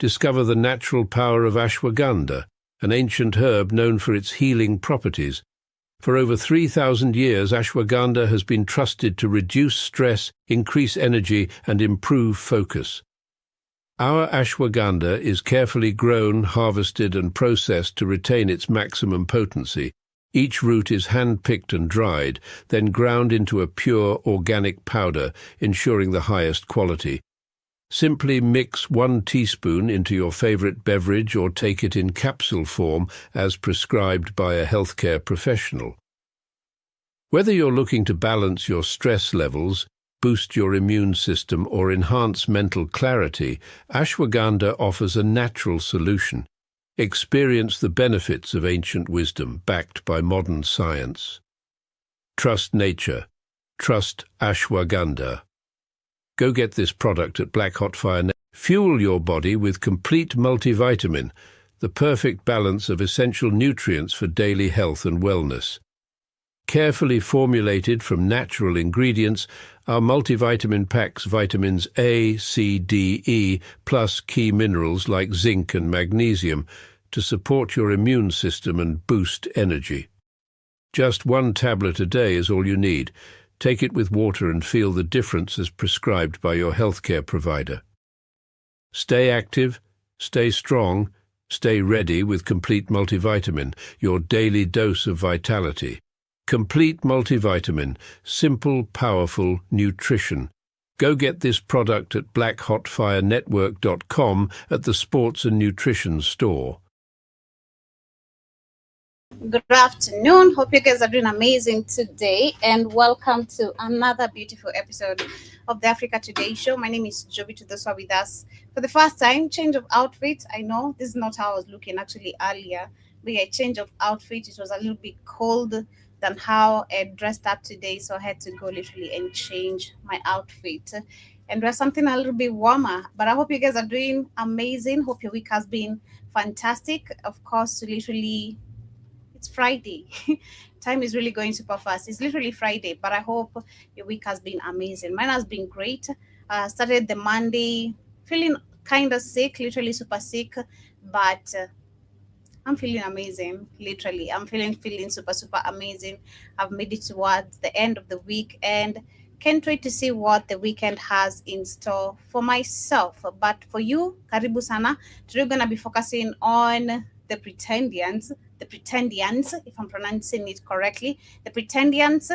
discover the natural power of ashwagandha, an ancient herb known for its healing properties. For over 3,000 years, ashwagandha has been trusted to reduce stress, increase energy, and improve focus. Our ashwagandha is carefully grown, harvested, and processed to retain its maximum potency. Each root is hand-picked and dried, then ground into a pure, organic powder, ensuring the highest quality. Simply mix 1 teaspoon into your favorite beverage or take it in capsule form as prescribed by a healthcare professional. Whether you're looking to balance your stress levels, boost your immune system, or enhance mental clarity, ashwagandha offers a natural solution. Experience the benefits of ancient wisdom backed by modern science. Trust nature. Trust ashwagandha. Go get this product at Black Hot Fire. Fuel your body with complete multivitamin, the perfect balance of essential nutrients for daily health and wellness. Carefully formulated from natural ingredients, our multivitamin packs vitamins A, C, D, E, plus key minerals like zinc and magnesium to support your immune system and boost energy. Just 1 tablet a day is all you need. Take it with water and feel the difference as prescribed by your healthcare provider. Stay active, stay strong, stay ready with Complete Multivitamin, your daily dose of vitality. Complete Multivitamin, simple, powerful nutrition. Go get this product at blackhotfirenetwork.com at the Sports and Nutrition store. Good afternoon. Hope you guys are doing amazing today, and welcome to another beautiful episode of the Africa Today Show. My name is Joby. To those who are with us for the first time, change of outfit. I know this is not how I was looking actually earlier, but yeah, change of outfit. It was a little bit cold than how I dressed up today, so I had to go literally and change my outfit and wear something a little bit warmer. But I hope you guys are doing amazing. Hope your week has been fantastic. Of course, literally, it's Friday. Time is really going super fast. It's literally Friday, but I hope your week has been amazing. Mine has been great. Started the Monday feeling kind of sick, literally super sick, but I'm feeling amazing. Literally, I'm feeling super amazing. I've made it towards the end of the week and can't wait to see what the weekend has in store for myself. But for you, karibu sana. Today we're gonna be focusing on the Pretendians, if I'm pronouncing it correctly, the Pretendians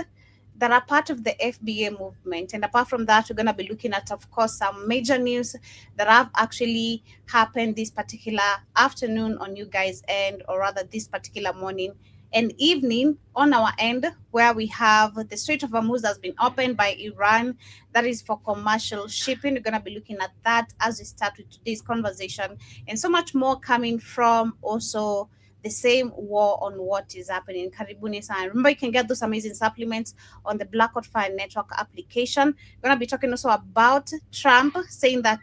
that are part of the FBA movement. And apart from that, we're going to be looking at, of course, some major news that have actually happened this particular afternoon on you guys' end, or rather this particular morning and evening on our end, where we have the Strait of Hormuz that's been opened by Iran. That is for commercial shipping. We're going to be looking at that as we start with today's conversation, and so much more coming from also the same war on what is happening. Karibuni sana. Remember, you can get those amazing supplements on the Black Hot Fire Network application. We're going to be talking also about Trump saying that,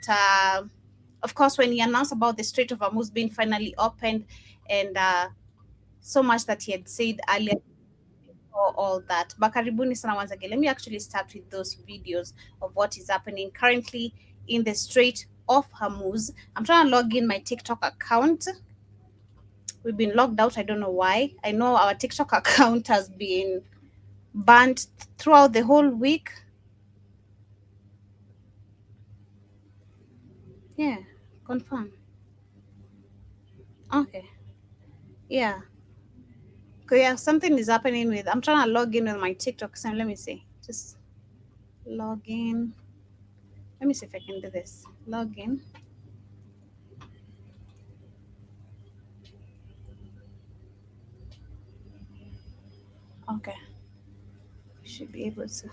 of course, when he announced about the Strait of Hormuz being finally opened, and so much that he had said earlier, all that. But karibuni sana once again. Let me actually start with those videos of what is happening currently in the Strait of Hormuz. I'm trying to log in my TikTok account. We've been logged out. I don't know why. I know our TikTok account has been banned throughout the whole week. Yeah, confirm. Okay. Yeah. Okay, yeah, something is happening with, I'm trying to log in with my TikTok. So let me see. Just log in. Let me see if I can do this. Log in. Okay. Should be able to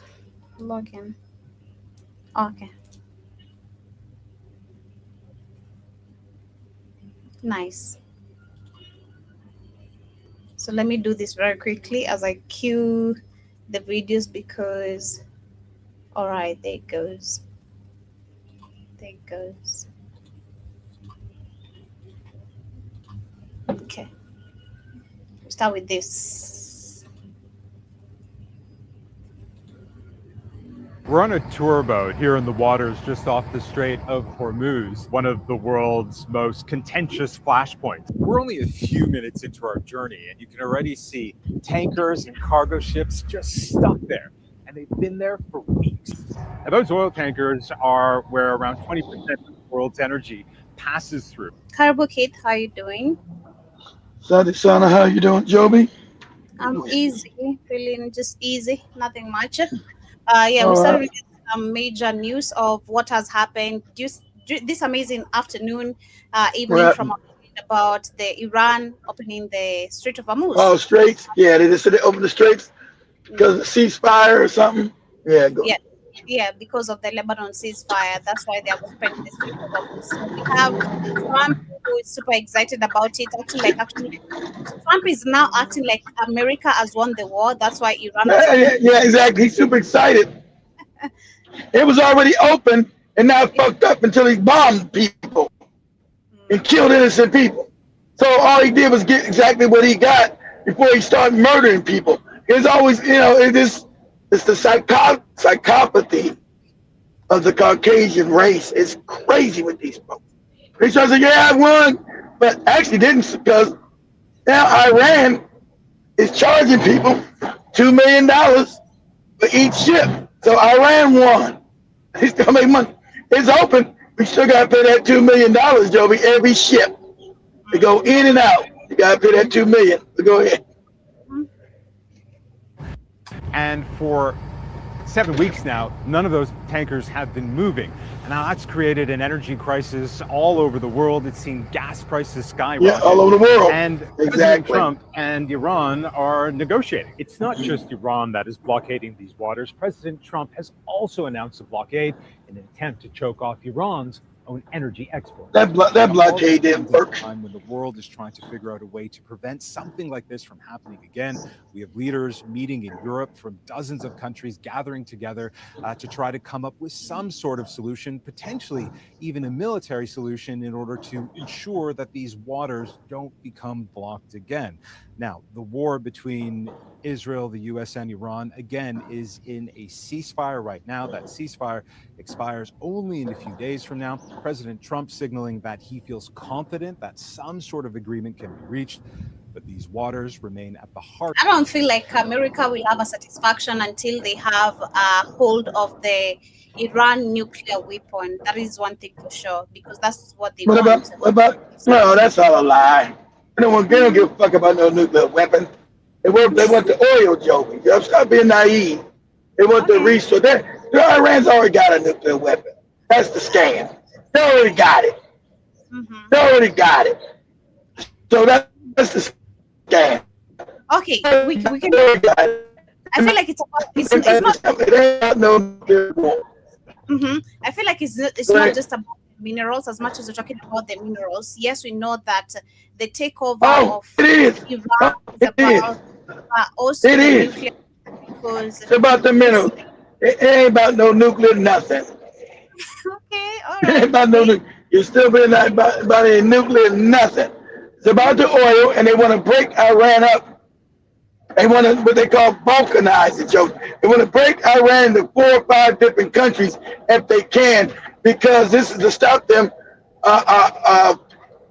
log in. Okay. Nice. So let me do this very quickly as I cue the videos because, all right, there it goes. There it goes. Okay. We'll start with this. We're on a tour boat here in the waters just off the Strait of Hormuz, one of the world's most contentious flashpoints. We're only a few minutes into our journey, and you can already see tankers and cargo ships just stuck there. And they've been there for weeks. Now, those oil tankers are where around 20% of the world's energy passes through. Carbo Kid, how you doing? Sana, how you doing, Joby? I'm easy, feeling just easy, nothing much. We All started right. with some major news of what has happened this amazing afternoon, evening What from happened? about the Iran opening the Strait of Hormuz. Oh, straits. Yeah, they just said they opened the straits because of the ceasefire or something. Yeah, go. Yeah, because of the Lebanon ceasefire. That's why they have opened the Strait of Hormuz. So we have Trump, who is super excited about it. Actually, Trump is now acting like America has won the war. That's why Iran has opened. Yeah, exactly. He's super excited. It was already open, and now it fucked up until he bombed people and killed innocent people. So all he did was get exactly what he got before he started murdering people. It's always, it's the psychopathy of the Caucasian race. It's crazy with these folks. They try to say, yeah, I won, but actually didn't, because now Iran is charging people $2 million for each ship. So Iran won. He's gonna make money. It's open. We still gotta pay that $2 million, Joby, every ship. They go in and out. You gotta pay that $2 million. So go ahead. And for 7 weeks now, none of those tankers have been moving. And now that's created an energy crisis all over the world. It's seen gas prices skyrocket. Yeah, all over the world. And Exactly. President Trump and Iran are negotiating. It's not just Iran that is blockading these waters. President Trump has also announced a blockade in an attempt to choke off Iran's own energy exports. That blockade didn't work. Time when the world is trying to figure out a way to prevent something like this from happening again. We have leaders meeting in Europe from dozens of countries gathering together to try to come up with some sort of solution, potentially even a military solution, in order to ensure that these waters don't become blocked again. Now, the war between Israel, the US, and Iran, again, is in a ceasefire right now. That ceasefire expires only in a few days from now. President Trump signaling that he feels confident that some sort of agreement can be reached, but these waters remain at the heart. I don't feel like America will have a satisfaction until they have a hold of the Iran nuclear weapon. That is one thing for sure, because that's what they want. What about? No, that's all a lie. They don't give a fuck about no nuclear weapon. They want the oil, Joey. Stop being naive. They want the resource. Iran's already got a nuclear weapon. That's the scam. They already got it. They already got it. So that's the scam. Okay, we can. They already got it. I feel like it's not. It ain't no nuclear war. I feel like it's not just about minerals as much as we're talking about the minerals. Yes, we know that the takeover of Iran is about also it the is. nuclear, because It's about the minerals. It ain't about no nuclear nothing. okay, all It ain't right. about no nuclear. You're still being about any nuclear nothing. It's about the oil, and they want to break Iran up. They want to, what they call balkanize it, Joe. They want to break Iran into 4 or 5 different countries if they can, because this is to stop them.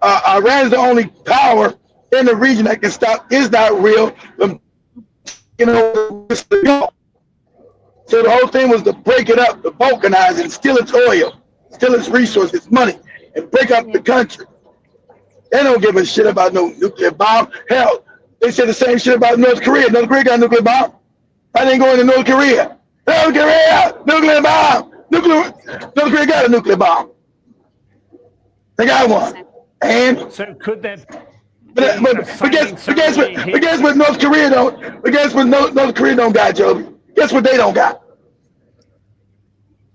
Iran is the only power in the region that can stop Israel from, so the whole thing was to break it up, to balkanize it, steal its oil, steal its resources, its money, and break up the country. They don't give a shit about no nuclear bomb. Hell, they said the same shit about North Korea. North Korea got a nuclear bomb. I didn't go into North Korea. North Korea, nuclear bomb. North Korea got a nuclear bomb. They got one. And so could that? but guess what North Korea don't? But guess what North Korea don't got, Joby? Guess what they don't got?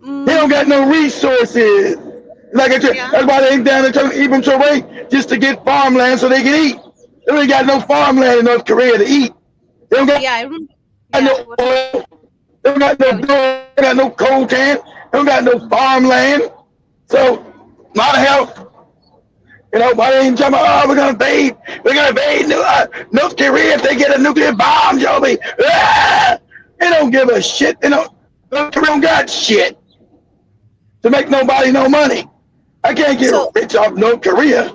They don't got no resources. Like I said, that's why they ain't down there trying to even away just to get farmland so they can eat. They ain't got no farmland in North Korea to eat. They don't got, I remember. no oil. They don't got no coal can. They don't got no farmland. So, a lot of help. Why they ain't talking about, we're gonna invade North Korea if they get a nuclear bomb, Joby. They don't give a shit. North Korea don't got shit to make nobody no money. I can't get rich off North Korea.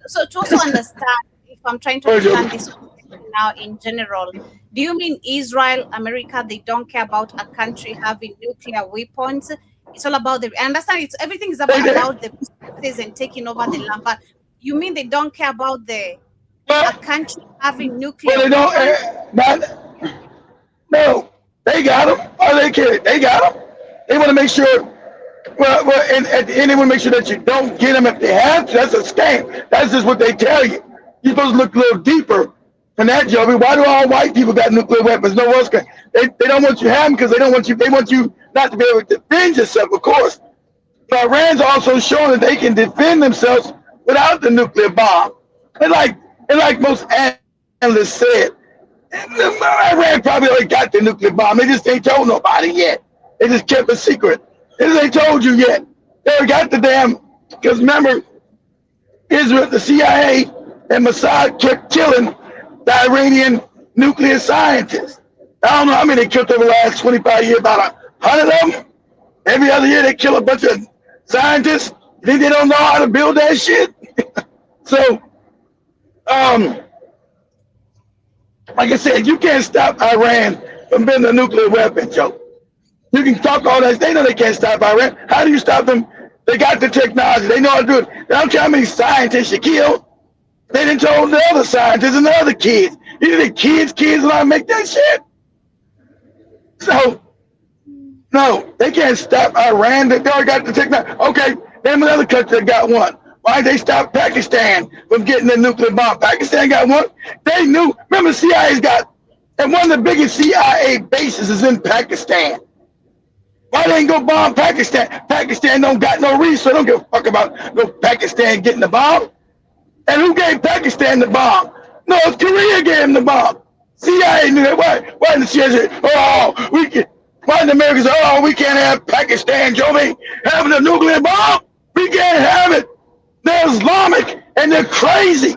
So to also understand, if I'm trying to understand this now in general, do you mean Israel, America, they don't care about a country having nuclear weapons? It's all about I understand everything is about the resources and taking over the land, but you mean they don't care about a country having nuclear weapons? No, they got them. Are they kidding? They got them. They want to make sure. Well, and at the end, they want to make sure that you don't get them if they have to. That's a scam. That's just what they tell you. You're supposed to look a little deeper than that, Joby. Why do all white people got nuclear weapons? No one's got. They don't want you to have them because they don't want you. They want you not to be able to defend yourself, of course. But Iran's also showing that they can defend themselves without the nuclear bomb. And like most analysts said, Iran probably already got the nuclear bomb. They just ain't told nobody yet. They just kept it secret. They just ain't told you yet. They already got the damn. Because remember, Israel, the CIA, and Mossad kept killing the Iranian nuclear scientists. I don't know how many they killed over the last 25 years, about 100 of them. Every other year they kill a bunch of scientists. You think they don't know how to build that shit? So, like I said, you can't stop Iran from building a nuclear weapon, Joe. You can talk all that. They know they can't stop Iran. How do you stop them? They got the technology. They know how to do it. They don't care how many scientists you kill. They didn't told the other scientists and the other kids. You think kids know how to make that shit? So, no, they can't stop Iran. They already got the technology. Okay, name another country that got one. Why they stopped Pakistan from getting the nuclear bomb? Pakistan got one. They knew. Remember, CIA's got, and one of the biggest CIA bases is in Pakistan. Why they ain't go bomb Pakistan? Pakistan don't got no reason. Don't give a fuck about no Pakistan getting the bomb. And who gave Pakistan the bomb? North Korea gave them the bomb. CIA knew that. Why didn't the CIA say, oh, we can? Why didn't the Americans say, oh, we can't have Pakistan, Joey, having a nuclear bomb? We can't have it. They're Islamic and they're crazy.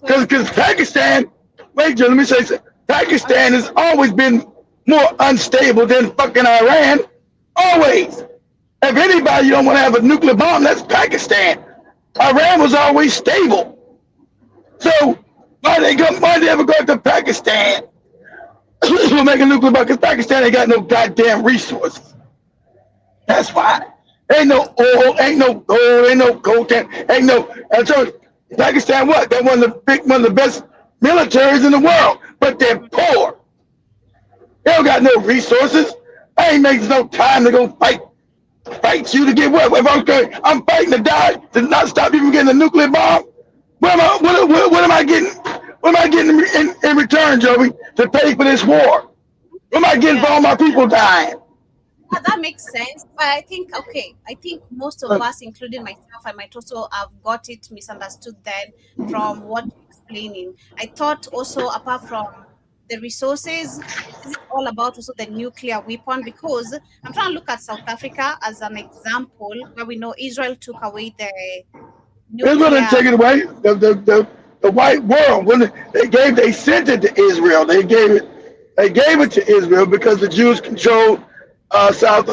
Because Pakistan, wait, Joe, let me say something. Pakistan has always been more unstable than fucking Iran. Always. If anybody you don't want to have a nuclear bomb, that's Pakistan. Iran was always stable. So why they ever go to Pakistan to make a nuclear bomb? Because Pakistan ain't got no goddamn resources. That's why. Ain't no oil, ain't no gold, ain't no coltan, ain't no. And so Pakistan, what? They're one of the best militaries in the world, but they're poor. They don't got no resources. I ain't making no time to go fight you to get what? If I'm fighting to die to not stop you from getting a nuclear bomb. What am I getting? What am I getting in return, Joey, to pay for this war? What am I getting for all my people dying? Yeah, that makes sense. But I think most of us, including myself, I might also have got it misunderstood then from what you're explaining. I thought also, apart from the resources, this is all about also the nuclear weapon, because I'm trying to look at South Africa as an example where we know Israel took away the nuclear. Israel didn't take it away. The white world, when they sent it to Israel. They gave it to Israel because the Jews controlled South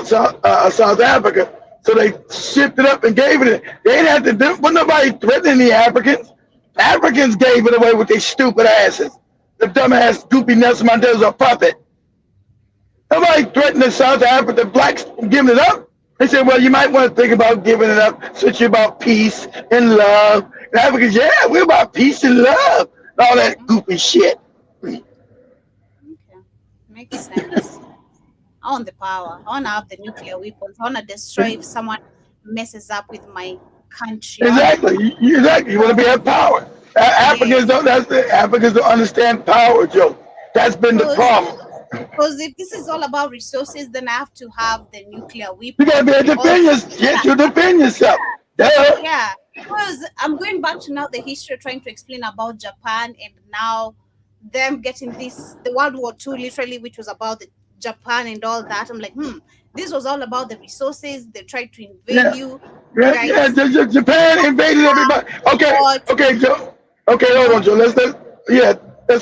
Africa. So they shipped it up and gave it. They didn't have to do. Wasn't nobody threatening the Africans. Africans gave it away with their stupid asses. The dumbass goopy Nelson Mandela's a puppet. Nobody threatened the South Africa, the blacks giving it up. They said, well, you might want to think about giving it up since you're about peace and love. And Africans, yeah, we're about peace and love. And all that goopy shit. Okay. Makes sense. I want the power. I want to have the nuclear weapons. I want to destroy if someone messes up with my country. Exactly. You want to have power. Africans don't understand power, Joe. That's been the problem. Because if this is all about resources, then I have to have the nuclear weapon. You gotta be able to defend yourself. Yeah. Because I'm going back to now the history, trying to explain about Japan and now them getting the World War II, literally, which was about the Japan and all that. I'm like, this was all about the resources. They tried to invade you. Yeah, Japan invaded everybody. Okay, Joe. Okay, hold on, Joe. Let's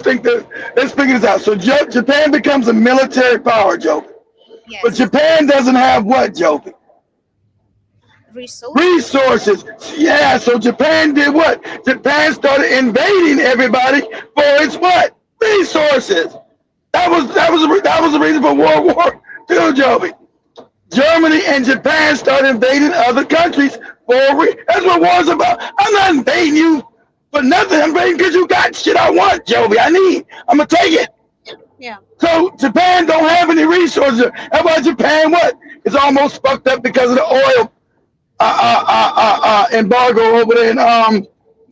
figure this out. So Japan becomes a military power, Joe. But Japan doesn't have what, Joby? Resources. Yeah, so Japan did what? Japan started invading everybody for its what? Resources. That was the reason for World War II, Joby. Germany and Japan started invading other countries that's what war's about. I'm not invading you for nothing. I'm invading because you got shit I want, Joby. I'm gonna take it. Yeah. So Japan don't have any resources. That's why Japan is almost fucked up because of the oil embargo over there in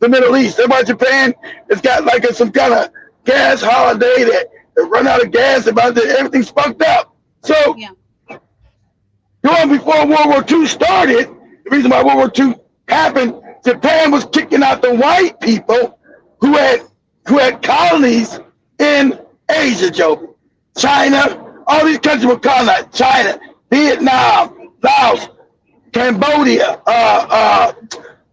the Middle East. That's why Japan has got like some kind of gas holiday that run out of gas. Everything's fucked up. So before World War II started, the reason why World War II happened, Japan was kicking out the white people who had colonies in Asia, Joe. China, all these countries were colonized. China, Vietnam, Laos, Cambodia,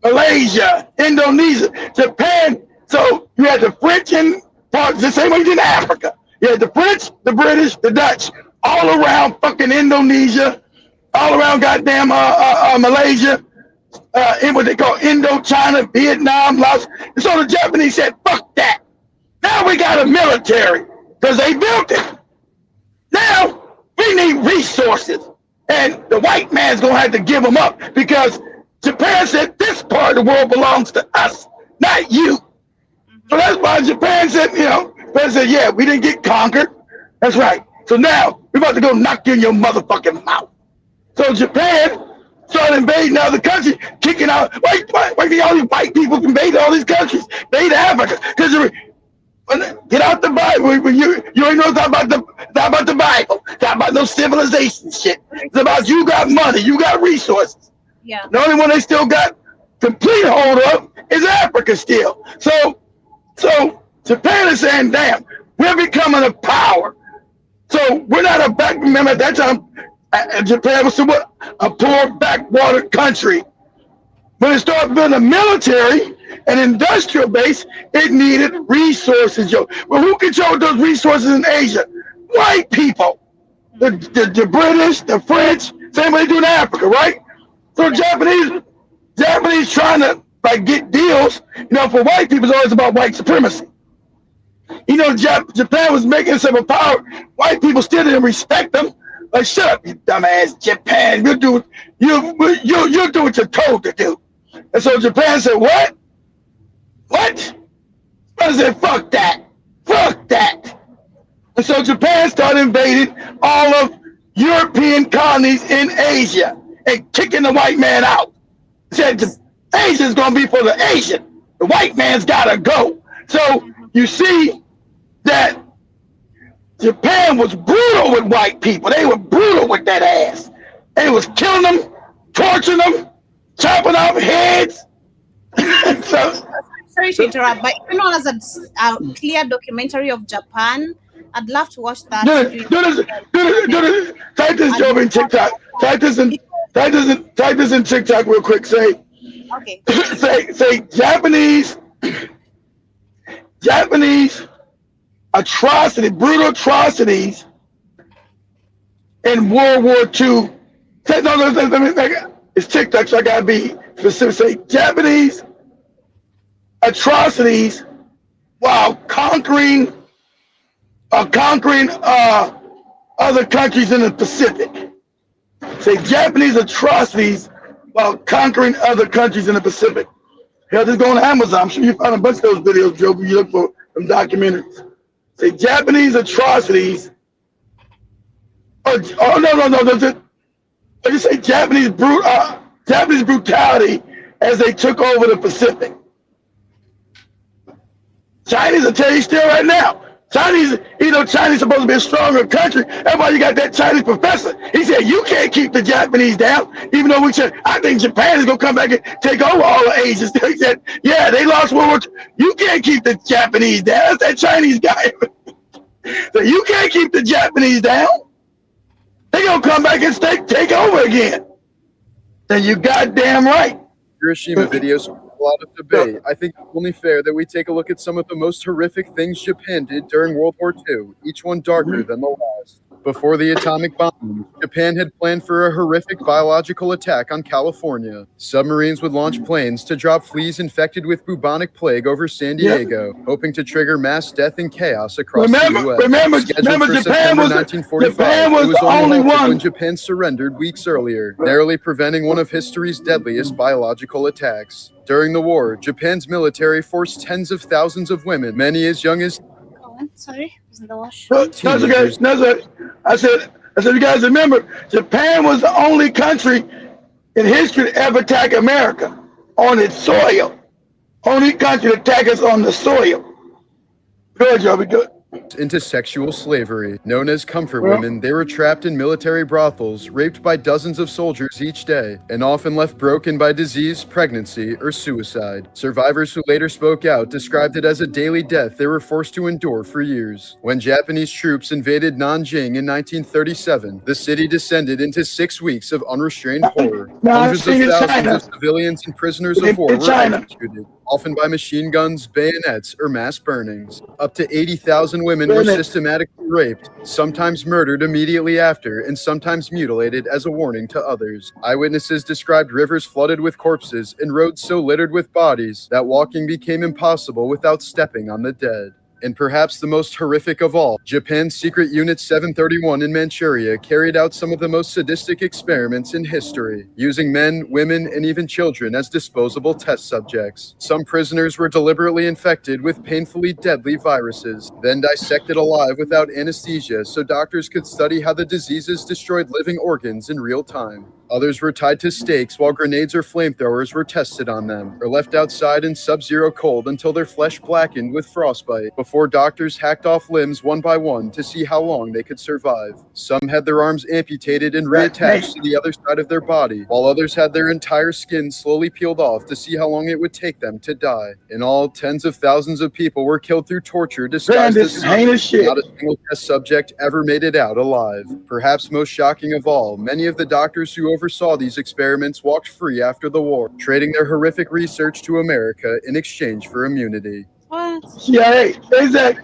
Malaysia, Indonesia, Japan. So you had the French and the same way you did in Africa. You had the French, the British, the Dutch, all around fucking Indonesia, all around goddamn Malaysia, in what they call Indochina, Vietnam, Laos. And so the Japanese said, fuck that. Now we got a military because they built it. Now we need resources. And the white man's going to have to give them up because Japan said this part of the world belongs to us, not you. So that's why Japan said, Japan said, yeah, we didn't get conquered. That's right. So now we're about to go knock you in your motherfucking mouth. So Japan started invading other countries, kicking out. Why do all these white people invade all these countries? Invade Africa. Because get out the Bible. You ain't know talk about the Bible. Talk about no civilization shit. It's about you got money, you got resources. Yeah. The only one they still got complete hold of is Africa still. So Japan is saying, damn, we're becoming a power. So we're not a back. Remember at that time, Japan was somewhat a poor backwater country. When it started building a military and industrial base, it needed resources, Joe. Well, who controlled those resources in Asia? White people. The British, the French, same way they do in Africa, right? So Japanese trying to get deals, for white people is always about white supremacy. Japan was making itself a power. White people still didn't respect them. Like, shut up, you dumbass Japan. You'll do what you're told to do. And so Japan said, what? I said, fuck that. And so Japan started invading all of European colonies in Asia and kicking the white man out. Said Asia's gonna be for the Asian. The white man's gotta go. So you see that Japan was brutal with white people. They were brutal with that ass. They was killing them, torturing them, chopping off heads. Sorry to interrupt, but if anyone has a clear documentary of Japan, I'd love to watch that. Type this, Joby, in TikTok. Type this in TikTok real quick. Say Japanese brutal atrocities in World War II. It's TikTok, so I gotta be specific. Say Japanese atrocities while conquering other countries in the Pacific. Say Japanese atrocities while conquering other countries in the Pacific. Hell, just go on Amazon. I'm sure you find a bunch of those videos, Joe, when you look for them documentaries. Say Japanese atrocities. No. I just say Japanese brutality as they took over the Pacific. Chinese will tell you still right now. Chinese supposed to be a stronger country. That's why you got that Chinese professor. He said, you can't keep the Japanese down, even though I think Japan is going to come back and take over all of Asia. He said, yeah, they lost World War II. You can't keep the Japanese down. That's that Chinese guy. So you can't keep the Japanese down. They're going to come back and take over again. Then you goddamn right. Hiroshima videos a lot of debate. I think it's only fair that we take a look at some of the most horrific things Japan did during World War II, each one darker than the last. Before the atomic bomb, Japan had planned for a horrific biological attack on California. Submarines would launch planes to drop fleas infected with bubonic plague over San Diego, hoping to trigger mass death and chaos across the U.S. Remember, Scheduled for September 1945, it was only one when Japan surrendered weeks earlier, narrowly preventing one of history's deadliest biological attacks. During the war, Japan's military forced tens of thousands of women, many as young as Sorry, was in the wash. That's okay. I said, you guys remember, Japan was the only country in history to ever attack America on its soil. Only country to attack us on the soil. Good, Joby, good. into sexual slavery. Known as comfort women, they were trapped in military brothels, raped by dozens of soldiers each day, and often left broken by disease, pregnancy, or suicide. Survivors who later spoke out described it as a daily death they were forced to endure for years. When Japanese troops invaded Nanjing in 1937, the city descended into 6 weeks of unrestrained horror. Hundreds of thousands of civilians and prisoners of war were executed, often by machine guns, bayonets, or mass burnings. Up to 80,000 women were systematically raped, sometimes murdered immediately after, and sometimes mutilated as a warning to others. Eyewitnesses described rivers flooded with corpses and roads so littered with bodies that walking became impossible without stepping on the dead. And perhaps the most horrific of all, Japan's secret unit 731 in Manchuria carried out some of the most sadistic experiments in history, using men, women, and even children as disposable test subjects. Some prisoners were deliberately infected with painfully deadly viruses, then dissected alive without anesthesia so doctors could study how the diseases destroyed living organs in real time. Others were tied to stakes while grenades or flamethrowers were tested on them, or left outside in sub-zero cold until their flesh blackened with frostbite, before doctors hacked off limbs one by one to see how long they could survive. Some had their arms amputated and reattached to the other side of their body, while others had their entire skin slowly peeled off to see how long it would take them to die. In all, tens of thousands of people were killed through torture disguised as science. Not a single test subject ever made it out alive. Perhaps most shocking of all, many of the doctors who oversaw these experiments walked free after the war, trading their horrific research to America in exchange for immunity. What? CIA, pause it.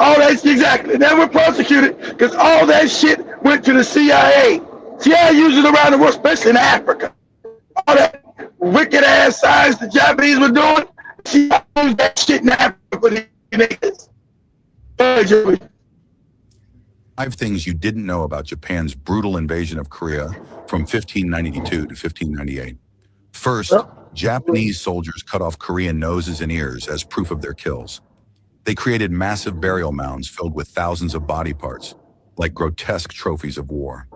All that's exactly. They were prosecuted because all that shit went to the CIA. CIA uses it around the world, especially in Africa. All that wicked ass science the Japanese were doing, CIA used that shit in Africa for the niggas. 5 things you didn't know about Japan's brutal invasion of Korea from 1592 to 1598. First, Japanese soldiers cut off Korean noses and ears as proof of their kills. They created massive burial mounds filled with thousands of body parts, like grotesque trophies of war.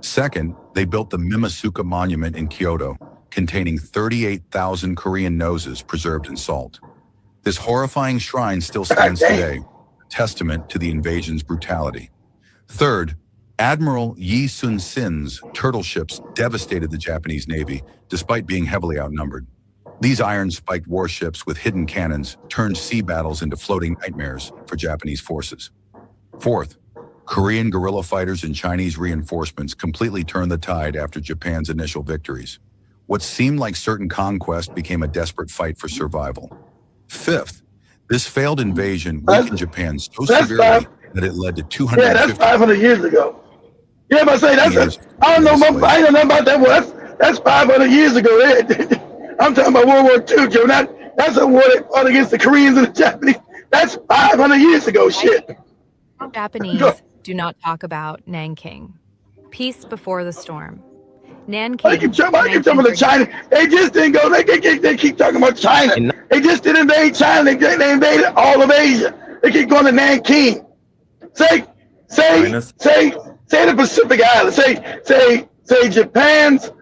Second, they built the Mimasuka Monument in Kyoto, containing 38,000 Korean noses preserved in salt. This horrifying shrine still stands today, a testament to the invasion's brutality. Third, Admiral Yi Sun-sin's turtle ships devastated the Japanese Navy, despite being heavily outnumbered. These iron-spiked warships with hidden cannons turned sea battles into floating nightmares for Japanese forces. Fourth, Korean guerrilla fighters and Chinese reinforcements completely turned the tide after Japan's initial victories. What seemed like certain conquest became a desperate fight for survival. Fifth, this failed invasion weakened Japan so severely that it led to 250. Yeah, that's 500 years ago. Yeah, but say that's I don't know nothing about that war. That's 500 years ago. I'm talking about World War II, Joe. That's a war they fought against the Koreans and the Japanese. That's 500 years ago. Shit. Japanese do not talk about Nanking. Peace before the storm. Nanking. I keep talking about China. They just didn't go. They keep talking about China. They just didn't invade China. They invaded all of Asia. They keep going to Nanking. Say the Pacific Islands. Say Japan's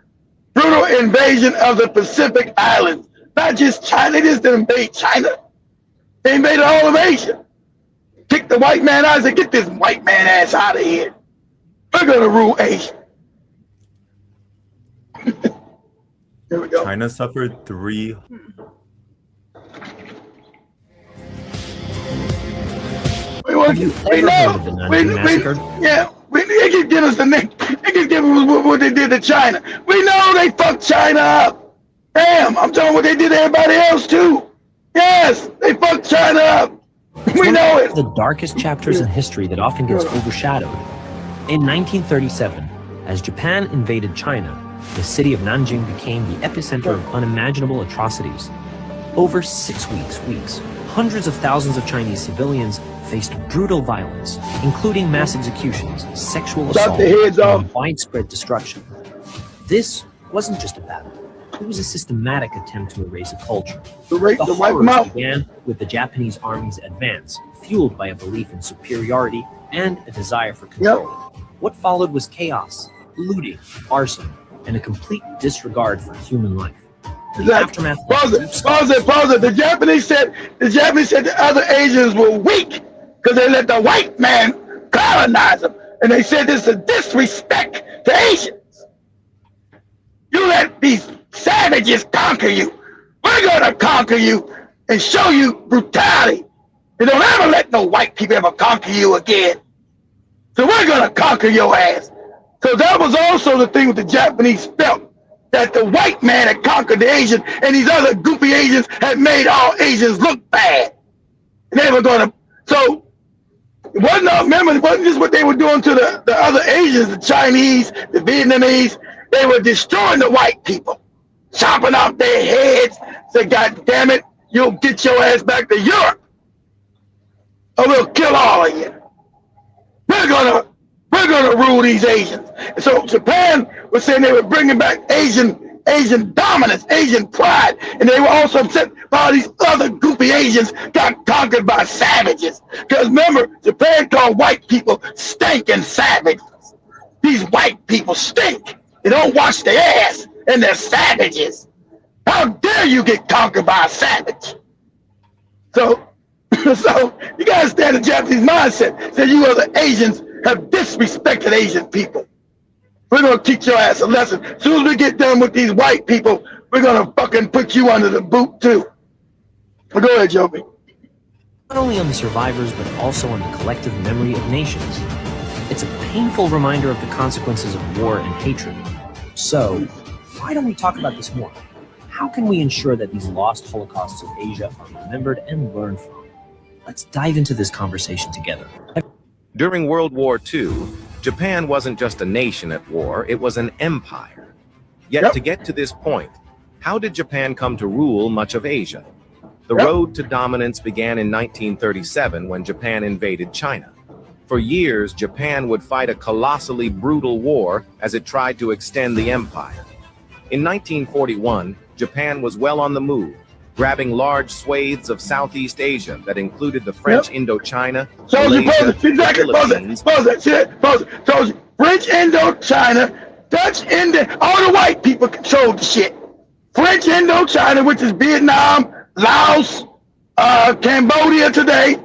brutal invasion of the Pacific Islands. Not just China. They just didn't invade China. They invaded all of Asia. Kick the white man out and say, get this white man ass out of here. We're gonna rule Asia. Here we go. China suffered 3. They keep giving us the name. They keep giving us what they did to China. We know they fucked China up. Damn, I'm telling what they did to everybody else too. Yes, they fucked China up. We know it. The darkest chapters in history that often gets overshadowed. In 1937, as Japan invaded China, the city of Nanjing became the epicenter of unimaginable atrocities. Over 6 weeks, hundreds of thousands of Chinese civilians faced brutal violence, including mass executions, sexual assault, and widespread destruction. This wasn't just a battle. It was a systematic attempt to erase a culture. The horrors began with the Japanese army's advance, fueled by a belief in superiority and a desire for control. What followed was chaos, looting, arson, and a complete disregard for human life. The aftermath. Pause it. The Japanese said the other Asians were weak because they let the white man colonize them, and they said this is a disrespect to Asians. You let these savages conquer you. We're gonna conquer you and show you brutality. And don't ever let no white people ever conquer you again. So we're gonna conquer your ass. So that was also the thing with the Japanese felt, that the white man had conquered the Asian, and these other goofy Asians had made all Asians look bad. And they were gonna, so it wasn't just what they were doing to the other Asians, the Chinese, the Vietnamese. They were destroying the white people, chopping off their heads. Say, God damn it, you'll get your ass back to Europe, or we'll kill all of you. We're gonna rule these Asians. And so Japan was saying they were bringing back Asian dominance, Asian pride, and they were also upset by all these other goofy Asians got conquered by savages. Because remember, Japan called white people stinking savages. These white people stink. They don't wash their ass, and they're savages. How dare you get conquered by a savage? So you gotta understand the Japanese mindset. So you other Asians have disrespected Asian people. We're gonna teach your ass a lesson. As soon as we get done with these white people, we're gonna fucking put you under the boot too. Well, go ahead, Joby. Not only on the survivors, but also on the collective memory of nations. It's a painful reminder of the consequences of war and hatred. So, why don't we talk about this more? How can we ensure that these lost Holocausts of Asia are remembered and learned from? Let's dive into this conversation together. During World War II, Japan wasn't just a nation at war, it was an empire. Yet to get to this point, how did Japan come to rule much of Asia? The road to dominance began in 1937 when Japan invaded China. For years, Japan would fight a colossally brutal war as it tried to extend the empire. In 1941, Japan was well on the move, grabbing large swathes of Southeast Asia that included the French Indochina, Malaysia, Philippines. French Indochina, Dutch Indo, all the white people controlled the shit. French Indochina, which is Vietnam, Laos, Cambodia today.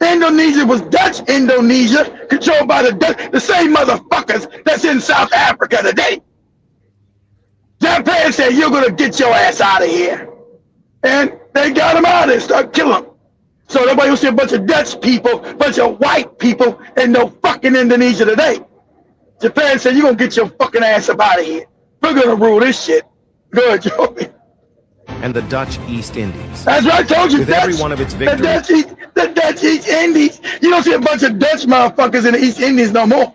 Indonesia was Dutch Indonesia, controlled by the same motherfuckers that's in South Africa today. Japan said, you're gonna get your ass out of here. And they got them out and started killing them. So nobody will see a bunch of Dutch people, bunch of white people, and no fucking Indonesia today. Japan said, you're gonna get your fucking ass up out of here. We're gonna rule this shit. Good, Joey. And the Dutch East Indies. That's what I told you. With every one of its victories. The Dutch East Indies. You don't see a bunch of Dutch motherfuckers in the East Indies no more.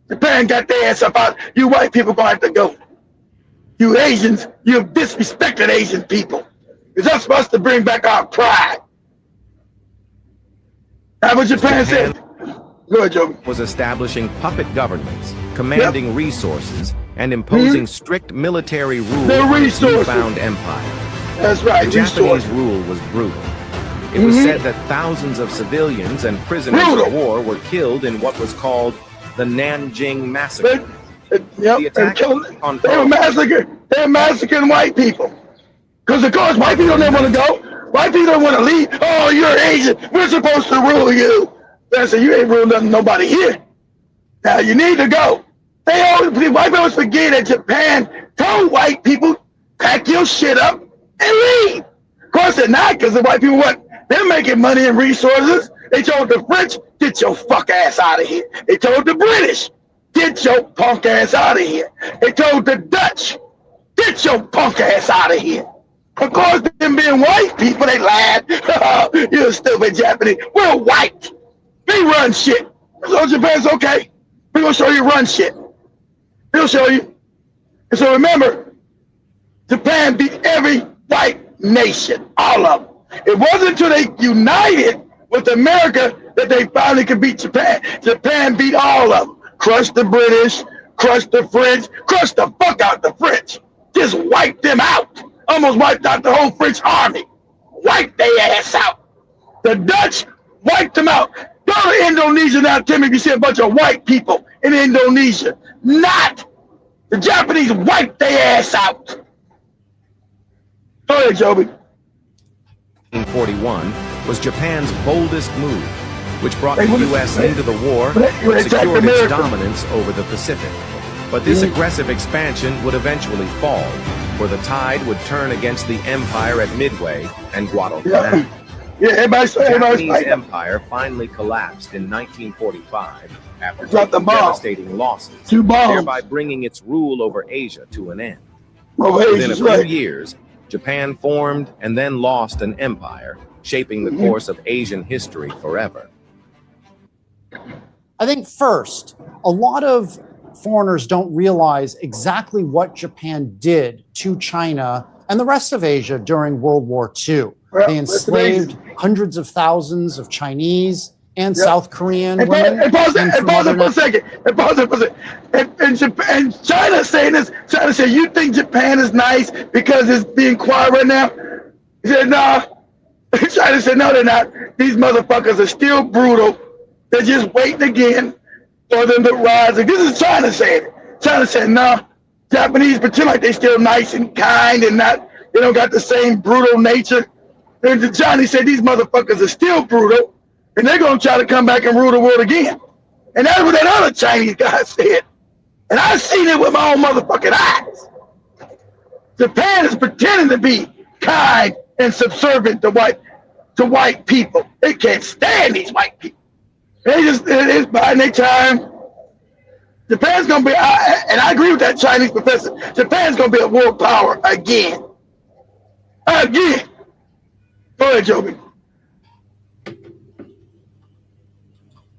Japan got their ass up out. You white people gonna have to go. You Asians, you have disrespected Asian people. It's us supposed to bring back our pride. That's what Japan said. Good, Joe. Was establishing puppet governments, commanding resources, and imposing strict military rule on its newfound empire. That's right. The Japanese rule was brutal. It was said that thousands of civilians and prisoners of war were killed in what was called the Nanjing Massacre. The attack on they were massacring white people. Because of course white people don't want to go. White people don't want to leave. Oh, you're Asian. We're supposed to rule you. They say you ain't ruling nobody here. Now you need to go. White people always forget that Japan told white people, pack your shit up and leave. Of course they're not, because the white people they're making money and resources. They told the French, get your fuck ass out of here. They told the British, get your punk ass out of here. They told the Dutch, get your punk ass out of here. Of course, them being white people, they laugh. You're stupid Japanese. We're white. They run shit. So Japan's okay. We're gonna show you run shit. We'll show you. And so remember, Japan beat every white nation, all of them. It wasn't until they united with America that they finally could beat Japan. Japan beat all of them. Crushed the British, crushed the French, crushed the fuck out the French. Just wiped them out. Almost wiped out the whole French army. Wiped their ass out. The Dutch wiped them out. Go to Indonesia now, Tim, if you see a bunch of white people in Indonesia. Not. The Japanese wiped their ass out. Go ahead, Joby. 1941 was Japan's boldest move, which brought Hey, the what is- U.S. hey, into the war what- you and attacked secured its America. dominance over the Pacific. But this aggressive expansion would eventually fall, for the tide would turn against the empire at Midway and Guadalcanal. Yeah, yeah, everybody's The Japanese fighting. empire finally collapsed in 1945 after Dropped the taking bomb. devastating losses, 2 bombs. thereby bringing its rule over Asia to an end. Over Within a Asia's few right. years, Japan formed and then lost an empire, shaping the course of Asian history forever. I think first, a lot of foreigners don't realize exactly what Japan did to China and the rest of Asia during World War II. Well, They that's enslaved amazing. hundreds of thousands of Chinese and Yep. South Korean And women. pause it, and and from pause it other for a second. And pause it for a second. And Japan, China saying this. China said, "You think Japan is nice because it's being quiet right now?" He said, "Nah." China said, "No, they're not. These motherfuckers are still brutal. They're just waiting again for them to rise." And this is China saying it. China said, "Nah. Japanese pretend like they still nice and kind and not. They don't got the same brutal nature." And the Chinese said, "These motherfuckers are still brutal. And they're going to try to come back and rule the world again." And that's what that other Chinese guy said. And I've seen it with my own motherfucking eyes. Japan is pretending to be kind and subservient to white people. They can't stand these white people. It's biding their time. Japan's going to be, and I agree with that Chinese professor, Japan's going to be a world power again. Again. Go ahead, Joby.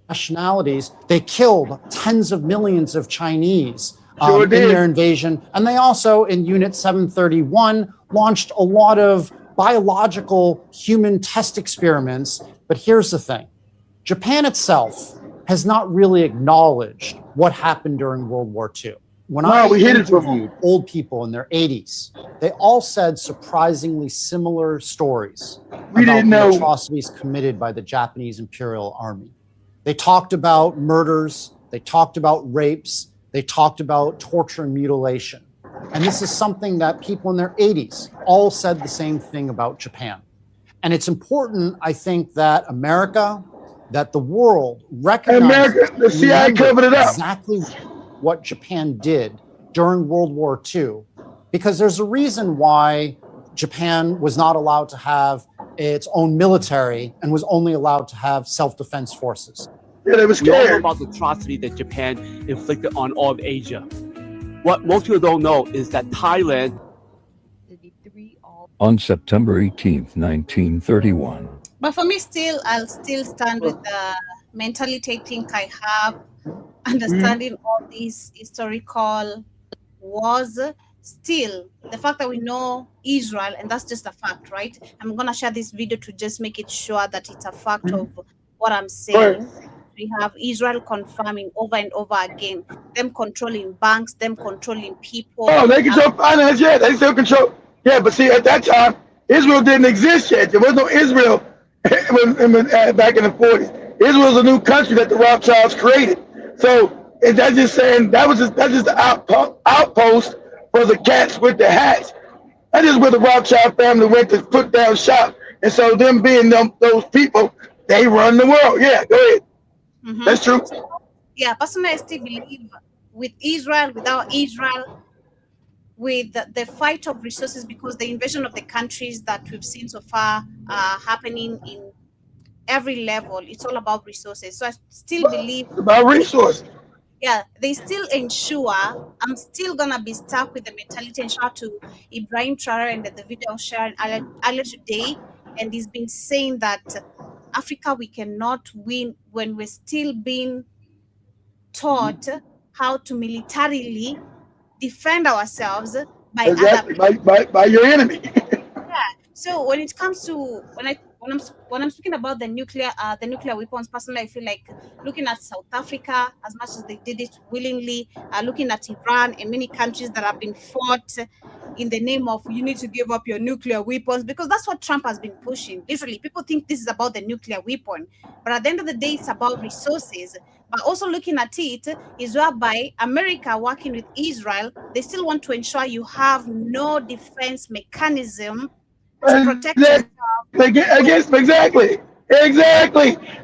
Nationalities, they killed tens of millions of Chinese Sure in did. their invasion. And they also, in Unit 731, launched a lot of biological human test experiments. But here's the thing. Japan itself has not really acknowledged what happened during World War II. When No, I we hid it from interviewed old people in their 80s, they all said surprisingly similar stories We about didn't the know. atrocities committed by the Japanese Imperial Army. They talked about murders, they talked about rapes, they talked about torture and mutilation. And this is something that people in their 80s all said the same thing about Japan. And it's important, I think, that America, that the world recognizes, America, the CIA remember covered it up. exactly what Japan did during World War II, because there's a reason why Japan was not allowed to have its own military and was only allowed to have self-defense forces. Yeah, they were We all know scared. about the atrocity that Japan inflicted on all of Asia. What most people don't know is that Thailand. On September 18th, 1931, But for me, I'll still stand with the mentality I think I have, understanding all these historical wars. Still, the fact that we know Israel, and that's just a fact, right? I'm going to share this video to just make it sure that it's a fact of what I'm saying. We have Israel confirming over and over again, them controlling banks, them controlling people. Oh, they control finance, yeah. They still control. Yeah, but see, at that time, Israel didn't exist yet. There was no Israel back in the 40s. Israel was a new country that the Rothschilds created. So that's just saying that's just the outpost for the cats with the hats. That is where the Rothschild family went to put down shop. And so them being those people, they run the world. Yeah, go ahead. That's true. Yeah, personally, I still believe with Israel, without Israel, with the fight of resources, because the invasion of the countries that we've seen so far happening in every level, it's all about resources. So I still believe It's about resources. yeah, they still ensure I'm still gonna be stuck with the mentality, and shout out to Ibrahim Traore and the video I was sharing earlier today, and he's been saying that Africa, we cannot win when we're still being taught how to militarily defend ourselves by other Exactly, people. by your enemy. Yeah. So when it comes to when I'm speaking about the nuclear weapons, personally, I feel like looking at South Africa, as much as they did it willingly, looking at Iran and many countries that have been fought in the name of you need to give up your nuclear weapons, because that's what Trump has been pushing. Literally, people think this is about the nuclear weapon, but at the end of the day, it's about resources. But also looking at it is whereby America working with Israel, they still want to ensure you have no defense mechanism to protect yourself. Exactly.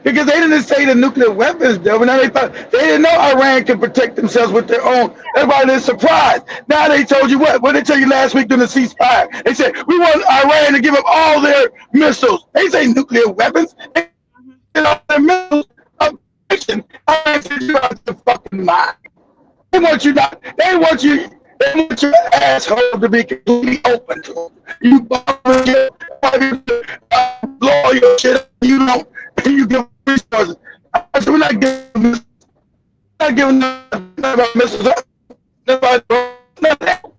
Because they didn't say the nuclear weapons, though. Now they didn't know Iran could protect themselves with their own. Everybody is surprised. Now they told you what? What did they tell you last week during the ceasefire? They said we want Iran to give up all their missiles. They say nuclear weapons. They all their missiles. I said you out the fucking mind. They want you not. They want you. They want your asshole to be completely open to them. You blow your shit up. You don't. You give resources. So we're not giving nothing about missiles. Nobody nothing.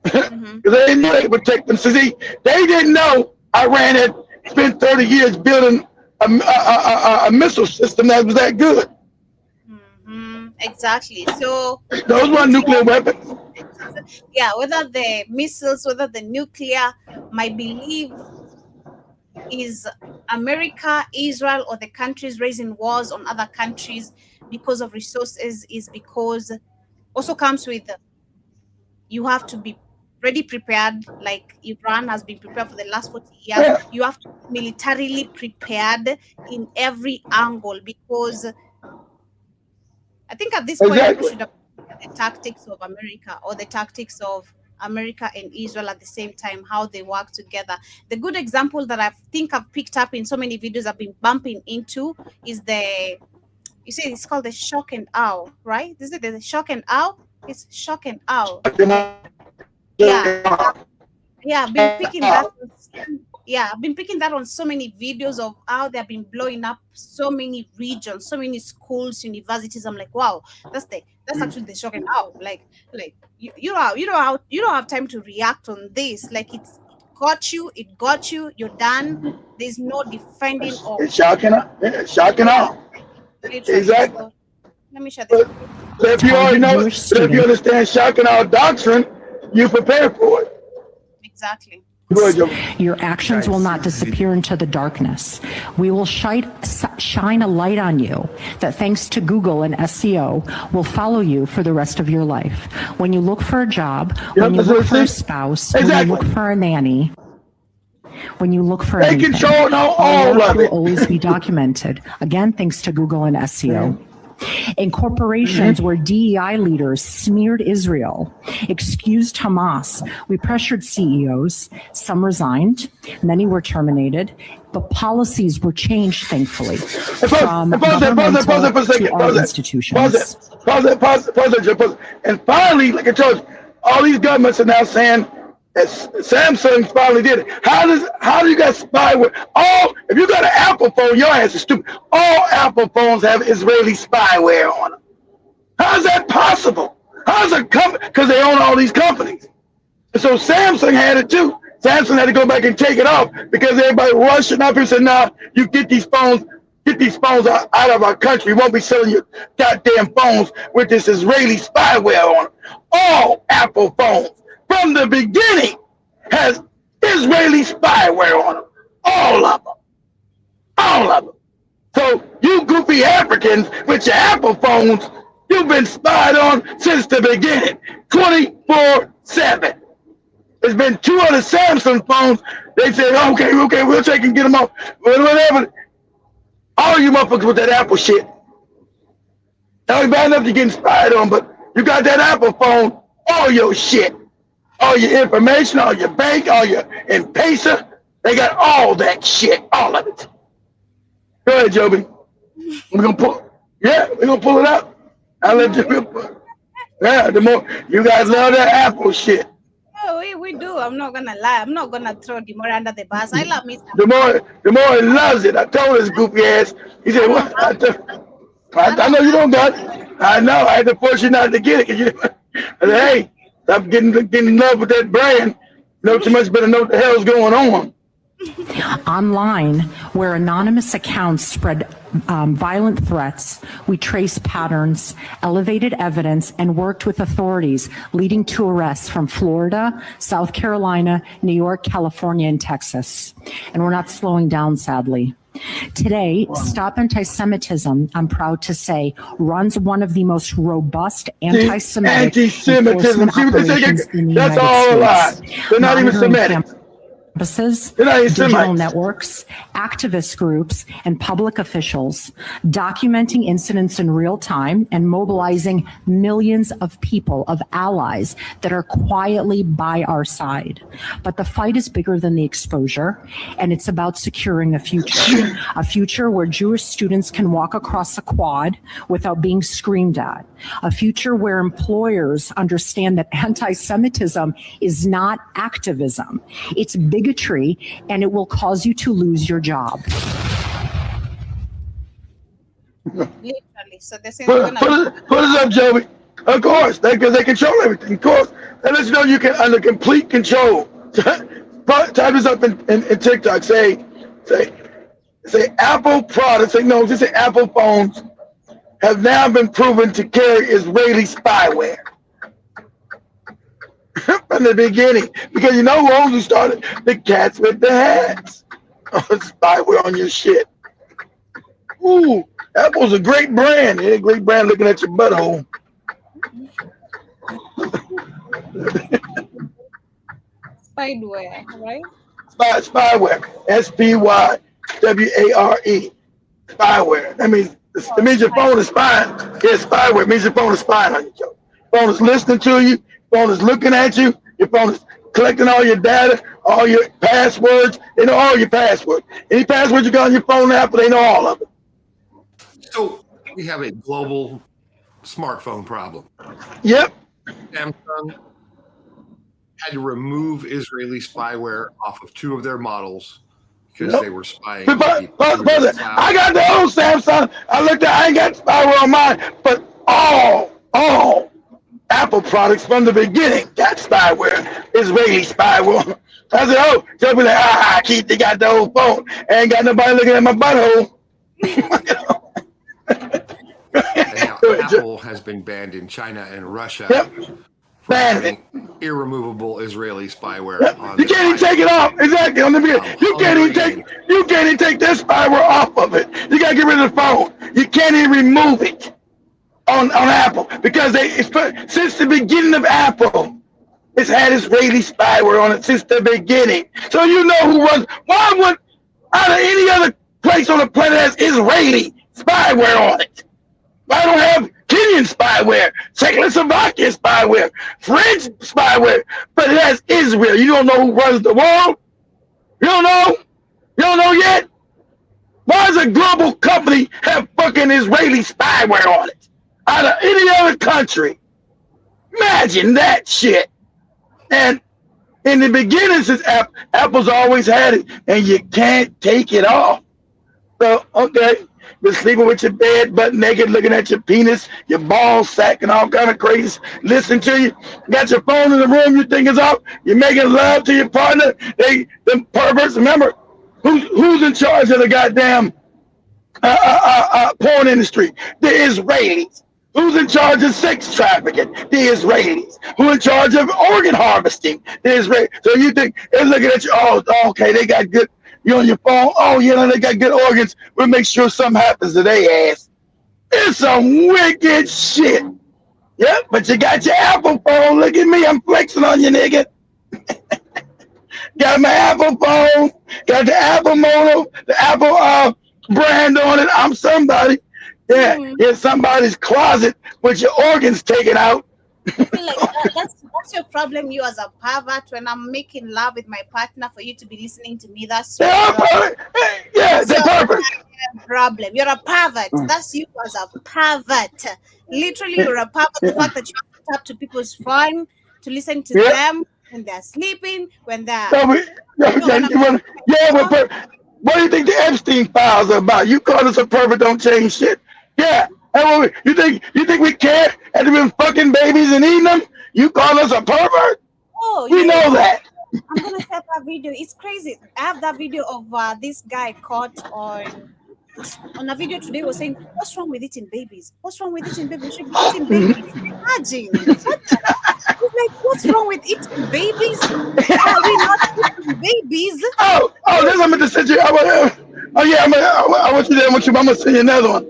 Because they didn't know they could protect them. So see, they didn't know Iran had spent 30 years building a missile system that was that good. Exactly. So those weren't nuclear weapons. Yeah, whether the missiles, whether the nuclear, my belief is America, Israel, or the countries raising wars on other countries because of resources is because also comes with you have to be ready prepared, like Iran has been prepared for the last 40 years. Yeah. You have to be militarily prepared in every angle, because I think at this point people should have the tactics of America, or the tactics of America and Israel at the same time, how they work together. The good example that I think I've picked up in so many videos I've been bumping into is you see it's called the shock and awe, right? Is it the shock and awe? It's shock and awe. Yeah, I've been picking that. Yeah, I've been picking that on so many videos of how they've been blowing up so many regions, so many schools, universities. I'm like, wow, that's actually the shock and awe. Like you don't have time to react on this. Like it got you, you're done. There's no defending of It's shocking awe. Exactly. So, let me share this. So if you already know, if you understand shock and awe doctrine, you prepare for it. Exactly. Your actions will not disappear into the darkness. We will shine a light on you that, thanks to Google and SEO, will follow you for the rest of your life. When you look for a job, when you look for a spouse, when you look for a nanny, when you look for anything, all will always be documented. Again, thanks to Google and SEO. In corporations where DEI leaders smeared Israel, excused Hamas, we pressured CEOs. Some resigned, many were terminated, but policies were changed, thankfully, from governmental to our institutions. Pause it. And finally, like I told you, all these governments are now saying that Samsung finally did it. How do you guys spyware? If you got an Apple phone, your ass is stupid. All Apple phones have Israeli spyware on them. How is that possible? How's a company? Because they own all these companies. And so Samsung had it too. Samsung had to go back and take it off because everybody rushing up and said, "Nah, you get these phones out of our country. We won't be selling you goddamn phones with this Israeli spyware on them." All Apple phones from the beginning has Israeli spyware on them. All of them. So you goofy Africans with your Apple phones, you've been spied on since the beginning, 24/7. There's been 200 Samsung phones. They said, okay, we'll take and get them off. Whatever. All you motherfuckers with that Apple shit. Now it's bad enough you're getting spied on, but you got that Apple phone, all your shit. All your information, all your bank, all your M-Pesa, they got all that shit, all of it. Go ahead, Joby. We're gonna pull it out. I'll let you. Yeah, the more you guys love that Apple shit. Oh, we do. I'm not gonna lie. I'm not gonna throw Demore under the bus. I love me. The more he loves it. I told his goofy ass. He said, "What?" I know you don't got it. I know. I had to force you not to get it. I said, "Hey, stop getting in love with that brand. You know too much. Better know what the hell's going on." Online, where anonymous accounts spread violent threats, we traced patterns, elevated evidence, and worked with authorities, leading to arrests from Florida, South Carolina, New York, California, and Texas. And we're not slowing down, sadly. Today, Stop Anti-Semitism, I'm proud to say, runs one of the most robust anti-Semitic enforcement operations in the That's United all a lie. States. They're not even Semitic. Campuses, digital networks, activist groups, and public officials, documenting incidents in real time and mobilizing millions of people, of allies that are quietly by our side. But the fight is bigger than the exposure, and it's about securing a future where Jewish students can walk across the quad without being screamed at, a future where employers understand that anti-Semitism is not activism. It's bigotry, and it will cause you to lose your job. Literally. So this is Put us up, Joey. Of course, because they control everything. Of course, that lets you know you can under complete control. Type this up in TikTok. Say Apple products. Just say Apple phones have now been proven to carry Israeli spyware. From the beginning, because you know who only started? The cats with the hats. Spyware on your shit. Ooh, Apple's a great brand. Yeah, great brand looking at your butthole. Spyware, right? Spyware. SPYWARE. Spyware. That means your phone is spying. Yeah, spyware. It means your phone is spying on you. Your phone is listening to you. Phone is looking at you. Your phone is collecting all your data, all your passwords. They know all your passwords. Any password you got on your phone app, they know all of it. So we have a global smartphone problem. Yep. Samsung had to remove Israeli spyware off of 2 of their models because they were spying on people. Brother, I got the old Samsung. I ain't got spyware on mine, but all Apple products from the beginning got spyware, Israeli spyware. I said, oh, they'll be like, Keith, they got the old phone. Ain't got nobody looking at my butthole. Apple has been banned in China and Russia for having irremovable Israeli spyware. On you can't even take it off. Exactly on the video. You can't even take this spyware off of it. You gotta get rid of the phone. You can't even remove it on Apple because since the beginning of Apple, it's had Israeli spyware on it since the beginning. So you know who runs. Why would out of any other place on the planet has Israeli spyware on it? I don't have Kenyan spyware, Czechoslovakian spyware, French spyware, but it has Israel. You don't know who runs the world? You don't know? You don't know yet? Why does a global company have fucking Israeli spyware on it? Out of any other country. Imagine that shit. And in the beginning, since Apple's always had it, and you can't take it off. So, okay, been sleeping with your bed, butt naked, looking at your penis, your ball sack, and all kind of crazy. Listen to you. Got your phone in the room, you think it's off. You're making love to your partner. Them perverts. Remember, who's in charge of the goddamn porn industry? The Israelis. Who's in charge of sex trafficking? The Israelis. Who's in charge of organ harvesting? The Israelis. So you think they're looking at you, oh, okay, they got good, you on your phone, oh, yeah, they got good organs. We'll make sure something happens to their ass. It's some wicked shit. Yep, but you got your Apple phone. Look at me, I'm flexing on you, nigga. Got my Apple phone, got the Apple mono, the Apple brand on it. I'm somebody. Yeah, in somebody's closet with your organs taken out. like that's your problem. You as a pervert. When I'm making love with my partner, for you to be listening to me, that's your problem. Yeah, they're pervert. Problem. You're a pervert. That's you as a pervert. Literally, you're a pervert. The fact that you have to tap to people's phone to listen to them when they're sleeping, when they're what do you think the Epstein files are about? You call us a pervert, don't change shit. Yeah. You think we care? And we've been fucking babies and eating them? You call us a pervert? Oh, we know that. I'm gonna share that video. It's crazy. I have that video of this guy caught on a video today was saying, "What's wrong with eating babies? What's wrong with eating babies? We should be eating babies." Imagine. He's like, what's wrong with eating babies? Are we not eating babies? Oh, this I'm gonna send you. I want you there. I'm gonna send you another one.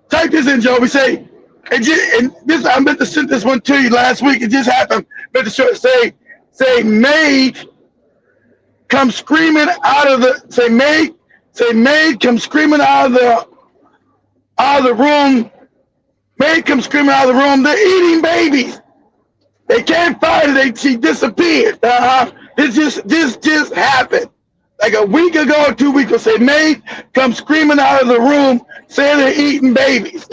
Type this in, Joe. We say, I meant to send this one to you last week. It just happened. Meant to say maid come screaming out of the maid come screaming out of the room. Maid come screaming out of the room. They're eating babies. They can't find her. She disappeared. This just happened. Like a week ago or 2 weeks ago, say maid come screaming out of the room saying they're eating babies.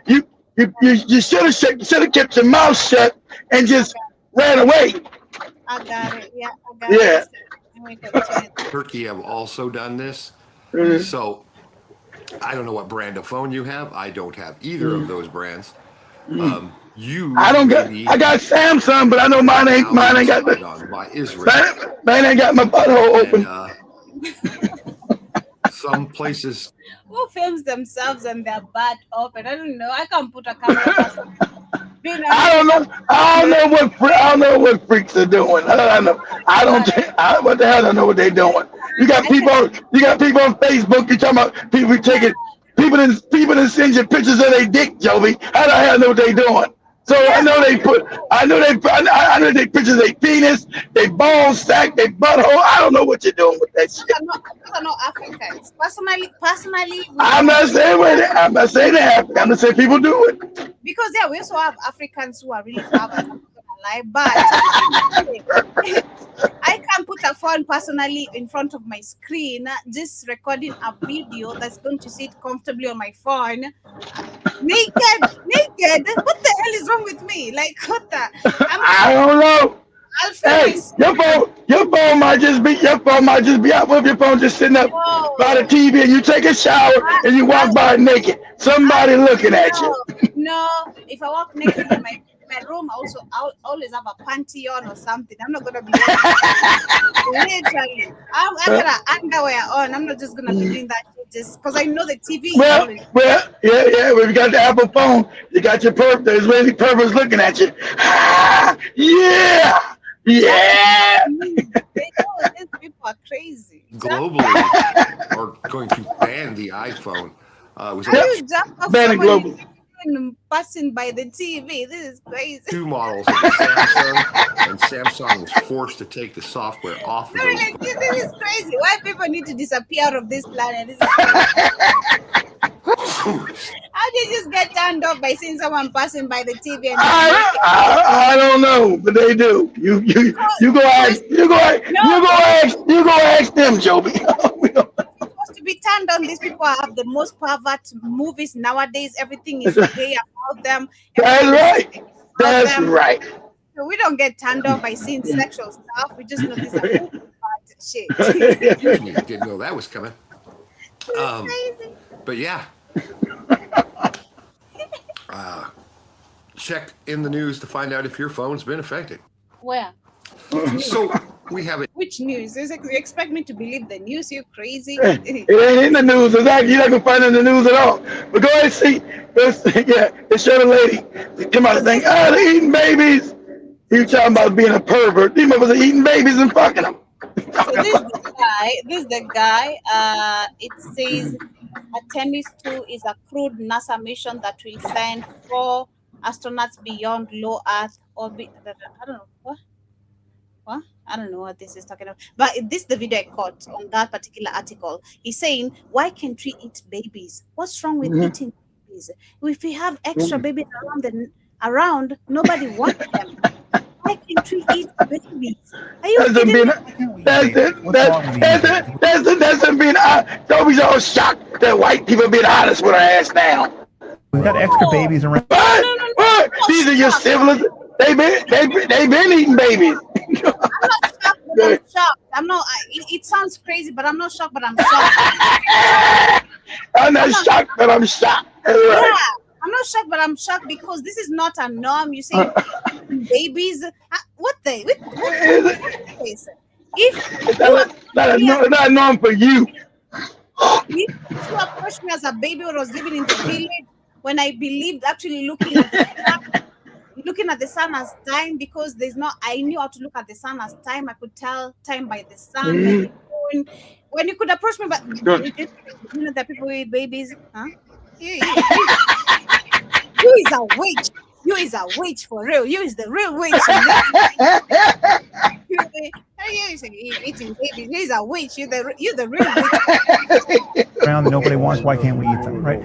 You should have kept your mouth shut and just ran away. I got it. Yeah, I got it. Turkey have also done this. So I don't know what brand of phone you have. I don't have either of those brands. I got Samsung, but I know mine ain't got mine ain't got my butthole open. Some places. Who films themselves and their butt open? I don't know. I can't put a camera. I don't know what freaks are doing. What the hell? I don't know what they're doing. You got people on Facebook. You talking about people taking people that send you pictures of their dick, Joby. How the hell know what they doing? So I know they pictures of their penis, their ball sack, their butthole. I don't know what you're doing with that shit. Those are not Africans. Personally, I'm not saying that. I'm just saying people do it. Because we also have Africans who are really perverts. But I can put a phone personally in front of my screen, just recording a video that's going to sit comfortably on my phone, naked. What the hell is wrong with me? Like, what the? I don't know. Hey, your phone might just be out with your phone just sitting up by the TV, and you take a shower and you walk by naked. Somebody looking at you. No, if I walk naked in my room, I'll always have a panty on or something. I'm not gonna be literally. I'm gonna underwear on. I'm not just gonna be doing that just because I know the TV. Well, yeah. When you got the Apple phone, you got your the Israeli perverts looking at you. Yeah. These people are crazy. Globally, are going to ban the iPhone. Ban it globally. Passing by the TV. This is crazy. 2 models of the Samsung, and Samsung was forced to take the software off of those. Like, this is crazy. Why people need to disappear out of this planet? This is How did you just get turned off by seeing someone passing by the TV? And I don't know, but they do. You go ask them, Joby. To be turned on, these people have the most pervert movies nowadays. Everything is gay about them. That's right. So we don't get turned on by seeing sexual stuff. We just know this is bad shit. Didn't know that was coming. But yeah. Check in the news to find out if your phone's been affected. Where? So we have it. Which news? You expect me to believe the news? You crazy? It ain't in the news. You're not gonna find it in the news at all. But go ahead and see. They showed a lady come out and think, they're eating babies. You talking about being a pervert? These motherfuckers are eating babies and fucking them. So this is the guy. It says Artemis 2 is a crewed NASA mission that will send 4 astronauts beyond low Earth orbit. I don't know what. I don't know what this is talking about. But this is the video I caught on that particular article. He's saying, why can't we eat babies? What's wrong with eating babies? If we have extra babies around, then around, nobody wants them. Why can't we eat babies? Are you kidding me? That's being don't be so shocked that white people being honest with our ass now. We've got extra babies around. What? These are your siblings. They been eating babies. I'm shocked. I'm not. It sounds crazy, but I'm not shocked. But I'm shocked. I'm not shocked, but I'm shocked. Yeah, I'm not shocked, but I'm shocked because this is not a norm. You say babies. What they? If not a norm for you. If you approached me as a baby when I was living in the village, when I believed actually looking at the sun as time, because I knew how to look at the sun as time. I could tell time by the sun. When you could approach me, but you know that people with babies, huh? You is a witch. You is a witch for real. You is the real witch. You eating babies. You is a witch. You the real witch. Around that nobody wants. Why can't we eat them? Right?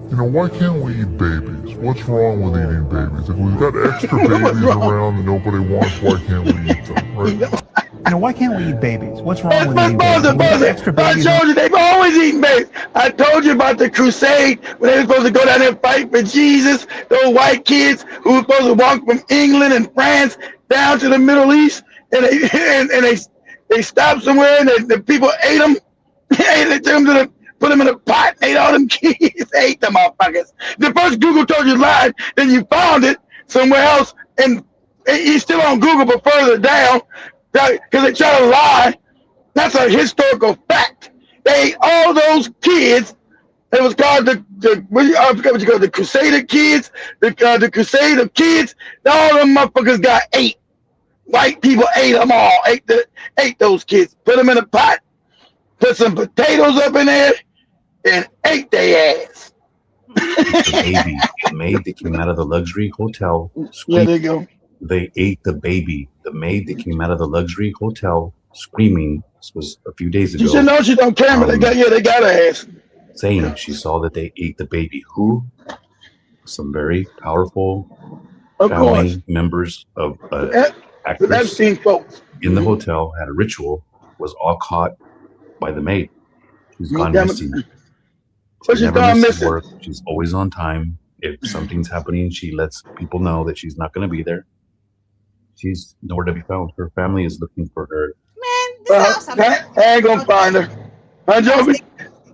You know, why can't we eat babies? What's wrong with eating babies? If we've got extra babies around that nobody wants, why can't we eat them? Right? You know, why can't we eat babies? What's wrong with eating babies? I told you they've always eaten babies. I told you about the crusade when they were supposed to go down there and fight for Jesus. Those white kids who were supposed to walk from England and France down to the Middle East, and they stopped somewhere and the people ate them. They took them put them in a pot, ate all them kids, ate them motherfuckers. The first Google told you lied, then you found it somewhere else, and it's still on Google, but further down, because they try to lie. That's a historical fact. They ate all those kids. It was called I forgot what you call it, the Crusader kids, the Crusade of kids. All them motherfuckers got ate. White people ate them all. Ate those kids. Put them in a pot. Put some potatoes up in there and ate their ass. The maid that came out of the luxury hotel. Yeah, there you go. They ate the baby. The maid that came out of the luxury hotel screaming. This was a few days ago. She said no, she's on camera. They got her ass. Saying she saw that they ate the baby. Who? Some very powerful family members of actors in the hotel had a ritual. Was all caught by the maid. She's gone missing. She never misses work. She's always on time. If something's happening, she lets people know that she's not going to be there. She's nowhere to be found. Her family is looking for her. Man, I ain't gonna find her. I'm joking.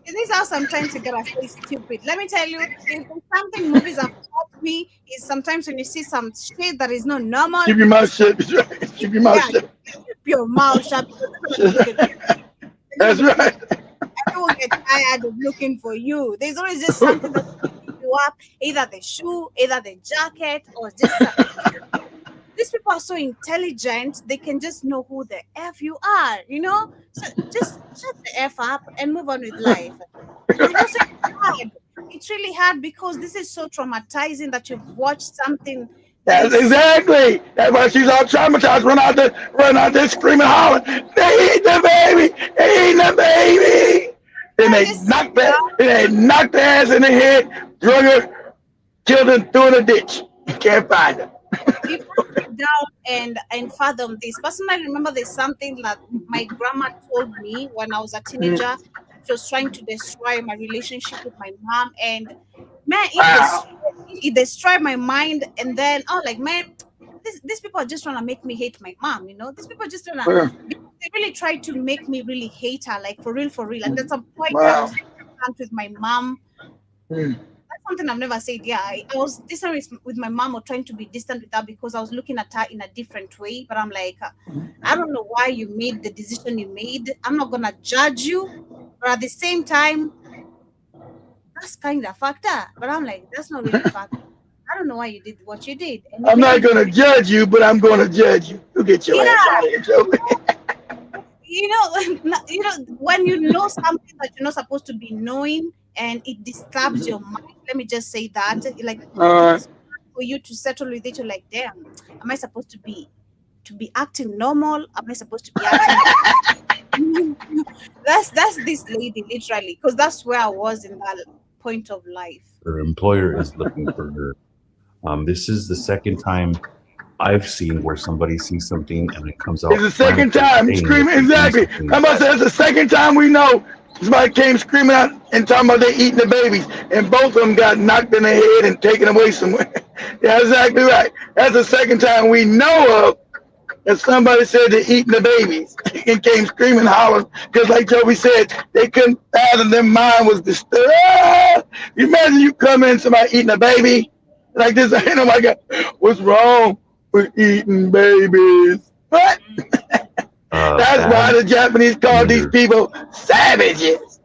This house I'm trying to get us stay stupid. Let me tell you, if there's something movies have taught me is sometimes when you see some shit that is not normal. Keep your mouth shut. Keep your mouth shut. Keep your mouth shut. That's right. Everyone get tired of looking for you. There's always just something that picks you up, either the shoe, either the jacket, or just something. These people are so intelligent, they can just know who the F you are, you know? So just shut the F up and move on with life. It's really hard because this is so traumatizing that you've watched something. That's exactly. That's why she's all traumatized. Run out there screaming, hollering. They eat the baby. They eat the baby. And they knocked their ass in the head, drug her, killed her, threw her in a ditch. You can't find her. People sit down and fathom this. Personally, I remember there's something that my grandma told me when I was a teenager. She was trying to destroy my relationship with my mom, and man, it destroyed my mind. And then man, these people are just trying to make me hate my mom. You know, these people are just trying to. They really tried to make me really hate her, like for real. And at some point, I was with my mom. That's something I've never said. Yeah, I was distant with my mom, or trying to be distant with her because I was looking at her in a different way. But I'm like, I don't know why you made the decision you made. I'm not gonna judge you, but at the same time, that's kind of fucked up. But I'm like, that's not really fucked up. I don't know why you did what you did. And I'm not gonna judge you, but I'm gonna judge you. You get your ass out of here, Joe. You know, when you know something that you're not supposed to be knowing, and it disturbs your mind. Let me just say that, for you to settle with it, you're like, damn, am I supposed to be acting normal? Am I supposed to be acting? That's this lady literally, because that's where I was in that point of life. Her employer is looking for her. This is the second time I've seen where somebody sees something and it comes out. It's the second time screaming. Exactly. I must say, it's the second time we know somebody came screaming out and talking about they eating the babies, and both of them got knocked in the head and taken away somewhere. Yeah, exactly right. That's the second time we know of that somebody said they're eating the babies and came screaming, hollering, because like Joby said, they couldn't fathom, their mind was disturbed. Ah! You imagine you come in, somebody eating a baby like this, and oh my God, what's wrong with eating babies? What? That's why the Japanese call these people savages.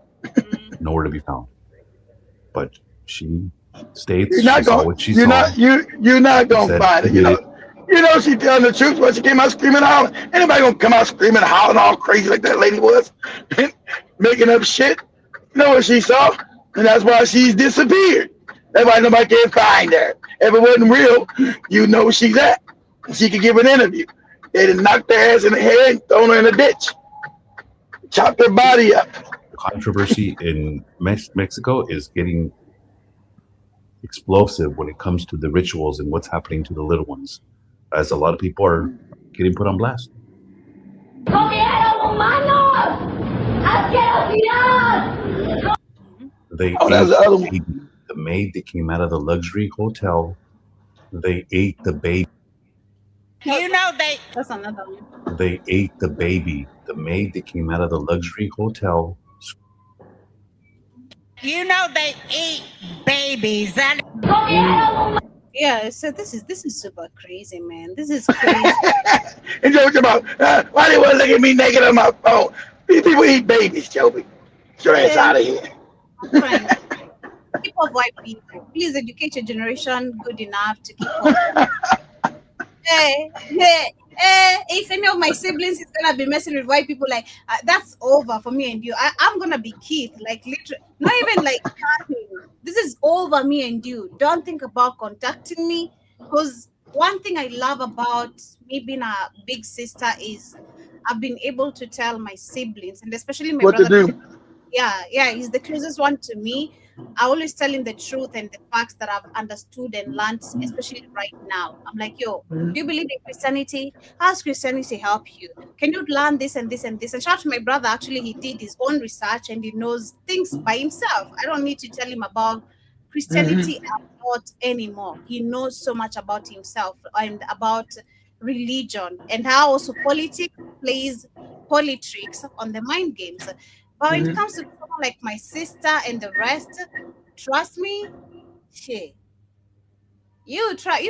Nowhere to be found. But she states You're not she saw gonna, what she you're saw. not gonna find it. You know she telling the truth, but she came out screaming and hollering. Anybody gonna come out screaming and hollering all crazy like that lady was, making up shit? You know what she saw, and that's why she's disappeared. That's why nobody can find her. If it wasn't real, you know where she's at. She could give an interview. They'd have knocked her ass in the head and thrown her in a ditch, chopped her body up. Controversy in Mexico is getting explosive when it comes to the rituals and what's happening to the little ones, as a lot of people are getting put on blast. They ate the maid that came out of the luxury hotel. They ate the baby. You know that's another one. They ate the baby. The maid that came out of the luxury hotel. You know they eat babies. Yeah, so this is super crazy, man. This is crazy. And Joe about why they want to look at me naked on my phone? These people eat babies, Joby. Get your ass out of here. I'm trying. Keep up white people. Please educate your generation good enough to keep up. Hey, if any of my siblings is gonna be messing with white people, like that's over for me and you. I'm gonna be Keith, like literally, not even like chatting. This is over me and you. Don't think about contacting me, because one thing I love about me being a big sister is I've been able to tell my siblings, and especially my brother. To do. Yeah, he's the closest one to me. I always tell him the truth and the facts that I've understood and learned, especially right now. I'm like, yo, do you believe in Christianity? How does Christianity help you? Can you learn this and this and this? And shout out to my brother, actually, he did his own research and he knows things by himself. I don't need to tell him about Christianity a lot anymore. He knows so much about himself and about religion and how also politics plays politics on the mind games. But when it comes to someone like my sister and the rest, trust me, shit. You try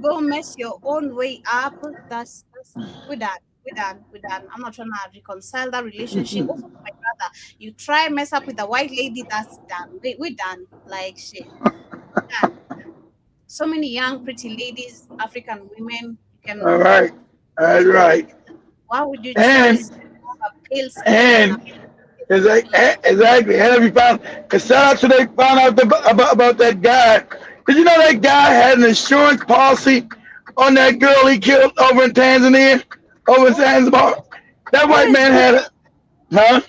go mess your own way up. That's we're done. I'm not trying to reconcile that relationship. Also with my brother, you try mess up with the white lady, that's done. We're done. Like shit. Done. So many young, pretty ladies, African women. Can. All right. That's right. Why would you choose a pale skin? Exactly. And if you found, and shout out to they found out about that guy. Did you know that guy had an insurance policy on that girl he killed over in Tanzania, over in Zanzibar? That white man had it, huh?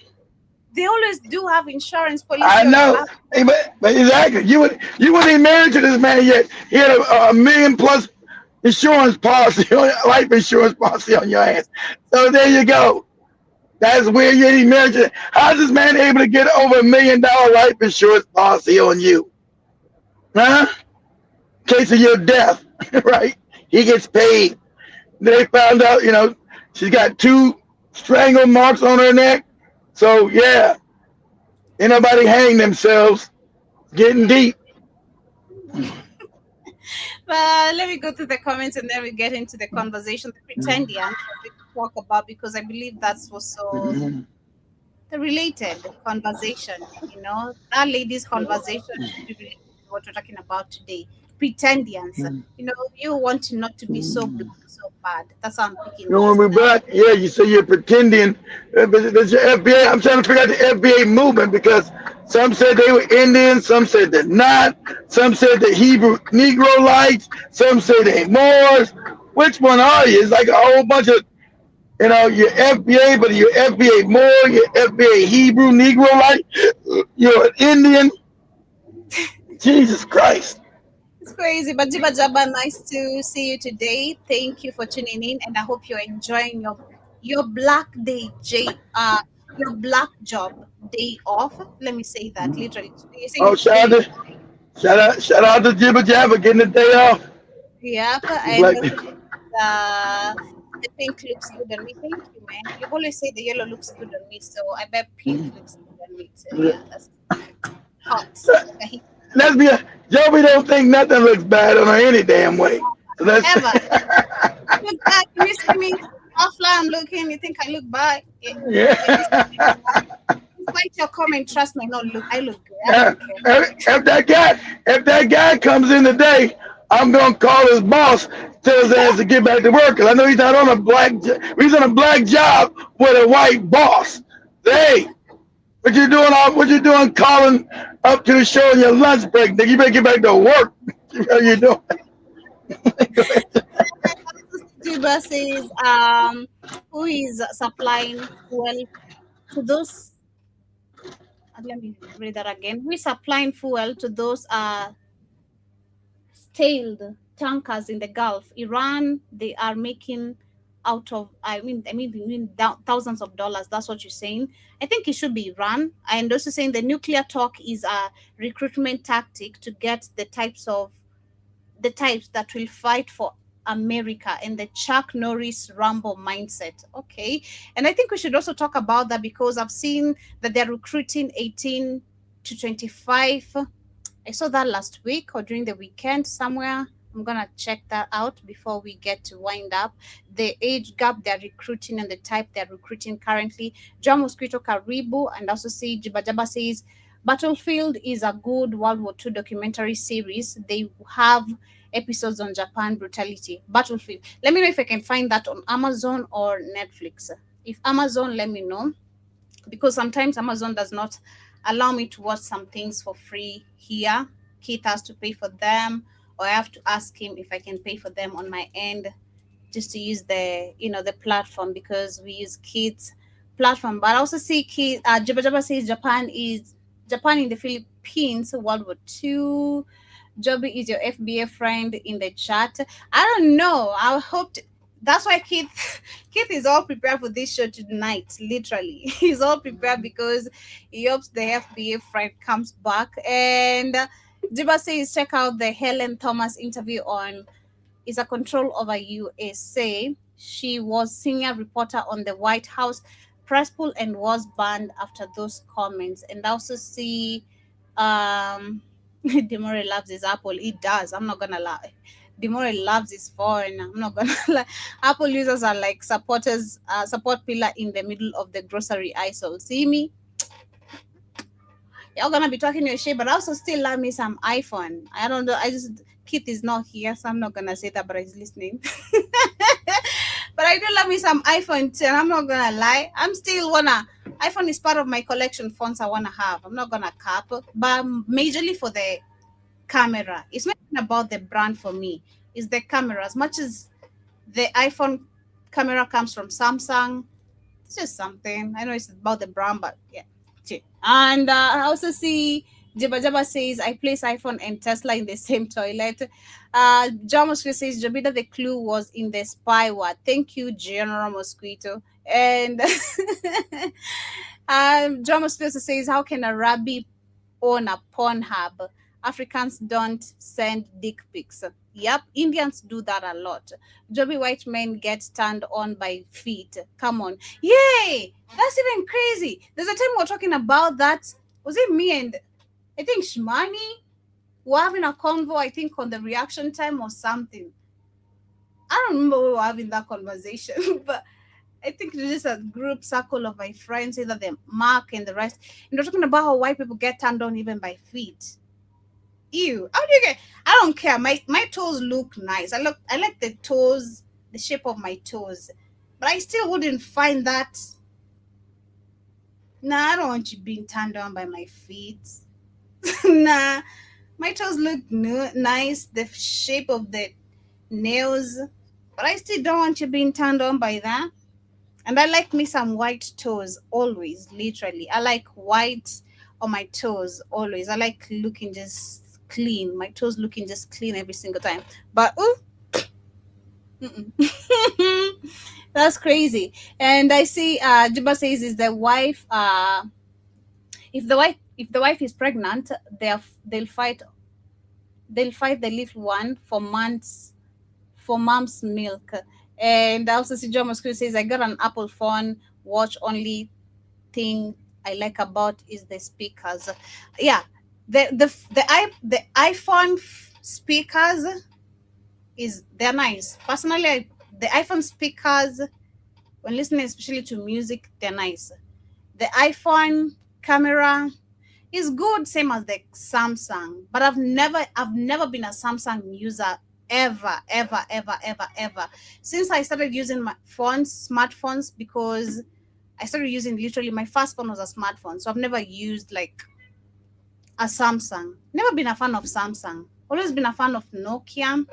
They always do have insurance policy. I know, but exactly. You wouldn't even married to this man yet. He had a $1 million+ insurance policy, life insurance policy on your ass. So there you go. That's weird. You ain't married. How's this man able to get over $1 million life insurance policy on you? Huh? In case of your death, right? He gets paid. They found out, she's got 2 strangle marks on her neck. So yeah, ain't nobody hang themselves. Getting deep. But let me go to the comments and then we get into the conversation. The Pretendians we talk about, because I believe that's also the related conversation. That lady's conversation should be related to what we're talking about today. Pretendians. You want not to be so black, so bad. That's how I'm picking. You want to be black? Yeah, you say you're pretending. But there's your FBA. I'm trying to figure out the FBA movement, because some said they were Indians, some said they're not, some said they're Hebrew Negroites, some say they're Moors. Which one are you? It's like a whole bunch of, you're FBA, but you're FBA Moor, you're FBA Hebrew Negroite, you're an Indian. Jesus Christ. crazy. But Jiba Jaba, nice to see you today. Thank you for tuning in, and I hope you're enjoying your black day, your black job day off. Let me say that literally. You say Oh, today. shout out to Jibba Jabba getting the day off. Yep, It's and like the pink looks good on me. Thank you, man. You've always said the yellow looks good on me, so I bet pink looks good on me too. Yeah, that's hot. Like a heat. let's be Joey don't think nothing looks bad on her any damn way. So that's Ever. Look back, you see me offline, I'm looking, you think I look bad? yeah. Despite your comment, trust me, I look good. I don't care. If that guy comes in today, I'm gonna call his boss, tell his ass to get back to work. Cause I know he's not on a he's on a black job with a white boss. Hey, what you doing? What you doing? Calling up to the show on your lunch break? Nigga, you better get back to work. How you doing? Juba says, who is supplying fuel to those? Let me read that again. Who is supplying fuel to those stalled tankers in the Gulf? Iran. They are making out of. I mean, thousands of dollars. That's what you're saying. I think it should be Iran. And also saying the nuclear talk is a recruitment tactic to get the types that will fight for America and the Chuck Norris Rambo mindset. Okay. And I think we should also talk about that because I've seen that they're recruiting 18 to 25. I saw that last week or during the weekend somewhere. I'm going to check that out before we get to wind up. The age gap they're recruiting and the type they're recruiting currently. John Mosquito Karibu and also see Jibajaba says, Battlefield is a good World War II documentary series. They have episodes on Japan brutality. Battlefield. Let me know if I can find that on Amazon or Netflix. If Amazon, let me know. Because sometimes Amazon does not allow me to watch some things for free here. Keith has to pay for them, or I have to ask him if I can pay for them on my end just to use the platform because we use Keith's platform. But I also see Keith Jabba Jabba says Japan in the Philippines, World War II. Joby is your FBA friend in the chat. I don't know. I hope that's why Keith is all prepared for this show tonight. Literally, he's all prepared because he hopes the FBA friend comes back. And Jiba says check out the Helen Thomas interview on "Is a Control Over USA." She was senior reporter on the White House press pool and was banned after those comments. And I also see Demore loves his Apple. He does. I'm not gonna lie. Demore loves his phone. I'm not gonna lie. Apple users are like support pillar in the middle of the grocery aisle. See me? You're gonna be talking your shit, but I also still love me some iPhone. I don't know. Kit is not here, so I'm not gonna say that, but he's listening. But I do love me some iPhone 10. I'm not gonna lie. I'm still iPhone is part of my collection phones I wanna have. I'm not gonna cap, but majorly for the camera. It's not even about the brand for me. It's the camera. As much as the iPhone camera comes from Samsung, it's just something. I know it's about the brand, but yeah. And I also see Jabba Jabba says I place iPhone and Tesla in the same toilet. John Mosquito says Jabida, the clue was in the spyware. Thank you, General Mosquito. And John Mosquito says, how can a rabbi own a Pornhub? Africans don't send dick pics. Yep, Indians do that a lot. Joby white men get turned on by feet. Come on. Yay! That's even crazy. There's a time we were talking about that. Was it me and I think Shmani? We're having a convo, I think, on the reaction time or something. I don't remember we were having that conversation, but I think it's just a group circle of my friends, either the Mark and the rest. And they're talking about how white people get turned on even by feet. Ew. How do you get? I don't care. My toes look nice. I like the toes, the shape of my toes. But I still wouldn't find that. Nah, I don't want you being turned on by my feet. Nah. My toes look nice, the shape of the nails. But I still don't want you being turned on by that. And I like me some white toes always, literally. I like white on my toes always. I like looking just clean. My toes looking just clean every single time. But that's crazy. And I see Juba says is the wife if the wife is pregnant, they'll fight the little one for months for mom's milk. And also see John Moscow says I got an Apple phone watch, only thing I like about is the speakers. Yeah, the iPhone speakers they're nice. Personally, the iPhone speakers when listening especially to music, they're nice. The iPhone camera is good, same as the Samsung, but I've never been a Samsung user ever since I started using my smartphones, because I started using literally my first phone was a smartphone, so I've never used like a Samsung. Never been a fan of Samsung. Always been a fan of Nokia.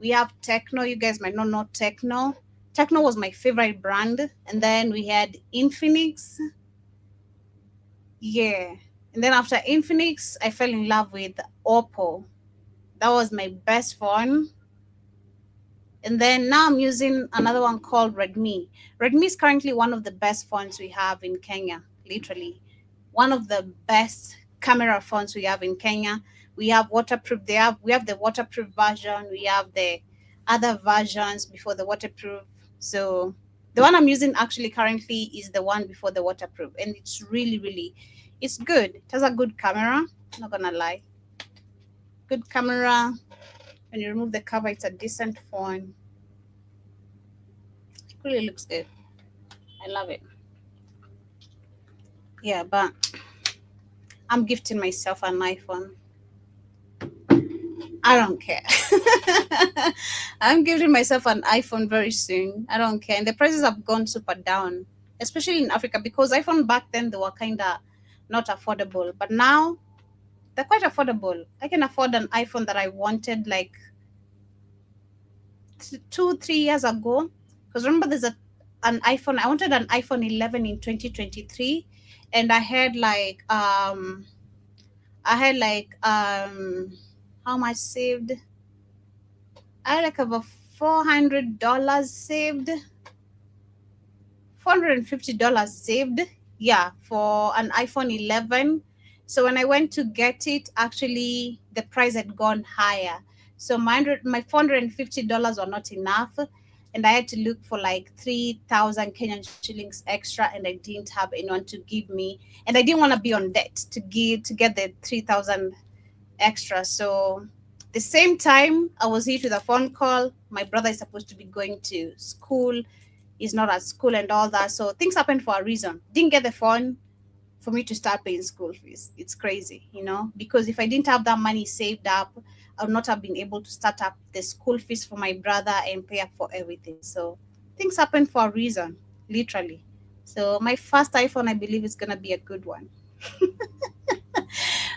We have Techno. You guys might not know Techno. Techno was my favorite brand, and then we had Infinix. Yeah, and then after Infinix, I fell in love with Oppo. That was my best phone. And then now I'm using another one called Redmi. Redmi is currently one of the best phones we have in Kenya, literally. One of the best camera phones we have in Kenya. We have waterproof. We have the waterproof version. We have the other versions before the waterproof. So the one I'm using actually currently is the one before the waterproof. And it's really, it's good. It has a good camera. I'm not gonna lie. Good camera. When you remove the cover, it's a decent phone. It really looks good. I love it. Yeah, but I'm gifting myself an iPhone. I don't care. I'm giving myself an iPhone very soon. I don't care. And the prices have gone super down, especially in Africa, because iPhone back then, they were kind of not affordable. But now, they're quite affordable. I can afford an iPhone that I wanted like 2-3 years ago. Because remember, there's an iPhone. I wanted an iPhone 11 in 2023. And I had like, how much saved? I had like over $400 saved. $450 saved. Yeah, for an iPhone 11. So when I went to get it, actually the price had gone higher. So my $450 were not enough. And I had to look for like 3,000 Kenyan shillings extra, and I didn't have anyone to give me. And I didn't want to be on debt to get the 3,000 extra. So the same time I was hit with a phone call. My brother is supposed to be going to school. He's not at school and all that. So things happen for a reason. Didn't get the phone for me to start paying school fees. It's crazy, because if I didn't have that money saved up, I would not have been able to start up the school fees for my brother and pay up for everything. So things happen for a reason, literally. So my first iPhone, I believe, is going to be a good one.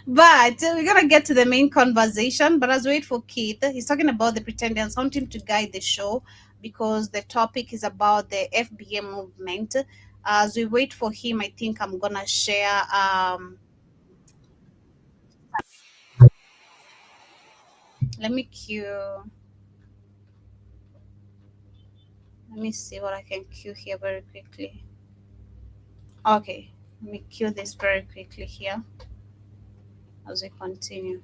But we're going to get to the main conversation. But as we wait for Keith, he's talking about the Pretendians. I want him to guide the show because the topic is about the FBA movement. As we wait for him, I think I'm going to share... Let me cue... Let me see what I can cue here very quickly. Okay, let me cue this very quickly here as we continue.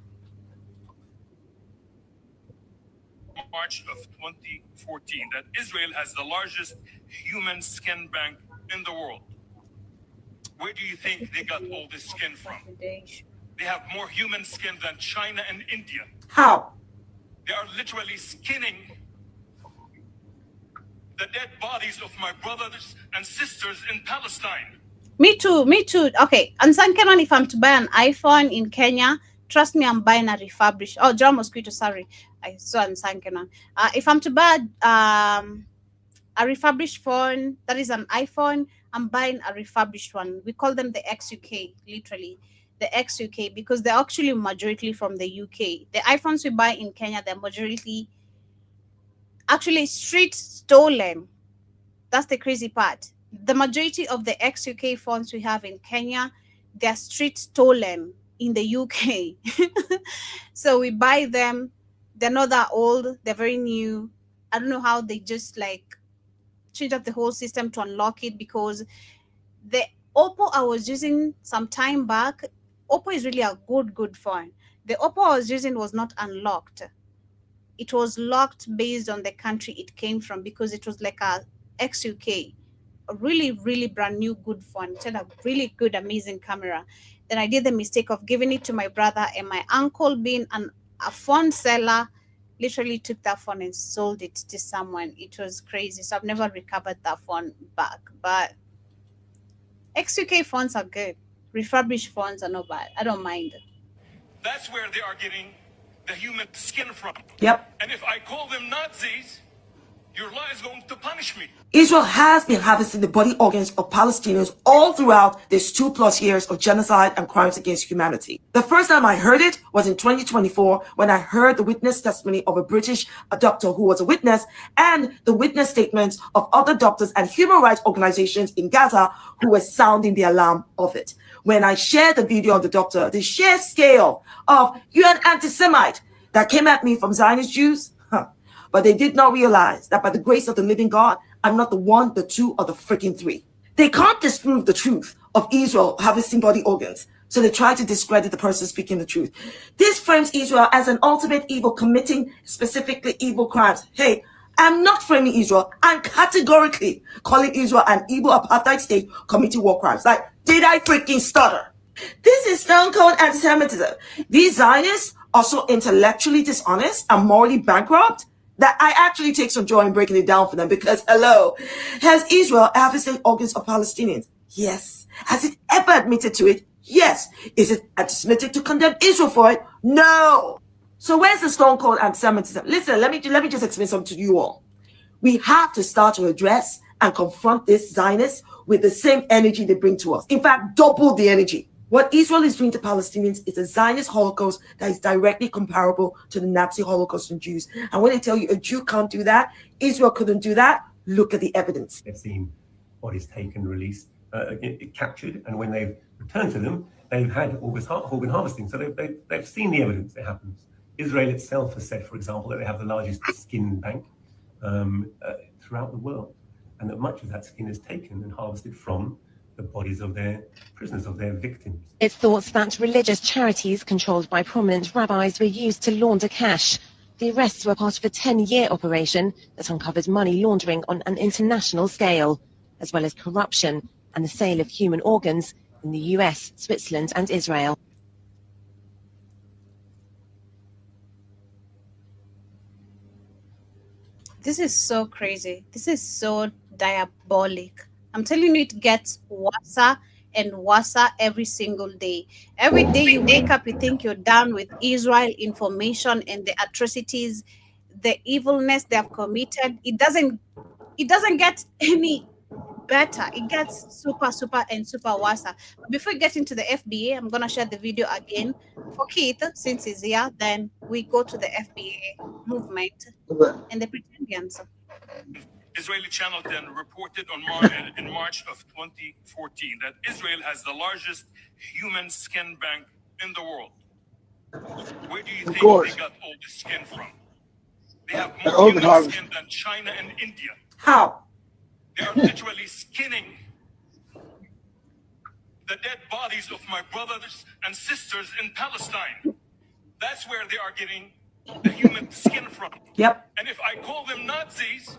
March of 2014 that Israel has the largest human skin bank in the world. Where do you think they got all this skin from? They have more human skin than China and India. How? They are literally skinning the dead bodies of my brothers and sisters in Palestine. Me too. Okay, and Sankenon, if I'm to buy an iPhone in Kenya, trust me, I'm buying a refurbished. Oh, John Mosquito, sorry. I saw on Sankenon. If I'm to buy a refurbished phone, that is an iPhone, I'm buying a refurbished one. We call them the XUK, literally. The XUK, because they're actually majority from the UK. The iPhones we buy in Kenya, they're majority actually street stolen. That's the crazy part. The majority of the XUK phones we have in Kenya, they're street stolen. in the UK. So we buy them. They're not that old. They're very new. I don't know how they just like change up the whole system to unlock it, because the Oppo I was using some time back, Oppo is really a good phone. The Oppo I was using was not unlocked. It was locked based on the country it came from, because it was like a ex-UK, a really brand new good phone. It had a really good, amazing camera. Then I did the mistake of giving it to my brother, and my uncle, being a phone seller, literally took that phone and sold it to someone. It was crazy. So I've never recovered that phone back. But ex-UK phones are good. Refurbished phones are not bad. I don't mind. That's where they are getting the human skin from. Yep. And if I call them Nazis, your law is going to punish me. Israel has been harvesting the body organs of Palestinians all throughout this 2+ years of genocide and crimes against humanity. The first time I heard it was in 2024, when I heard the witness testimony of a British doctor who was a witness, and the witness statements of other doctors and human rights organizations in Gaza who were sounding the alarm of it. When I shared the video of the doctor, the sheer scale of "you're an anti-Semite" that came at me from Zionist Jews, but they did not realize that by the grace of the living God, I'm not the one, the two, or the freaking three. They can't disprove the truth of Israel harvesting body organs, so they try to discredit the person speaking the truth. This frames Israel as an ultimate evil, committing specifically evil crimes. Hey, I'm not framing Israel. I'm categorically calling Israel an evil apartheid state committing war crimes. Like, did I freaking stutter? This is stone cold anti-Semitism. These Zionists are so intellectually dishonest and morally bankrupt that I actually take some joy in breaking it down for them, because, hello, has Israel harvested organs of Palestinians? Yes. Has it ever admitted to it? Yes. Is it anti-Semitic to condemn Israel for it? No. So where's the stone cold anti-Semitism? Listen, let me just explain something to you all. We have to start to address and confront these Zionists with the same energy they bring to us. In fact, double the energy. What Israel is doing to Palestinians is a Zionist Holocaust that is directly comparable to the Nazi Holocaust on Jews. And when they tell you a Jew can't do that, Israel couldn't do that, look at the evidence. They've seen bodies taken, released, captured, and when they've returned to them, they've had organ harvesting. So they've seen the evidence that happens. Israel itself has said, for example, that they have the largest skin bank throughout the world, and that much of that skin is taken and harvested from the bodies of their prisoners, of their victims. It's thought that religious charities controlled by prominent rabbis were used to launder cash. The arrests were part of a 10-year operation that uncovered money laundering on an international scale, as well as corruption and the sale of human organs in the US, Switzerland and Israel. This is so crazy. This is so diabolic. I'm telling you, it gets worse and worse every single day. Every day you wake up, you think you're done with Israel information and the atrocities, the evilness they have committed. It doesn't get any better. It gets super worse. But before we get into the FBA, I'm gonna share the video again for Keith since he's here. Then we go to the FBA movement and the Pretendians. Israeli Channel 10 reported in March of 2014 that Israel has the largest human skin bank in the world. Where do you think they got all the skin from? They have more human skin than China and India. How? They are literally skinning the dead bodies of my brothers and sisters in Palestine. That's where they are getting the human skin from. Yep. And if I call them Nazis,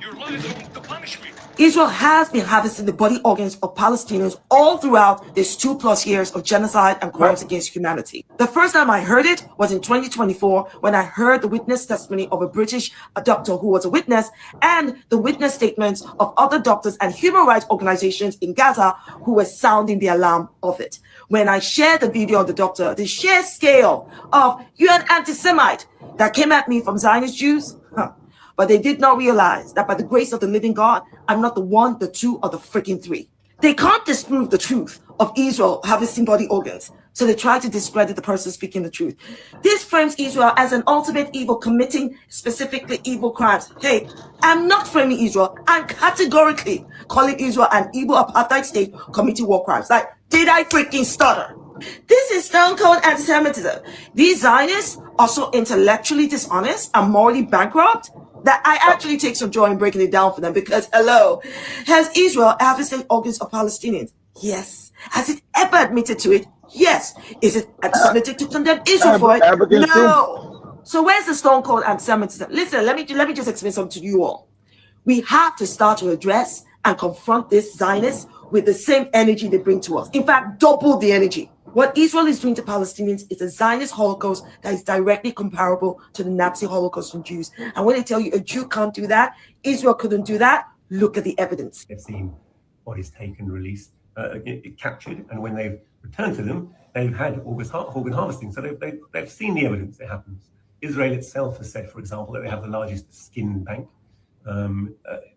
your law is going to punish me. Israel has been harvesting the body organs of Palestinians all throughout this 2+ years of genocide and crimes against humanity. The first time I heard it was in 2024, when I heard the witness testimony of a British doctor who was a witness, and the witness statements of other doctors and human rights organizations in Gaza who were sounding the alarm of it. When I shared the video of the doctor, the sheer scale of "you're an anti-Semite" that came at me from Zionist Jews, but they did not realize that by the grace of the living God, I'm not the one, the two, or the freaking three. They can't disprove the truth of Israel harvesting body organs, so they try to discredit the person speaking the truth. This frames Israel as an ultimate evil, committing specifically evil crimes. Hey, I'm not framing Israel. I'm categorically calling Israel an evil apartheid state committing war crimes. Like, did I freaking stutter? This is stone cold anti-Semitism. These Zionists are so intellectually dishonest and morally bankrupt that I actually take some joy in breaking it down for them because, hello, has Israel harvested organs of Palestinians? Yes. Has it ever admitted to it? Yes. Is it anti-Semitic to condemn Israel for it? No. So where's the stone cold anti-Semitism? Listen, let me just explain something to you all. We have to start to address and confront this Zionists with the same energy they bring to us. In fact, double the energy. What Israel is doing to Palestinians is a Zionist Holocaust that is directly comparable to the Nazi Holocaust from Jews. And when they tell you a Jew can't do that, Israel couldn't do that, look at the evidence. They've seen bodies taken, released, captured, and when they've returned to them, they've had organ harvesting. So they've seen the evidence that happens. Israel itself has said, for example, that they have the largest skin bank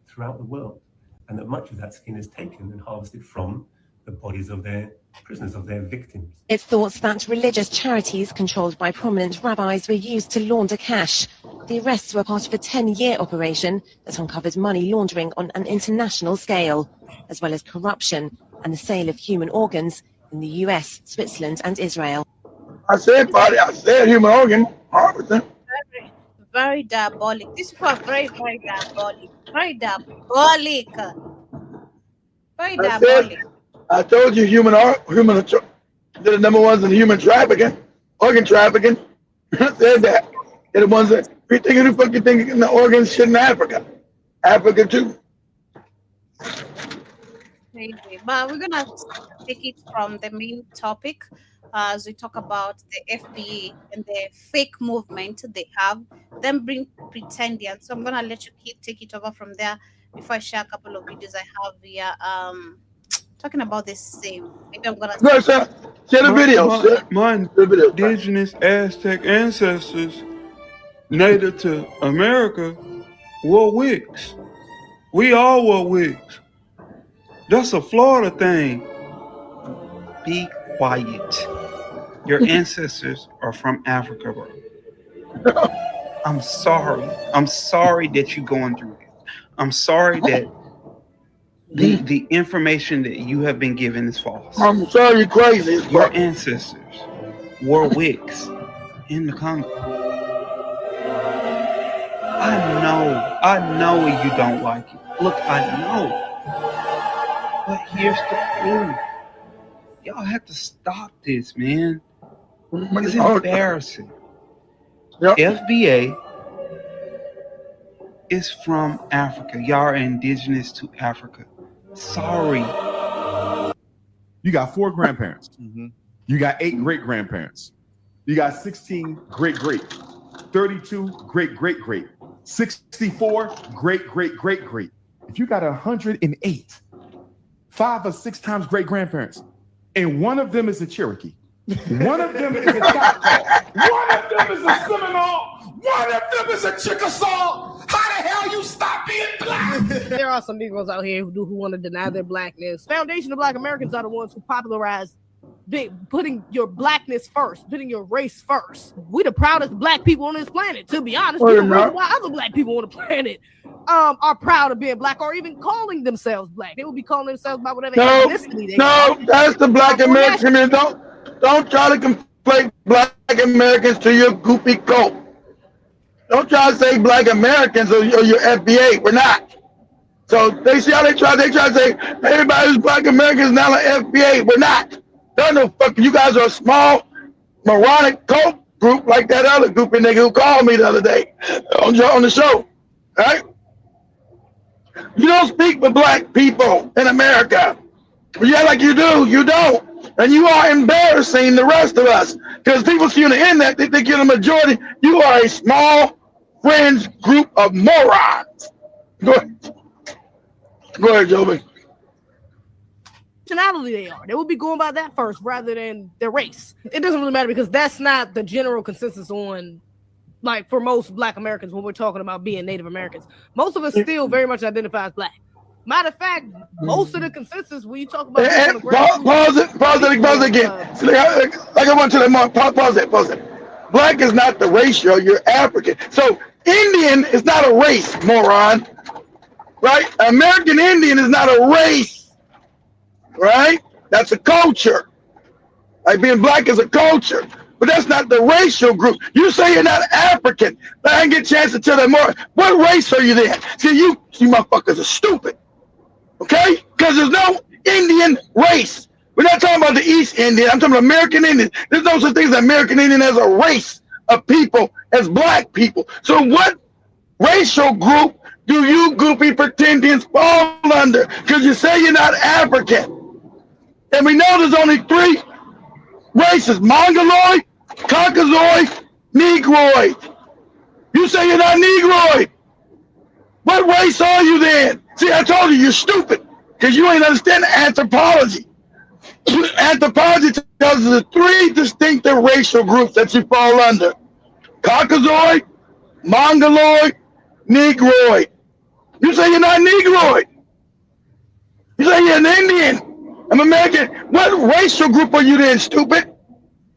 throughout the world, and that much of that skin is taken and harvested from the bodies of their prisoners, of their victims. It's thought that religious charities controlled by prominent rabbis were used to launder cash. The arrests were part of a 10-year operation that uncovered money laundering on an international scale, as well as corruption and the sale of human organs in the US, Switzerland and Israel. I said human organ harvesting. Very diabolic. These people are very, very diabolic. Very diabolic. Very diabolic. I told you they're the number ones in human trafficking, organ trafficking. I said that. They're the ones that we think who fucking think the organs shit in Africa. Africa too. Crazy. But we're gonna take it from the main topic as we talk about the FBA and the fake movement they have, then bring Pretendians. So I'm gonna let you take it over from there before I share a couple of videos I have here talking about the same. Maybe I'm gonna share the videos. My indigenous Aztec ancestors native to America wore wigs. We all wore wigs. That's a Florida thing. Be quiet. Your ancestors are from Africa, bro. I'm sorry. I'm sorry that you're going through this. I'm sorry that the information that you have been given is false. I'm sorry, you're crazy. Your ancestors wore wigs in the Congo. I know you don't like it. Look, I know. But here's the proof. Y'all have to stop this, man. It's embarrassing. FBA is from Africa. Y'all are indigenous to Africa. Sorry. You got 4 grandparents. You got 8 great-grandparents. You got 16 great-great. 32 great-great-great. 64 great-great-great-great. If you got 108, 5 or 6 times great-grandparents, and one of them is a Cherokee, one of them is a Choctaw, one of them is a Seminole, one of them is a Chickasaw. How the hell you stop being black? There are some Negroes out here who want to deny their blackness. Foundation of Black Americans are the ones who popularized putting your blackness first, putting your race first. We the proudest black people on this planet, to be honest. We the reason why other black people on the planet are proud of being black or even calling themselves black. They will be calling themselves by whatever ethnicity they are. That's the black American. Don't try to conflate black Americans to your goofy cult. Don't try to say black Americans or your FBA. We're not. So they see how they try to say everybody who's black American is now an FBA. We're not. Don't no fucking. You guys are a small moronic cult group like that other goofy nigga who called me the other day on the show. Right? You don't speak for black people in America. Yeah, like you do. You don't. And you are embarrassing the rest of us. Because people see you on the internet, they think you're the majority. You are a small fringe group of morons. Go ahead, Joby. Nationality they are. They will be going by that first rather than their race. It doesn't really matter because that's not the general consensus on, like, for most black Americans when we're talking about being Native Americans. Most of us still very much identify as black. Matter of fact, most of the consensus when you talk about pause it again. Like I want to pause it. Black is not the race, you're African. So Indian is not a race, moron. Right? American Indian is not a race. Right? That's a culture. Like being black is a culture, but that's not the racial group. You say you're not African. I didn't get a chance to tell that more. What race are you then? See, you motherfuckers are stupid. Okay? Because there's no Indian race. We're not talking about the East Indian. I'm talking about American Indian. There's no such thing as American Indian as a race of people, as black people. So what racial group do you goofy pretendians fall under? Because you say you're not African. And we know there's only 3 races: Mongoloid, Caucasoid, Negroid. You say you're not Negroid. What race are you then? See, I told you you're stupid because you ain't understand anthropology. Anthropology tells us the 3 distinctive racial groups that you fall under: Caucasoid, Mongoloid, Negroid. You say you're not Negroid. You say you're an Indian. I'm American. What racial group are you then, stupid?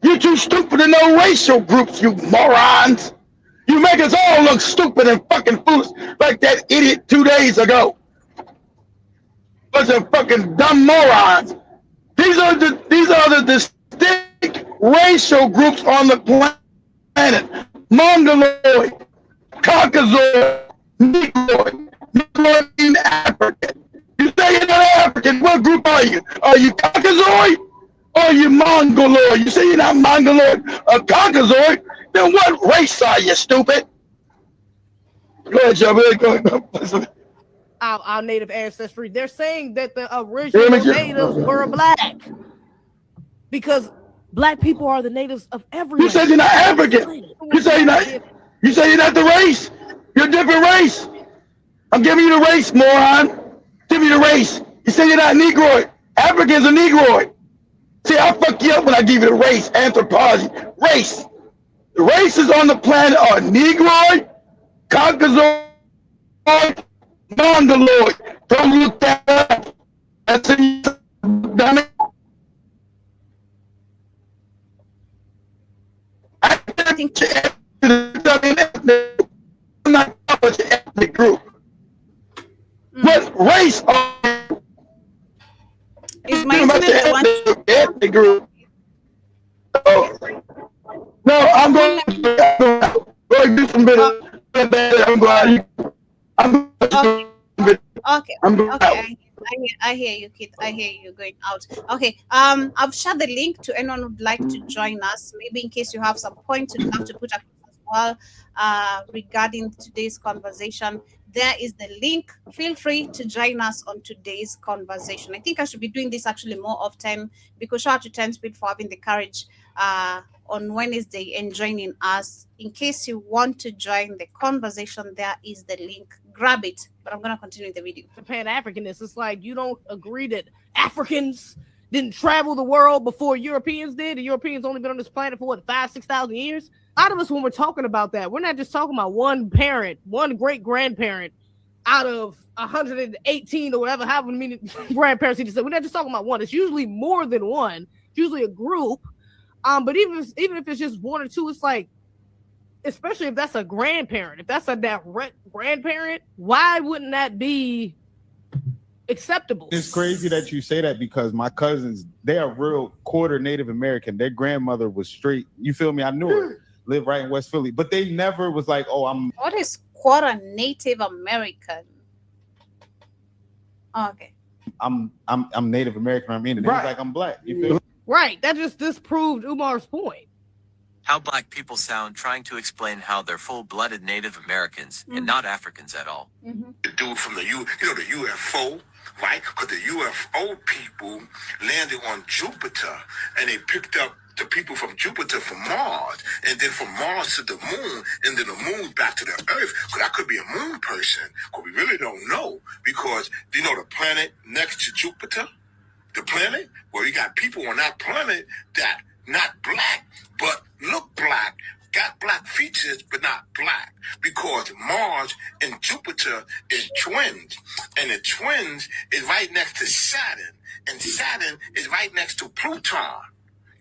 You're too stupid to know racial groups, you morons. You make us all look stupid and fucking foolish like that idiot 2 days ago. Bunch of fucking dumb morons. These are the distinct racial groups on the planet: Mongoloid, Caucasoid, Negroid. Negroid in African. You say you're not African. What group are you? Are you Caucasoid or are you Mongoloid? You say you're not Mongoloid or Caucasoid. Then what race are you, stupid? Go ahead, Joe. Go. Our native ancestry. They're saying that the original natives were black because black people are the natives of everywhere. You said you're not African. You say you're not the race. You're a different race. I'm giving you the race, moron. Give you the race. You say you're not Negroid. Africans are Negroid. See, I'll fuck you up when I give you the race. Anthropology. Race. The races on the planet are Negroid, Caucasoid, Mongoloid. Don't look that up. That's it. Dummy. I think I'm not about your ethnic group. What race are you? Is my internet the one? Ethnic group. Oh. No, I'm going to do some bit of I'm glad Okay. I'm going Okay. I hear you, Keith. I hear you going out. Okay. I've shared the link to anyone who'd like to join us. Maybe in case you have some points you'd love to put up as well regarding today's conversation. There is the link. Feel free to join us on today's conversation. I think I should be doing this actually more often, because shout out to 10 Speed for having the courage on Wednesday and joining us. In case you want to join the conversation, there is the link. Grab it. But I'm going to continue the video. The Pan-Africanists, it's like you don't agree that Africans didn't travel the world before Europeans did. The Europeans only been on this planet for what, 5,000-6,000 years? A lot of us, when we're talking about that, we're not just talking about one parent, one great-grandparent out of 118 or whatever, however many grandparents he just said. We're not just talking about one. It's usually more than one. It's usually a group. But even if it's just one or two, it's like, especially if that's a grandparent, if that's a direct grandparent, why wouldn't that be acceptable? It's crazy that you say that, because my cousins, they are real quarter Native American. Their grandmother was straight. You feel me? I knew her. Lived right in West Philly, but they never was like, oh, I'm. What is quarter Native American? Oh, okay. I'm Native American. I mean, it was like I'm black. You feel me? Right. That just disproved Umar's point. How black people sound trying to explain how they're full-blooded Native Americans and not Africans at all. The dude from the the UFO, right? Because the UFO people landed on Jupiter and they picked up the people from Jupiter from Mars, and then from Mars to the moon, and then the moon back to the Earth. Because I could be a moon person, because we really don't know. Because the planet next to Jupiter, the planet, well, you got people on that planet that not black, but look black, got black features, but not black, because Mars and Jupiter is twins, and the twins is right next to Saturn, and Saturn is right next to Pluton.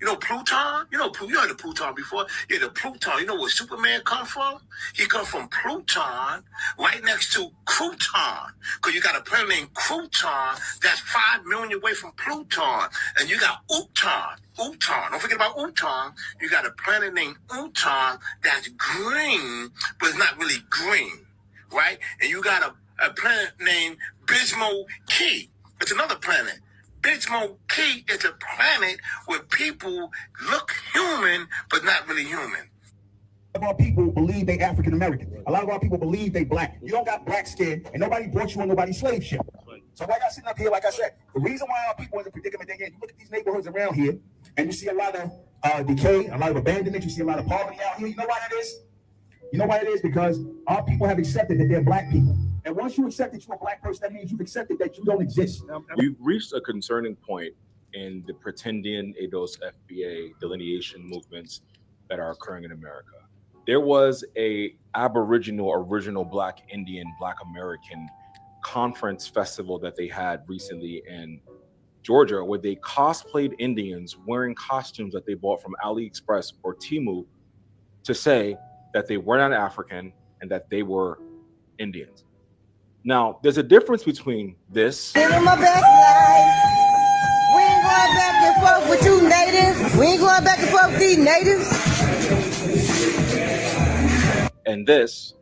You know Pluton? You heard of Pluton before? Yeah, the Pluton. You know where Superman come from? He come from Pluton, right next to Crouton. Because you got a planet named Crouton that's 5 million away from Pluton. And you got Uton. Uton. Don't forget about Uton. You got a planet named Uton that's green, but it's not really green, right? And you got a planet named Bismo Key. It's another planet. Bismo Key is a planet where people look human, but not really human. A lot of our people believe they African American. A lot of our people believe they black. You don't got black skin, and nobody brought you on nobody's slave ship. So why y'all sitting up here, like I said, the reason why our people in the predicament they're in, you look at these neighborhoods around here, and you see a lot of decay, a lot of abandonment, you see a lot of poverty out here. You know why that is? You know why it is? Because our people have accepted that they're black people. And once you accept that you're a black person, that means you've accepted that you don't exist. We've reached a concerning point in the Pretendian, ADOS, FBA delineation movements that are occurring in America. There was a Aboriginal, original Black Indian, Black American conference festival that they had recently in Georgia, where they cosplayed Indians wearing costumes that they bought from AliExpress or Temu to say that they were not African and that they were Indians. Now, there's a difference between this. Living my best life. We ain't going back and forth with you natives. We ain't going back and forth with these natives. And this.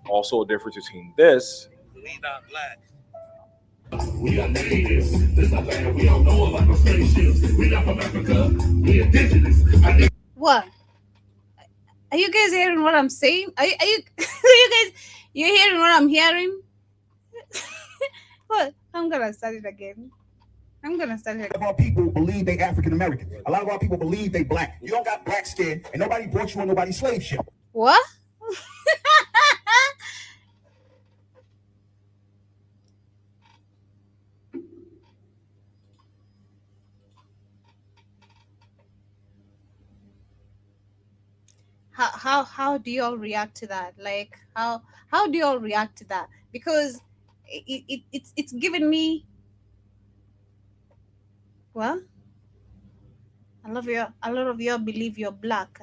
Also a difference between this. We not black. We are natives. This not bad. We don't know about the spaceships. We not from Africa. We indigenous. What? Are you guys hearing what I'm saying? Are you you hearing what I'm hearing? What? I'm gonna start it again. A lot of our people believe they African American. A lot of our people believe they black. You don't got black skin, and nobody brought you on nobody's slave ship. What? How do you all react to that? Like how do you all react to that? Because it's given me, well, a lot of you believe you're black,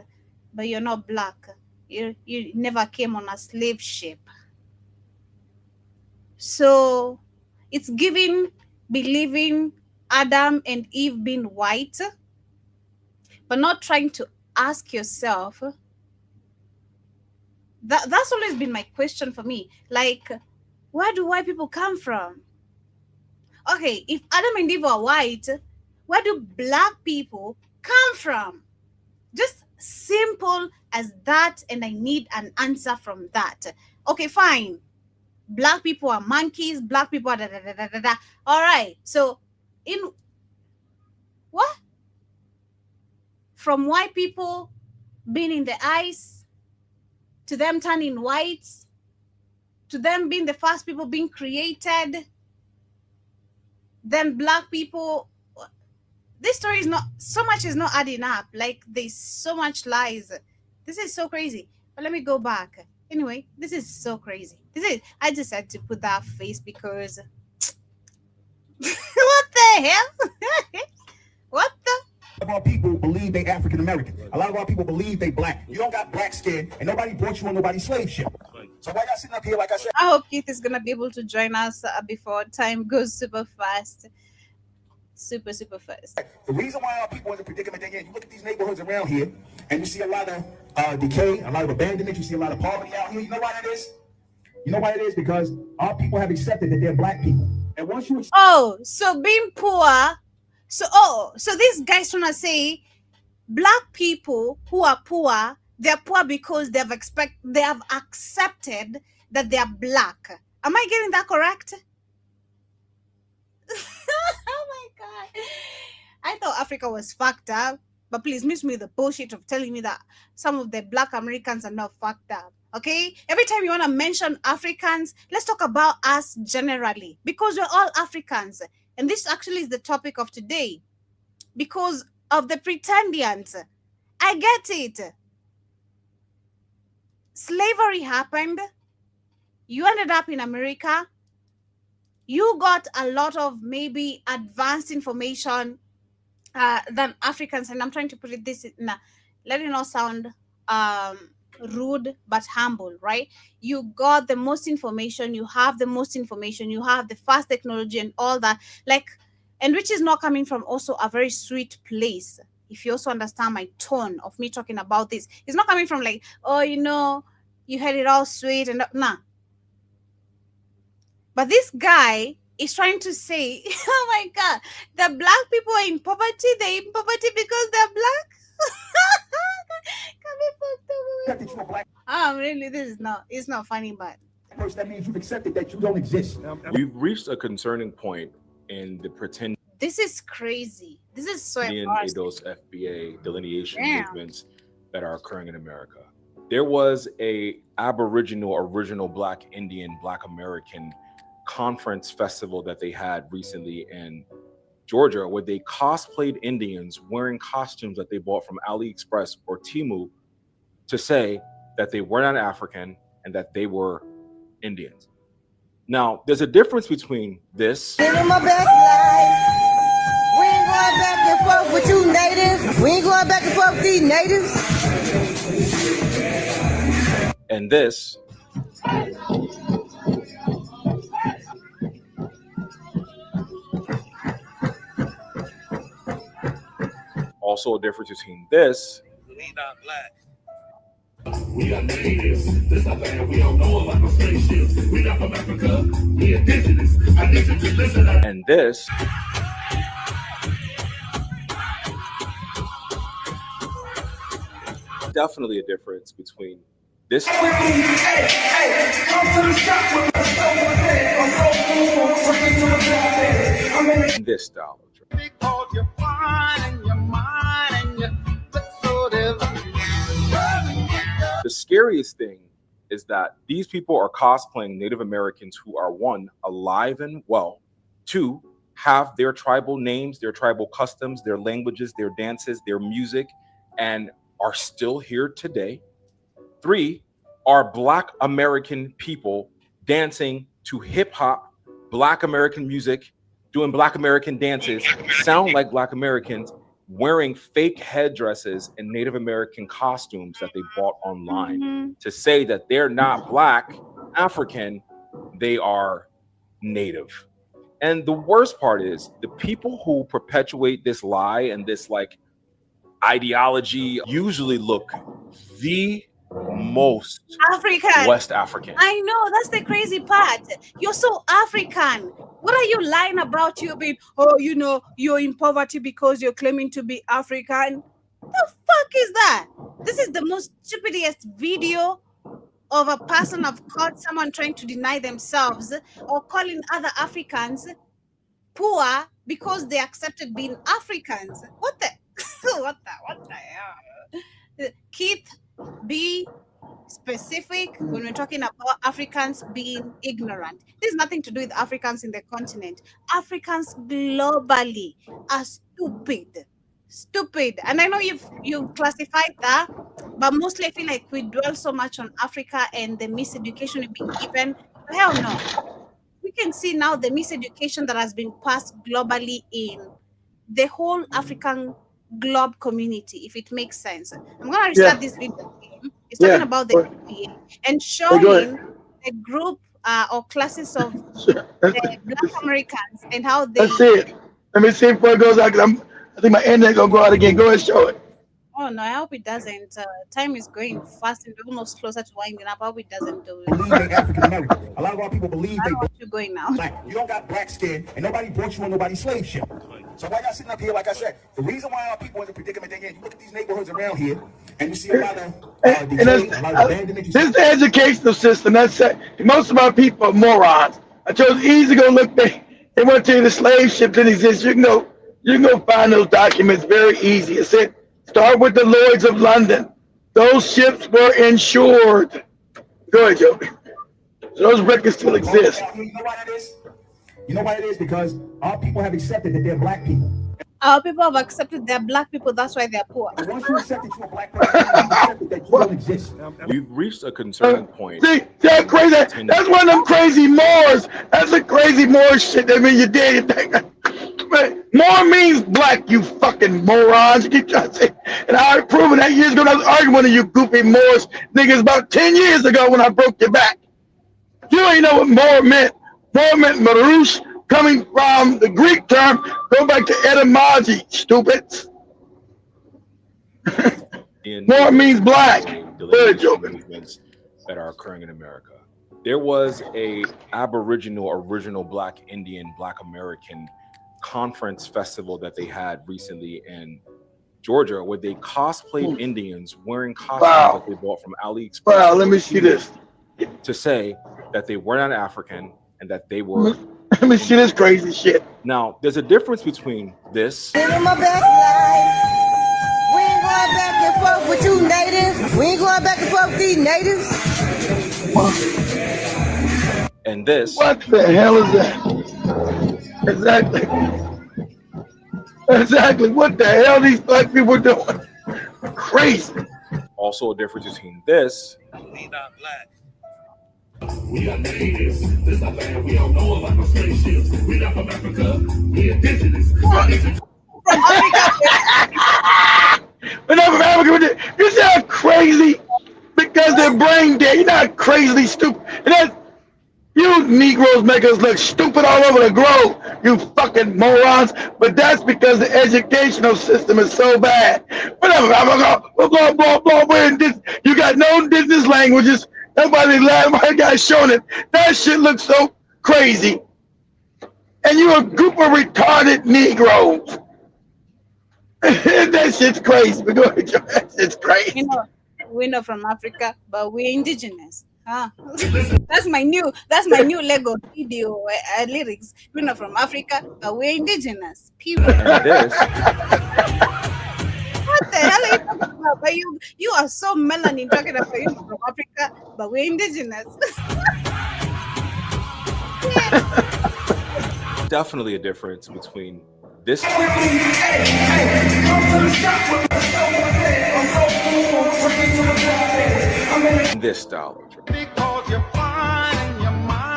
but you're not black. You never came on a slave ship. So it's giving believing Adam and Eve being white, but not trying to ask yourself. That's always been my question for me. Like, where do white people come from? Okay, if Adam and Eve are white, where do black people come from? Just simple as that, and I need an answer from that. Okay, fine. Black people are monkeys. Black people are da da da da da da. All right. So, in what? From white people being in the ice, to them turning white, to them being the first people being created, then black people. This story is not, so much is not adding up. Like, there's so much lies. This is so crazy. But let me go back. Anyway, this is so crazy. I just had to put that face because what the hell? What the? A lot of our people believe they African American. A lot of our people believe they black. You don't got black skin, and nobody brought you on nobody's slave ship. So why y'all sitting up here, like I said? I hope Keith is gonna be able to join us before time goes super fast. Super fast. The reason why our people in the predicament they're in, you look at these neighborhoods around here, and you see a lot of decay, a lot of abandonment, you see a lot of poverty out here. You know why that is? You know why it is? Because our people have accepted that they're black people. And once you so being poor, so these guys trying to say black people who are poor, they're poor because they have accepted that they are black. Am I getting that correct? Oh my god. I thought Africa was fucked up, but please miss me the bullshit of telling me that some of the black Americans are not fucked up. Okay, every time you want to mention Africans, let's talk about us generally, because we're all Africans. And this actually is the topic of today, because of the Pretendians. I get it. Slavery happened. you ended up in America. You got a lot of maybe advanced information than Africans, and I'm trying to put it this in a, let it not sound rude but humble, right? You got the most information, you have the most information, you have the fast technology and all that, like, and which is not coming from also a very sweet place. If you also understand my tone of me talking about this, it's not coming from like, oh, you know, you had it all sweet and nah. But this guy is trying to say, oh my God, the black people are in poverty. They're in poverty because they're black. Really, this is not, it's not funny, but first, that means you've accepted that you don't exist. We've reached a concerning point in the Pretendians, this is crazy. This is so embarrassing. those FBA delineation Damn. movements that are occurring in America. There was a Aboriginal, original Black Indian, Black American conference festival that they had recently in Georgia, where they cosplayed Indians wearing costumes that they bought from AliExpress or Temu to say that they were not African and that they were Indians. Now, there's a difference between this Living my best life. We ain't going back and forth with you natives. We ain't going back and forth with these natives. and this. Also a difference between this. We not black. We are natives. This a land we don't know about no spaceships. We not from Africa. We indigenous. I need you to listen up. And this. Definitely a difference between this and this style. Because you're fine and you're mine and you look so different. The scariest thing is that these people are cosplaying Native Americans who are, one, alive and well, two, have their tribal names, their tribal customs, their languages, their dances, their music, and are still here today. Three, are Black American people dancing to hip hop, Black American music, doing Black American dances, sound like Black Americans, wearing fake headdresses and Native American costumes that they bought online to say that they're not Black African, they are Native. And the worst part is the people who perpetuate this lie and this like ideology usually look the most African. West African. I know, that's the crazy part. You're so African. What are you lying about? You being, oh, you know, you're in poverty because you're claiming to be African. The fuck is that? This is the most stupidest video of a person of caught someone trying to deny themselves or calling other Africans poor because they accepted being Africans. What the what the hell? Keith, be specific when we're talking about Africans being ignorant. There's nothing to do with Africans in the continent. Africans globally are stupid. And I know you've classified that, but mostly I feel like we dwell so much on Africa and the miseducation being given. Hell no. We can see now the miseducation that has been passed globally in the whole African globe community, if it makes sense. I'm going to restart this video. It's talking about the FBA and showing a group or classes of Black Americans and how they... Let's see it. Let me see before it goes out, because I think my internet going to go out again. Go ahead and show it. Oh, no, I hope it doesn't. Time is going fast and we're almost closer to winding up. I hope it doesn't do it. Believe they African American. A lot of our people believe they you're going now. black. You don't got black skin, and nobody brought you on nobody's slave ship. So why y'all sitting up here, like I said, the reason why our people in the predicament they're in, you look at these neighborhoods around here, and you see a lot of this is the educational system. That's it. Most of our people are morons. I chose easy to go look. They went to the slave ship that exists. You can go find those documents very easy. It said start with the Lloyds of London. Those ships were insured. Go ahead, Joe. So those records still exist. You know why that is? You know why it is? Because our people have accepted that they're black people. Our people have accepted they're black people, that's why they're poor. And once you accept that you're a black person, you accept that you don't exist. We've reached a concerning point. See, that's crazy. That's one of them crazy Moors. That's a crazy Moor shit. I mean, you did. Moor means black, you fucking morons. You keep trying to say. And I already proven that years ago. I was arguing with you goofy Moors niggas about 10 years ago when I broke your back. You ain't know what Moor meant. Moor meant Marouche, coming from the Greek term. Go back to etymology, stupids. Moor means black. Movements that are occurring in America. There was a Aboriginal, original Black Indian, Black American conference festival that they had recently in Georgia, where they cosplayed Indians wearing costumes that they bought from AliExpress. Wow, let me see this. To say that they were not African and that they were. Let me see this crazy shit. Now, there's a difference between this. Living my best life. We ain't going back and forth with you natives. We ain't going back and forth with these natives. And this. What the hell is that? Exactly. Exactly. What the hell these black people doing? Crazy. Also a difference between this. We not black. We are natives. This our land. We don't know about no spaceships. We not from Africa. We indigenous. From Africa. You see how crazy? Because they're brain dead. You're not crazily stupid. And that's, you Negroes make us look stupid all over the globe, you fucking morons. But that's because the educational system is so bad. Whatever, blah, blah, blah, blah. You got no indigenous languages. Nobody got shown it. That shit looks so crazy. And you're a group of retarded Negroes. That shit's crazy. That shit's crazy. We're not from Africa, but we're indigenous. Huh? That's my new Lego video lyrics. We're not from Africa, but we're indigenous. Period. What the hell are you talking about? But you are so melanin talking about you're not from Africa, but we're indigenous. Definitely a difference between this and this style.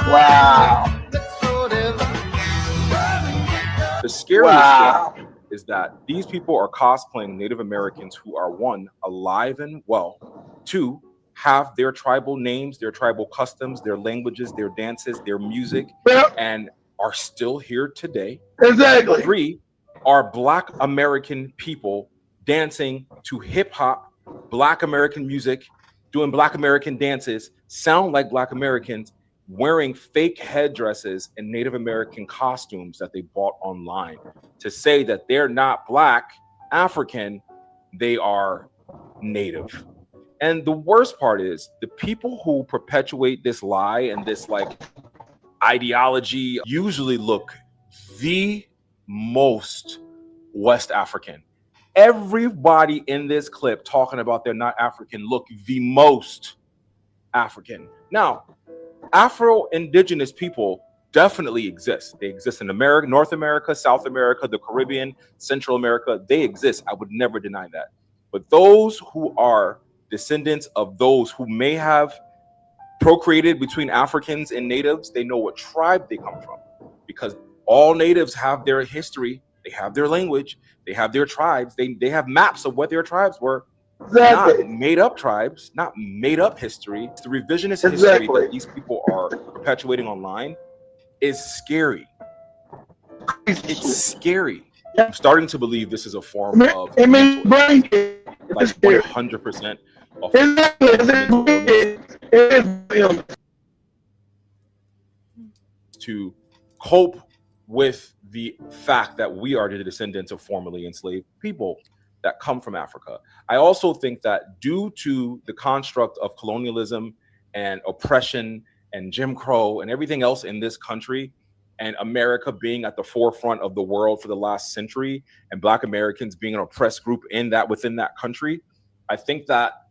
Wow. The scariest thing is that these people are cosplaying Native Americans who are, one, alive and well, two, have their tribal names, their tribal customs, their languages, their dances, their music, and are still here today. Exactly. Three, are Black American people dancing to hip hop, Black American music, doing Black American dances, sound like Black Americans, wearing fake headdresses and Native American costumes that they bought online to say that they're not Black African, they are Native. And the worst part is the people who perpetuate this lie and this like ideology usually look the most West African. Everybody in this clip talking about they're not African look the most African. Now, Afro-Indigenous people definitely exist. They exist in America, North America, South America, the Caribbean, Central America. They exist. I would never deny that. But those who are descendants of those who may have procreated between Africans and natives, they know what tribe they come from, because all natives have their history, they have their language, they have their tribes, they have maps of what their tribes were. Exactly. Not made up tribes, not made up history. The revisionist history that these people are perpetuating online is scary. It's scary. I'm starting to believe this is a form of like 100% to cope with the fact that we are the descendants of formerly enslaved people that come from Africa. I also think that due to the construct of colonialism and oppression and Jim Crow and everything else in this country, and America being at the forefront of the world for the last century, and Black Americans being an oppressed group within that country, I think that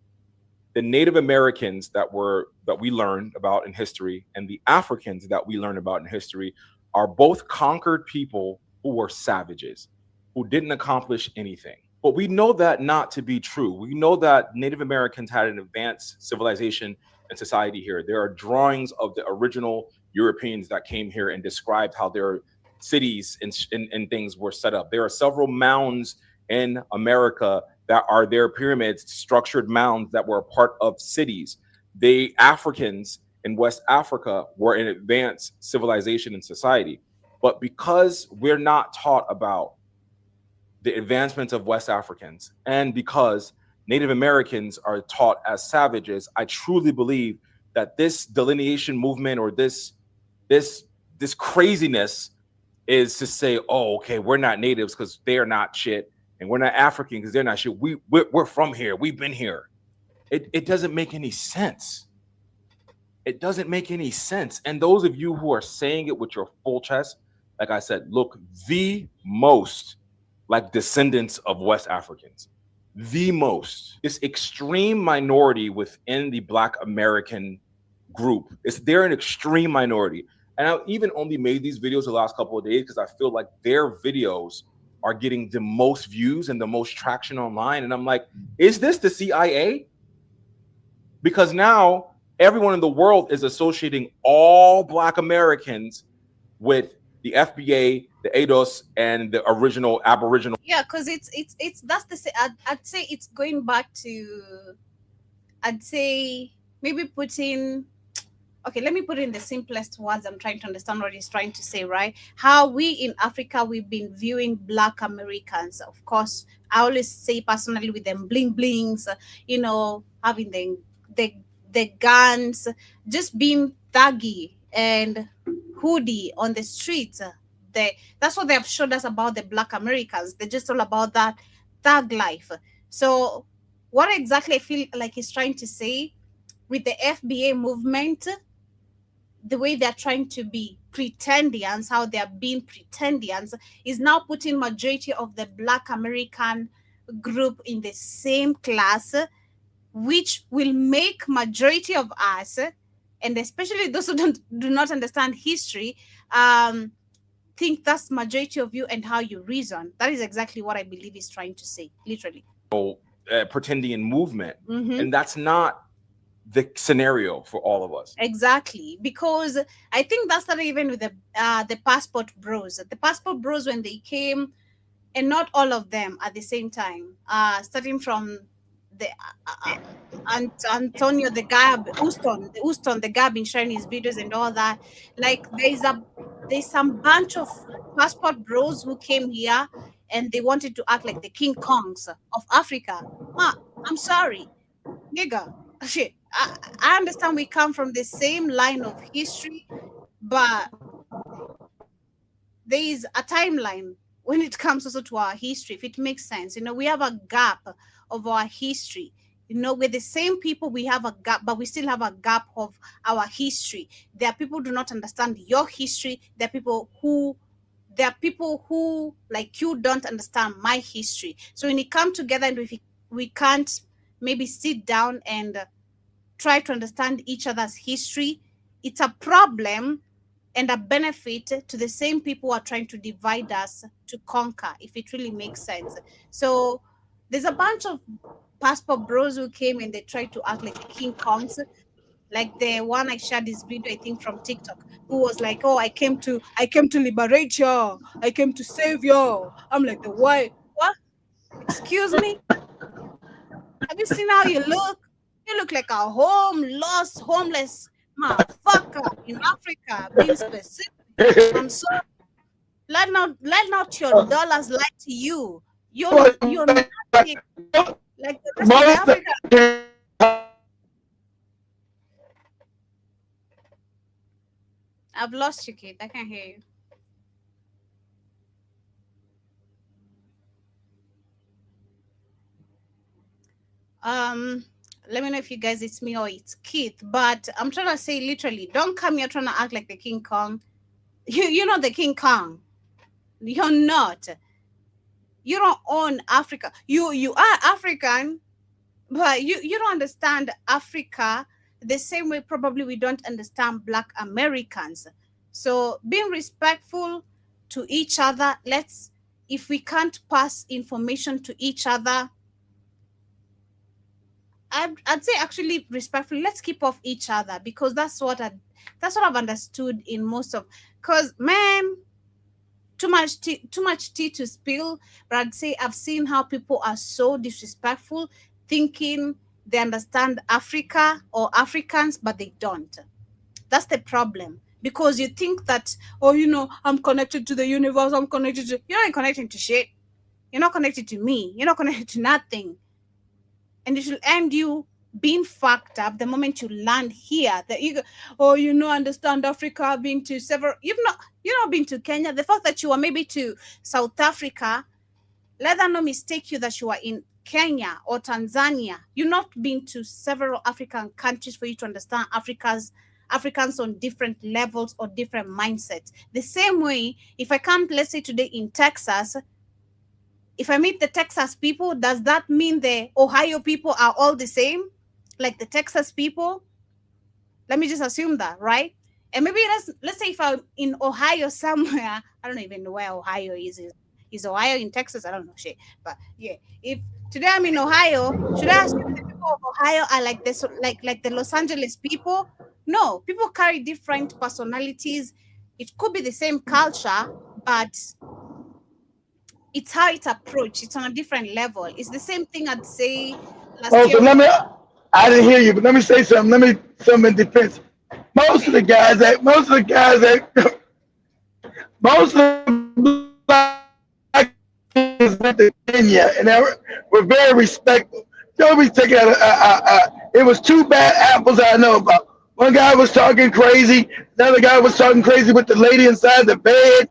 the Native Americans that we learned about in history and the Africans that we learned about in history are both conquered people who were savages. who didn't accomplish anything. But we know that not to be true. We know that Native Americans had an advanced civilization and society here. There are drawings of the original Europeans that came here and described how their cities and things were set up. There are several mounds in America that are their pyramids, structured mounds that were a part of cities. The Africans in West Africa were an advanced civilization and society. But because we're not taught about the advancements of West Africans, and because Native Americans are taught as savages, I truly believe that this delineation movement or this craziness is to say, oh, okay, we're not natives because they're not shit, and we're not African because they're not shit. We're from here. We've been here. It doesn't make any sense. It doesn't make any sense. And those of you who are saying it with your full chest, like I said, look the most like descendants of West Africans. The most. This extreme minority within the Black American group. They're an extreme minority. And I even only made these videos the last couple of days because I feel like their videos are getting the most views and the most traction online. And I'm like, is this the CIA? Because now everyone in the world is associating all Black Americans with the FBA, the ADOS, and the original Aboriginal. Yeah, because it's that's the I'd say it's going back to, I'd say maybe putting, okay, let me put it in the simplest words. I'm trying to understand what he's trying to say, right? How we in Africa, we've been viewing Black Americans. Of course, I always say personally with them bling blings, having the guns, just being thuggy and hoodie on the streets. That's what they have showed us about the Black Americans. They're just all about that thug life. So what exactly I feel like he's trying to say with the FBA movement, the way they're trying to be pretendians, how they're being pretendians, is now putting majority of the Black American group in the same class, which will make majority of us, and especially those who do not understand history, think that's majority of you and how you reason. That is exactly what I believe he's trying to say, literally. Pretendian movement. Mhm. And that's not the scenario for all of us. Exactly, because I think that started even with the passport bros. The passport bros, when they came, and not all of them at the same time, starting from the Antonio, the guy, Houston, the guy been sharing his videos and all that. Like there's some bunch of passport bros who came here and they wanted to act like the King Kongs of Africa. I'm sorry, nigga. Shit. I understand we come from the same line of history, but there is a timeline when it comes also to our history, if it makes sense. We have a gap of our history. We're the same people, we have a gap, but we still have a gap of our history. There are people who do not understand your history. There are people who like you don't understand my history. So when we come together and we can't maybe sit down and try to understand each other's history, it's a problem and a benefit to the same people who are trying to divide us to conquer, if it really makes sense. So there's a bunch of passport bros who came and they tried to act like the King Kongs, like the one I shared this video, I think from TikTok, who was like, oh, I came to liberate y'all, I came to save y'all. I'm like, the why? What? Excuse me? Have you seen how you look? You look like a homeless motherfucker in Africa, being specific. I'm sorry. Let not your dollars lie to you. You're nothing like the rest of Africa. I've lost you, kid. I can't hear you. Let me know if you guys it's me or it's Keith, but I'm trying to say literally, don't come here trying to act like the King Kong. You're not the King Kong. You're not. You don't own Africa. You are African, but you don't understand Africa the same way probably we don't understand Black Americans. So being respectful to each other, let's if we can't pass information to each other, I'd say actually respectfully, let's keep off each other, because that's what I've understood in most of, because man, too much tea to spill. But I'd say I've seen how people are so disrespectful, thinking they understand Africa or Africans, but they don't. That's the problem, because you think that, oh, you know, I'm connected to the universe, I'm connected to, you're not connected to shit. You're not connected to me. You're not connected to nothing. And it will end you being fucked up the moment you land here. That you go, oh, you know, understand Africa, been to several, you've not been to Kenya. The fact that you are maybe to South Africa, let that not mistake you that you are in Kenya or Tanzania. You've not been to several African countries for you to understand Africans on different levels or different mindsets. The same way, if I come, let's say today in Texas, if I meet the Texas people, does that mean the Ohio people are all the same? Like the Texas people? Let me just assume that, right? And maybe let's say if I'm in Ohio somewhere, I don't even know where Ohio is. Is Ohio in Texas? I don't know shit. But yeah, if today I'm in Ohio, should I assume the people of Ohio are like this, like the Los Angeles people? No, people carry different personalities. It could be the same culture, but it's how it's approached. It's on a different level. It's the same thing I'd say last year. So I didn't hear you, but let me say something. Something in defense. Most of the guys that most of the black guys went to Kenya, and they were very respectful. Nobody's taking it was two bad apples I know about. One guy was talking crazy. Another guy was talking crazy with the lady inside the bed.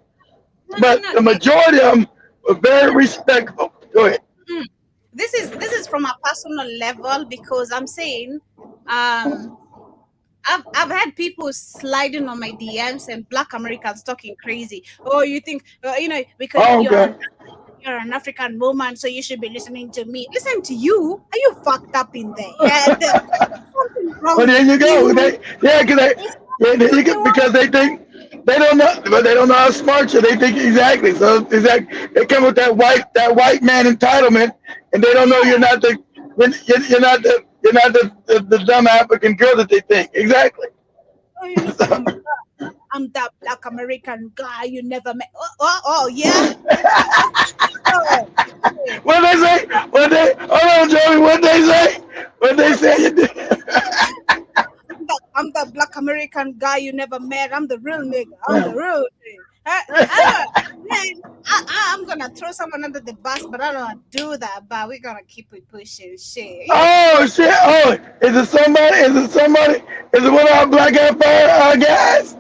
But the majority of them were very respectful. Go ahead. This is from a personal level, because I'm saying I've had people sliding on my DMs and black Americans talking crazy. Oh, you think because you're an African woman, so you should be listening to me. Listen to you? Are you fucked up in there? Something wrong. Well, there you go. Because they think they don't know how smart you. They think exactly. So they come with that white man entitlement, and they don't know you're not the dumb African girl that they think. Exactly. I'm that black American guy you never met. Oh yeah. What they say? Hold on, Joey. What they say? What they say? I'm the black American guy you never met. I'm the real nigga. I'm the real thing. I'm gonna throw someone under the bus, but I don't want to do that. But we're gonna keep it pushing shit. Oh shit! Oh, is it somebody? Is it one of our black guys?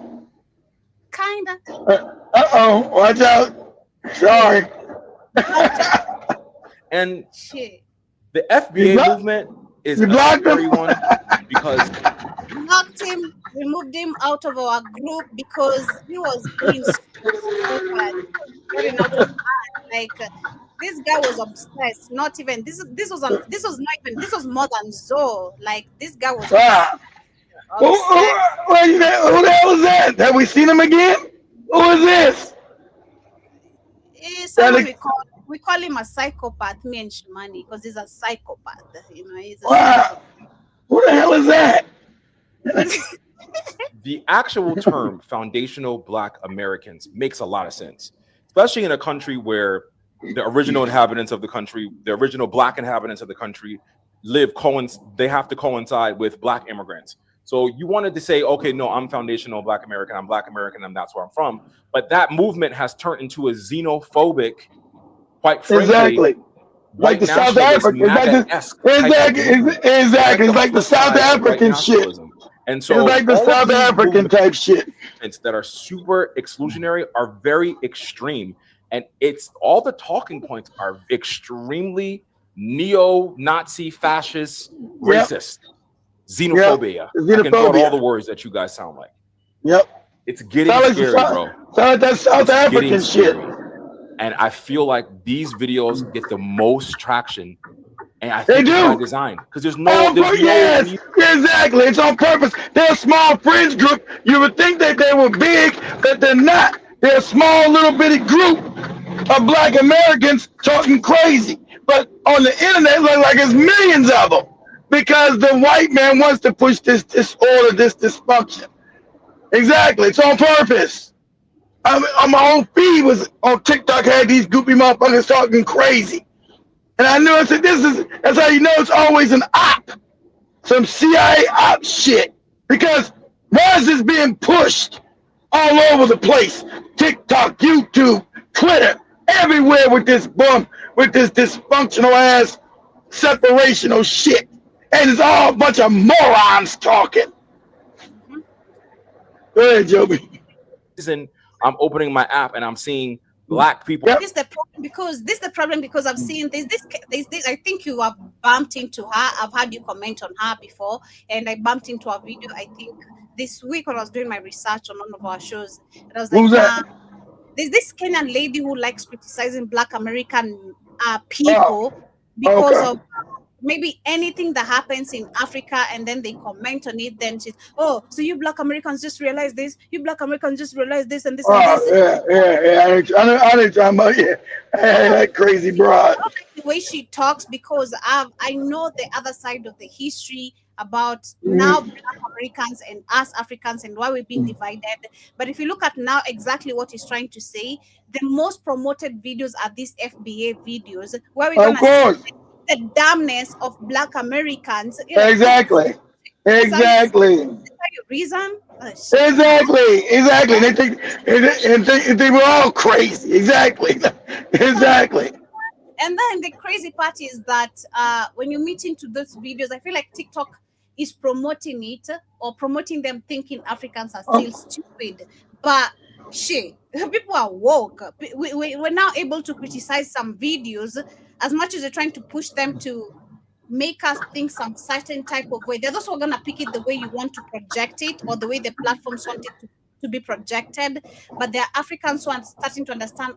Kinda. Watch out! Sorry. And shit. The FBA movement is a scary one because blocked him, removed him out of our group because he was being stupid, getting out of hand. Like this guy was obsessed. Not even this was more than Zoe. Like this guy was. Who the hell was that? Have we seen him again? Who is this? Someone we call him a psychopath, me and Shimani, because he's a psychopath. He's a wow. Who the hell is that? The actual term foundational Black Americans makes a lot of sense, especially in a country where the original inhabitants of the country, the original Black inhabitants of the country they have to coincide with Black immigrants. So you wanted to say, okay, no, I'm foundational Black American, I'm Black American, and that's where I'm from. But that movement has turned into a xenophobic, quite frankly, exactly. Like the South African, exactly. It's like the South African shit. And so it's like the South African type shit that are super exclusionary are very extreme, and it's all the talking points are extremely neo-Nazi, fascist, racist, xenophobia. I can throw out all the words that you guys sound like. Yep, it's getting scary, bro. That's South African shit. And I feel like these videos get the most traction, and I think it's by design because there's no. Yes, exactly. It's on purpose. They're a small fringe group. You would think that they were big, but they're not. They're a small little bitty group of black Americans talking crazy. But on the internet, it looks like there's millions of them because the white man wants to push this disorder, this dysfunction. Exactly. It's on purpose. On my own feed was on TikTok, had these goopy motherfuckers talking crazy. And I knew, I said, that's how you know it's always an op. Some CIA op shit. Because why is this being pushed all over the place? TikTok, YouTube, Twitter, everywhere with this dysfunctional ass separational shit. And it's all a bunch of morons talking. Go ahead, Joby. I'm opening my app and I'm seeing black people. This is the problem because I've seen this. I think you have bumped into her. I've had you comment on her before, and I bumped into a video. I think this week when I was doing my research on one of our shows, and I was like, there's this Kenyan lady who likes criticizing Black American people because of maybe anything that happens in Africa, and then they comment on it. Then she's, so you Black Americans just realize this. You Black Americans just realize this and this and this. Yeah. I know talking about that crazy broad. I like the way she talks because I know the other side of the history about now Black Americans and us Africans and why we've been divided. But if you look at now exactly what he's trying to say, the most promoted videos are these FBA videos where we're gonna see the dumbness of Black Americans. Exactly. Is that your reason? Exactly. They think they were all crazy. Exactly. And then the crazy part is that when you meet into those videos, I feel like TikTok is promoting it or promoting them thinking Africans are still stupid. But shit, people are woke. We're now able to criticize some videos as much as they're trying to push them to make us think some certain type of way. They're also going to pick it the way you want to project it or the way the platforms want it to be projected. But there are Africans who are starting to understand,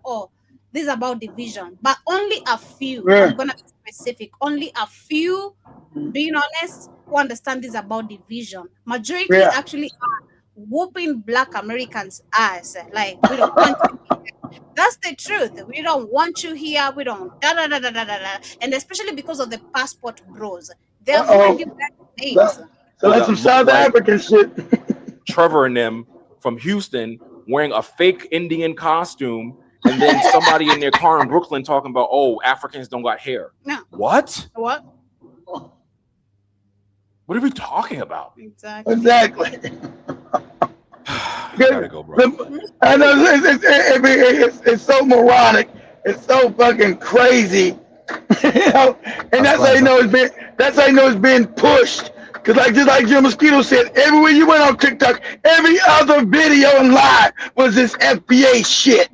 this is about division. But only a few, I'm going to be specific, only a few, being honest, who understand this is about division. Majority actually are whooping Black Americans' ass. Like, we don't want you here. That's the truth. We don't want you here. We don't And especially because of the passport bros. They're giving you back names. So that's some South African shit. Trevor and them from Houston wearing a fake Indian costume, and then somebody in their car in Brooklyn talking about, Africans don't got hair. No. What? What are we talking about? Exactly. Gotta go, bro. I know it's so moronic. It's so fucking crazy. And that's how you know it's being pushed. Cause just like Jim Mosquito said, everywhere you went on TikTok, every other video and live was this FBA shit.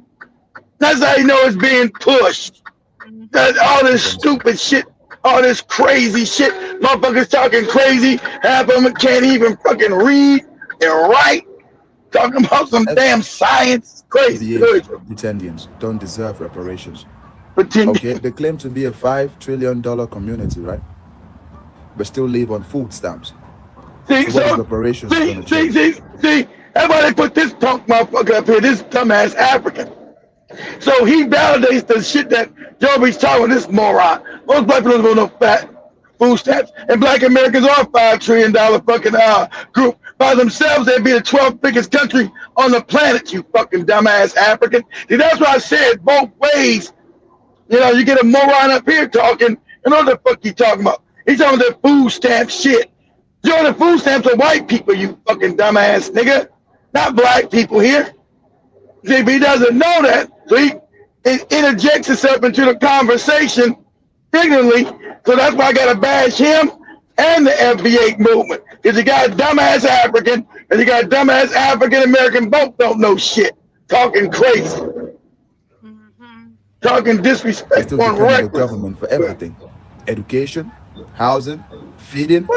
That's how you know it's being pushed. All this stupid shit, all this crazy shit. Motherfuckers talking crazy. Half of them can't even fucking read and write. Talking about some damn science. Crazy. Pretendians don't deserve reparations. Pretendians. Okay, they claim to be a $5 trillion community, right? But still live on food stamps. See, what is reparations gonna change? See, that's why they put this punk motherfucker up here, this dumbass African. So he validates the shit that Joby's talking, this moron. Most black people don't know fat food stamps, and Black Americans are a $5 trillion fucking group. By themselves, they'd be the 12th biggest country on the planet, you fucking dumbass African. See, that's why I said both ways. You know, you get a moron up here talking, and what the fuck you talking about? He's talking about the food stamp shit. You know, the food stamps are white people, you fucking dumbass nigga. Not black people here. See, if he doesn't know that, so he interjects himself into the conversation ignorantly. So that's why I gotta bash him and the FBA movement. Because you got a dumbass African and you got a dumbass African American, both don't know shit. Talking crazy. Talking disrespectful and reckless. The government for everything. Education, housing, feeding.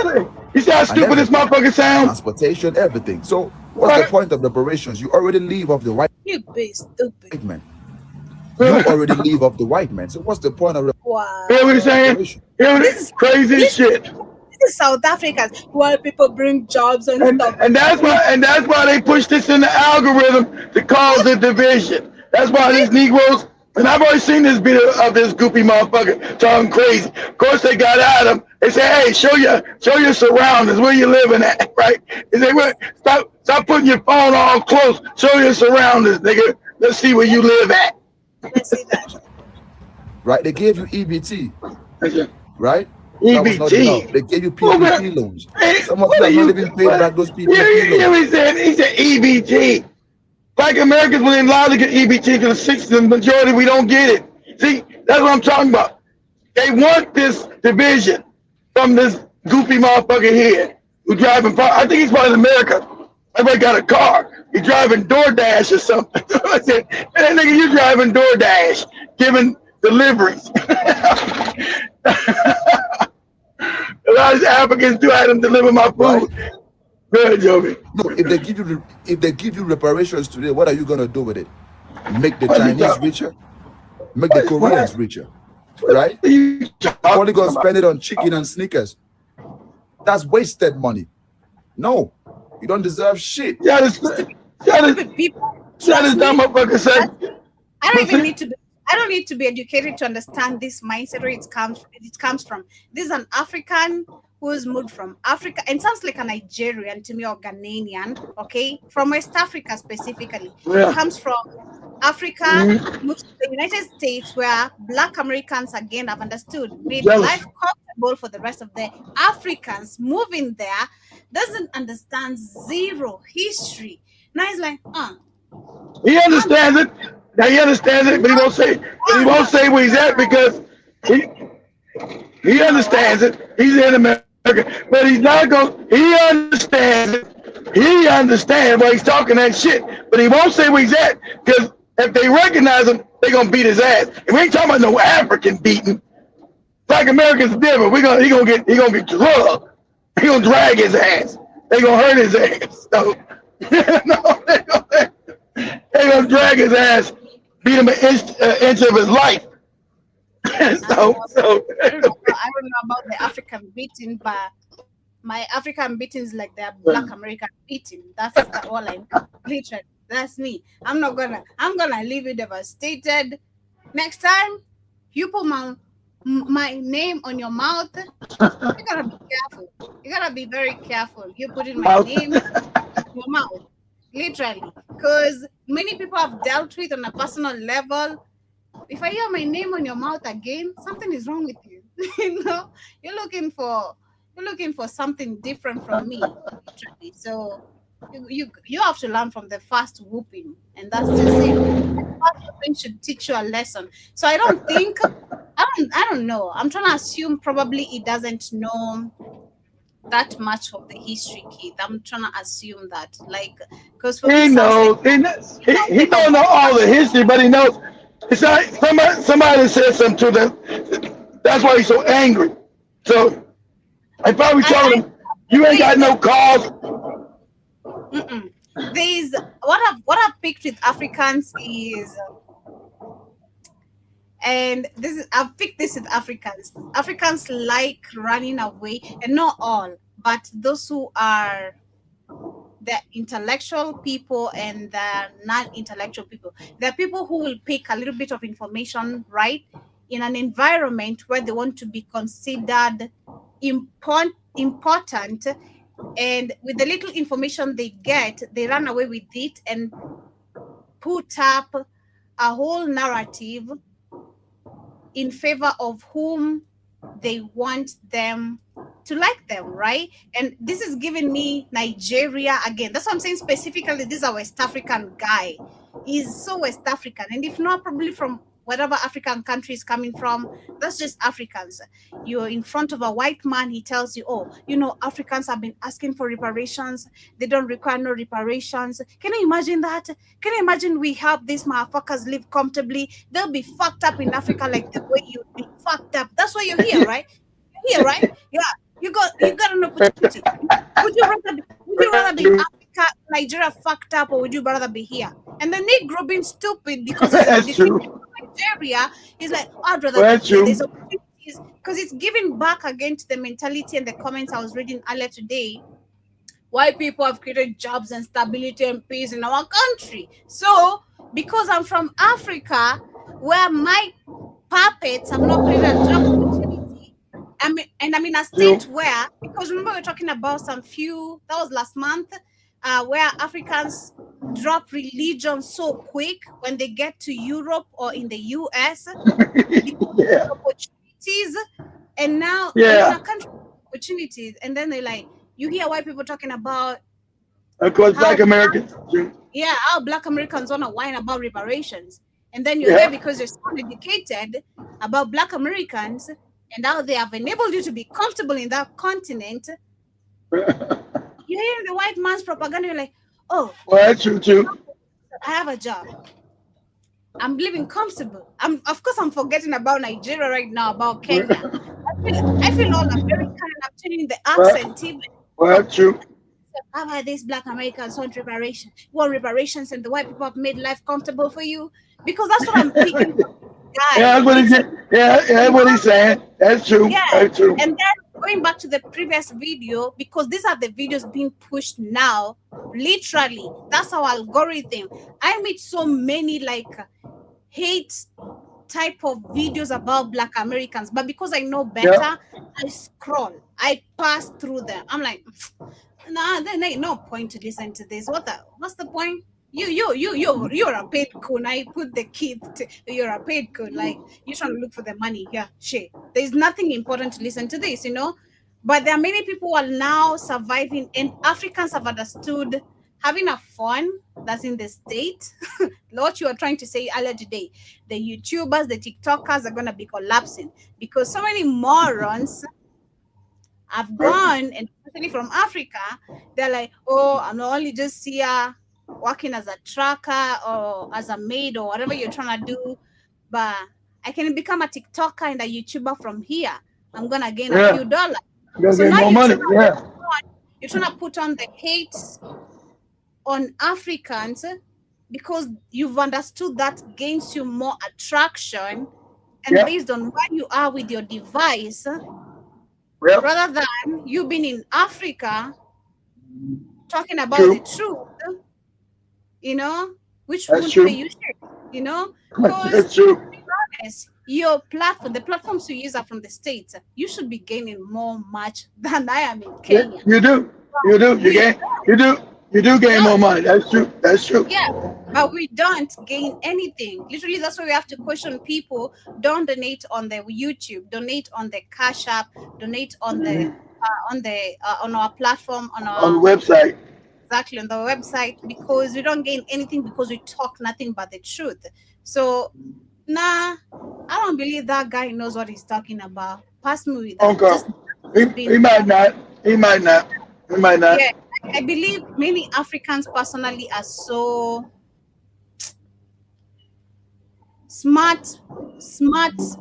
You see how stupid this motherfucker sounds? Transportation, everything. So what's the point of reparations? You already leave off the white man. You already leave off the white man. So what's the point of Wow. Hear what he's saying? Hear what this crazy shit. This is South Africans. Why people bring jobs and stuff. And that's why they push this in the algorithm to cause the division. That's why these Negroes And I've already seen this video of this goofy motherfucker talking crazy. Of course, they got at him. They say, "Hey, show your surroundings. Where you living at?" Right? They say, "Well, stop putting your phone all close. Show your surroundings, nigga. Let's see where you live at." Let's see that. Right? They gave you EBT. Right? EBT. That was not enough. They gave you PPP loans. Some of you have not even paid back those PPP loans. He said EBT. Black Americans were allowed to get EBT to the 60s. The majority, we don't get it. See, that's what I'm talking about. They want this division from this goofy motherfucker here who driving. I think he's part of America. Everybody got a car. He's driving DoorDash or something. I said, "Man, that nigga, you driving DoorDash, giving deliveries." A lot of Africans do have them deliver my food. Right. Good, Joby. No, if they give you reparations today, what are you gonna do with it? Make the Chinese richer? Make the Koreans richer? Right? Only gonna spend it on chicken and sneakers. That's wasted money. No, you don't deserve shit. Shut this dumb motherfucker say. I don't need to be educated to understand this mindset where it comes from. This is an African who's moved from Africa, and sounds like a Nigerian to me, or Ghanaian, okay? From West Africa specifically. Yeah. It comes from Africa, moved to the United States, where Black Americans again have understood, made life comfortable for the rest of the Africans. Moving there, doesn't understand zero history. Now he's like, He understands it. Now he understands it, but he won't say where he's at because he understands it. He's in America, but he's not going. He understands it. He understands why he's talking that shit, but he won't say where he's at because if they recognize him, they're gonna beat his ass. And we ain't talking about no African beating. Black Americans different. He gonna get drugged. He gonna drag his ass. They gonna hurt his ass. So no, they gonna drag his ass, beat him an inch of his life. I don't know about the African beating, but my African beating is like the Black American beating. That's all I know. Literally, that's me. I'm gonna leave you devastated. Next time you put my name on your mouth, you gotta be careful. You gotta be very careful. You putting my name on your mouth, literally, because many people have dealt with on a personal level. If I hear my name on your mouth again, something is wrong with you. You know, you're looking for something different from me, literally. So you have to learn from the first whooping, and that's just it. The first whooping should teach you a lesson. So I don't know. I'm trying to assume probably he doesn't know that much of the history, kid. I'm trying to assume that, like, because he knows. He don't know all the history, but he knows. It's like somebody said something to them. That's why he's so angry. So I probably told him, "You ain't got no cause." There's what I've picked with Africans is, and I've picked this with Africans. Africans like running away, and not all, but those who are the intellectual people and the non-intellectual people. There are people who will pick a little bit of information, right, in an environment where they want to be considered important, and with the little information they get, they run away with it and put up a whole narrative in favor of whom they want them to like them, right? And this is giving me Nigeria again. That's what I'm saying. Specifically, this is a West African guy. He's so West African, and if not, probably from whatever African country is coming from, that's just Africans. You're in front of a white man, he tells you, "Oh, you know, Africans have been asking for reparations. They don't require no reparations." Can you imagine that? Can you imagine we have these motherfuckers live comfortably? They'll be fucked up in Africa like the way you'd be fucked up. That's why you're here, right? You're here, right? Yeah. You got an opportunity. Would you rather be Africa, Nigeria fucked up, or would you rather be here? And the Negro being stupid because he's Nigeria, he's like, "I'd rather be here." There's opportunities because it's giving back again to the mentality and the comments I was reading earlier today. Why people have created jobs and stability and peace in our country. So because I'm from Africa, where my puppets have not created a job opportunity. I'm in a state where, because remember we're talking about that was last month, where Africans drop religion so quick when they get to Europe or in the US Yeah. opportunities, and now Yeah. in a country opportunities, and then they like you hear white people talking about Of course, Black Americans. how Black Americans want to whine about reparations, and then you're Yeah. there because you're so educated about Black Americans and how they have enabled you to be comfortable in that continent. You're hearing the white man's propaganda. You're like, oh, well, that's true too. I have a job. I'm living comfortable. Of course I'm forgetting about Nigeria right now, about Kenya. I feel all American and I'm turning the accent even. Well, that's true. How about these Black Americans want reparations? Want reparations, and the white people have made life comfortable for you? Because that's what I'm thinking. Yeah, that's what he's saying. Yeah, that's what he's saying. That's true. Yeah. That's true. And then going back to the previous video, because these are the videos being pushed now, literally, that's our algorithm. I meet so many like hate type of videos about Black Americans, but because I know better, I scroll, I pass through them. I'm like, nah, there ain't no point to listen to this. What's the point? You're a paid coon. I put the kid you're a paid coon. Like you're trying to look for the money. Yeah, shit. There's nothing important to listen to this, you know. But there are many people who are now surviving, and Africans have understood having a fun that's in the state. What you were trying to say earlier today, the YouTubers, the TikTokers are gonna be collapsing because so many morons have gone, and especially from Africa, they're like, oh, I'm not only just here working as a trucker or as a maid or whatever you're trying to do, but I can become a TikToker and a YouTuber from here. I'm gonna gain a few dollars. So now more money. You're trying to put on the hate on Africans because you've understood that gains you more attraction, and based on where you are with your device, rather than you being in Africa talking about the truth, you know, which won't be you share, you know, because to be honest, your platform, the platforms you use are from the States. You should be gaining more much than I am in Kenya. You do. You do gain more money. That's true. That's true. Yeah, but we don't gain anything. Literally, that's why we have to question people. Don't donate on the YouTube. Donate on the Cash App. Donate on the on our platform on our website. Exactly, on the website, because we don't gain anything because we talk nothing but the truth. So, nah, I don't believe that guy knows what he's talking about. Pass me with that. He might not. He might not. He might not. Yeah, I believe many Africans personally are so smart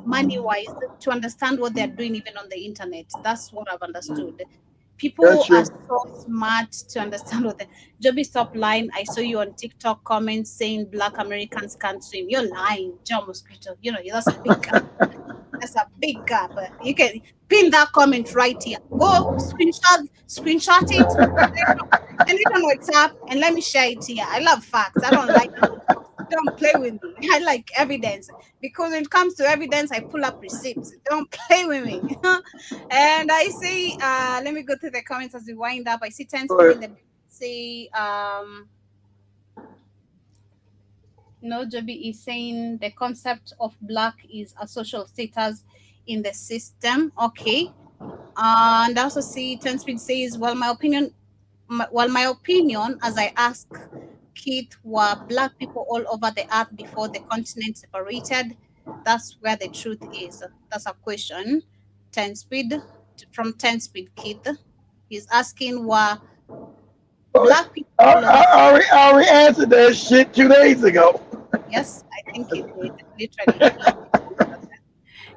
money-wise to understand what they're doing even on the internet. That's what I've understood. People are so smart to understand what Joby, stop lying. I saw you on TikTok comments saying Black Americans can't swim. You're lying, John Mosquito. You know, that's a big gap. That's a big gap. You can pin that comment right here. Go screenshot it, and it on WhatsApp, and let me share it here. I love facts. I don't like don't play with me. I like evidence, because when it comes to evidence, I pull up receipts. Don't play with me. And I see, let me go to the comments as we wind up. I see 10 people in the say, no, Joby is saying the concept of black is a social status in the system. Okay. And I also see 10 Speed says, well, my opinion, as I ask Keith, were black people all over the earth before the continent separated? That's where the truth is. That's a question. 10 Speed, from 10 Speed Keith. He's asking, were black people I already answered that shit 2 days ago. Yes, I think it did, literally.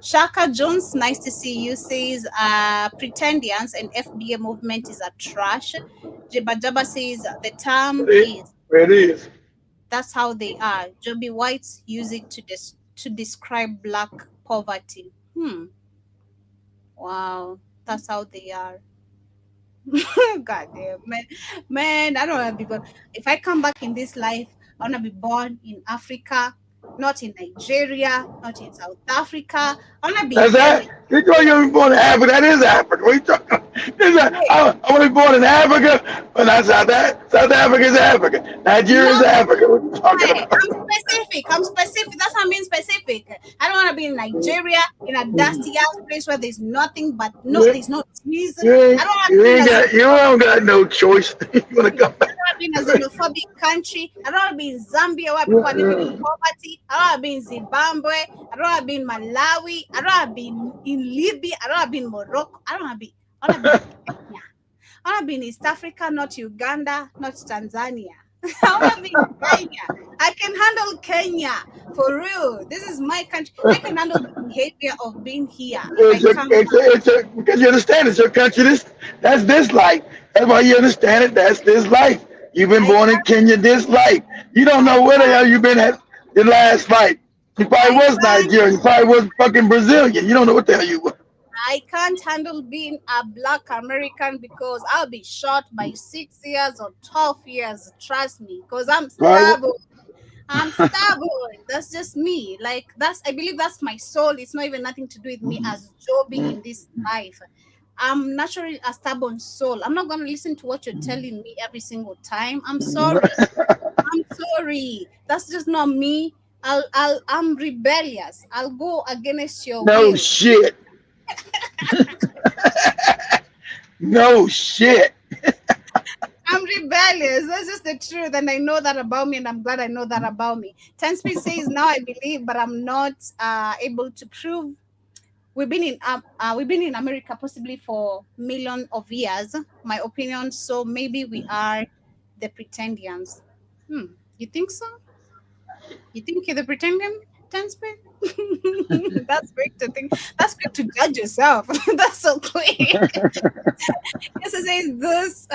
Shaka Jones, nice to see you, says Pretendians and FBA movement is a trash. Jibba Jabba says the term is. It is. That's how they are. Joby Whites use it to describe black poverty. Wow, that's how they are. God damn, man, I don't want to be born. If I come back in this life, I want to be born in Africa, not in Nigeria, not in South Africa. I want to be That's that. You know you were born in Africa. That is Africa. What are you talking about? I want to be born in Africa, but not South Africa. South Africa is Africa. Nigeria is Africa. What are you talking about? I'm specific. That's how I'm being specific. I don't want to be in Nigeria in a dusty ass place where there's nothing but there's no trees. I don't want to be You don't got no choice. You want to come back? I don't want to be in a xenophobic country. I don't want to be in Zambia where people are living in poverty. I don't want to be in Zimbabwe. I don't want to be in Malawi. I don't want to be in Libya. I don't want to be in Morocco. I want to be in Kenya. I want to be in East Africa, not Uganda, not Tanzania. I want to be in Kenya. I can handle Kenya for real. This is my country. I can handle the behavior of being here. Because you understand it's your country. That's this life. That's why you understand it. That's this life. You've been born in Kenya this life. You don't know where the hell you've been at your last life. You probably was Nigerian. You probably was fucking Brazilian. You don't know what the hell you were. I can't handle being a Black American because I'll be shot by 6 years or 12 years. Trust me, because I'm stubborn. I'm stubborn. That's just me. Like I believe that's my soul. It's not even nothing to do with me as Joby in this life. I'm naturally a stubborn soul. I'm not gonna listen to what you're telling me every single time. I'm sorry. I'm sorry. That's just not me. I'm rebellious. I'll go against your will. No shit. No shit. I'm rebellious. That's just the truth, and I know that about me, and I'm glad I know that about me. 10 Speed says now I believe, but I'm not able to prove. We've been in America possibly for millions of years. My opinion. So maybe we are the Pretendians. You think so? You think you're the Pretendian? 10 Speed? That's quick to think. That's quick to judge yourself. That's so quick. Yes, it says those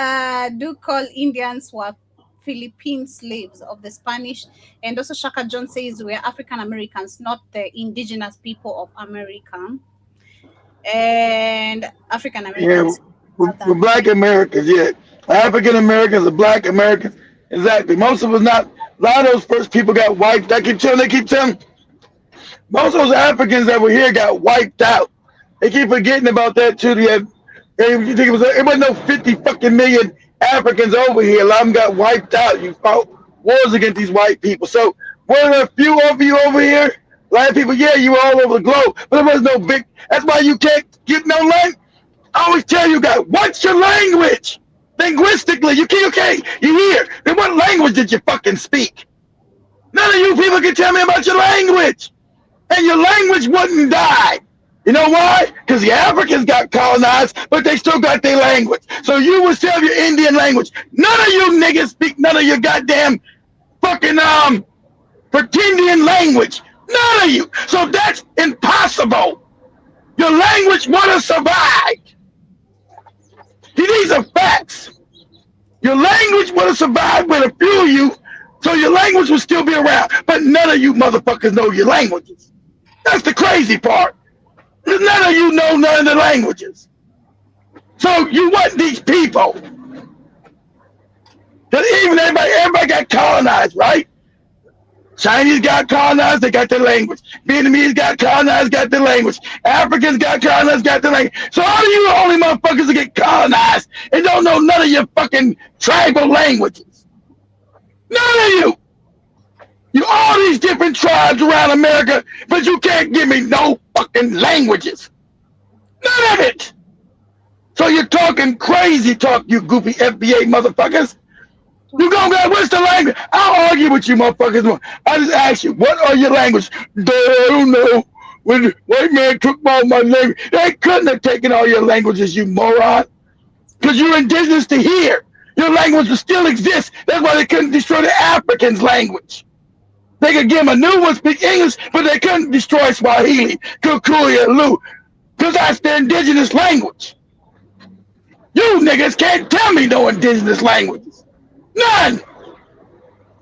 do call Indians were Philippine slaves of the Spanish, and also Shaka John says we're African Americans, not the indigenous people of America. And African Americans. Yeah, we're Black Americans. Yeah, African Americans are Black Americans. Exactly. Most of us not. A lot of those first people got wiped. They keep telling. Most of those Africans that were here got wiped out. They keep forgetting about that too. You think it wasn't no 50 fucking million Africans over here. A lot of them got wiped out. You fought wars against these white people. So were there a few of you over here? A lot of people, yeah, you were all over the globe, but there was no big. That's why you can't get no language. I always tell you guys, what's your language? Linguistically, you hear. Then what language did you fucking speak? None of you people can tell me about your language. And your language wouldn't die. You know why? Because the Africans got colonized, but they still got their language. So you would still have your Indian language. None of you niggas speak none of your goddamn fucking Pretendian language. None of you. So that's impossible. Your language would have survived. These are facts. Your language would have survived with a few of you, so your language would still be around. But none of you motherfuckers know your languages. That's the crazy part. None of you know none of the languages. So you want these people. Because even everybody got colonized, right? Chinese got colonized, they got their language. Vietnamese got colonized, got their language. Africans got colonized, got their language. So how are you the only motherfuckers that get colonized and don't know none of your fucking tribal languages? None of you. You all these different tribes around America, but you can't give me no fucking languages. None of it. So you're talking crazy talk, you goofy FBA motherfuckers. You gonna go, what's the language? I'll argue with you motherfuckers. I just ask you, what are your languages? I don't know. When the white man took all my language, they couldn't have taken all your languages, you moron. Because you're indigenous to here. Your language will still exist. That's why they couldn't destroy the Africans' language. They could give them a new one, speak English, but they couldn't destroy Swahili, Kikuyu, and Lu, because that's their indigenous language. You niggas can't tell me no indigenous languages. None.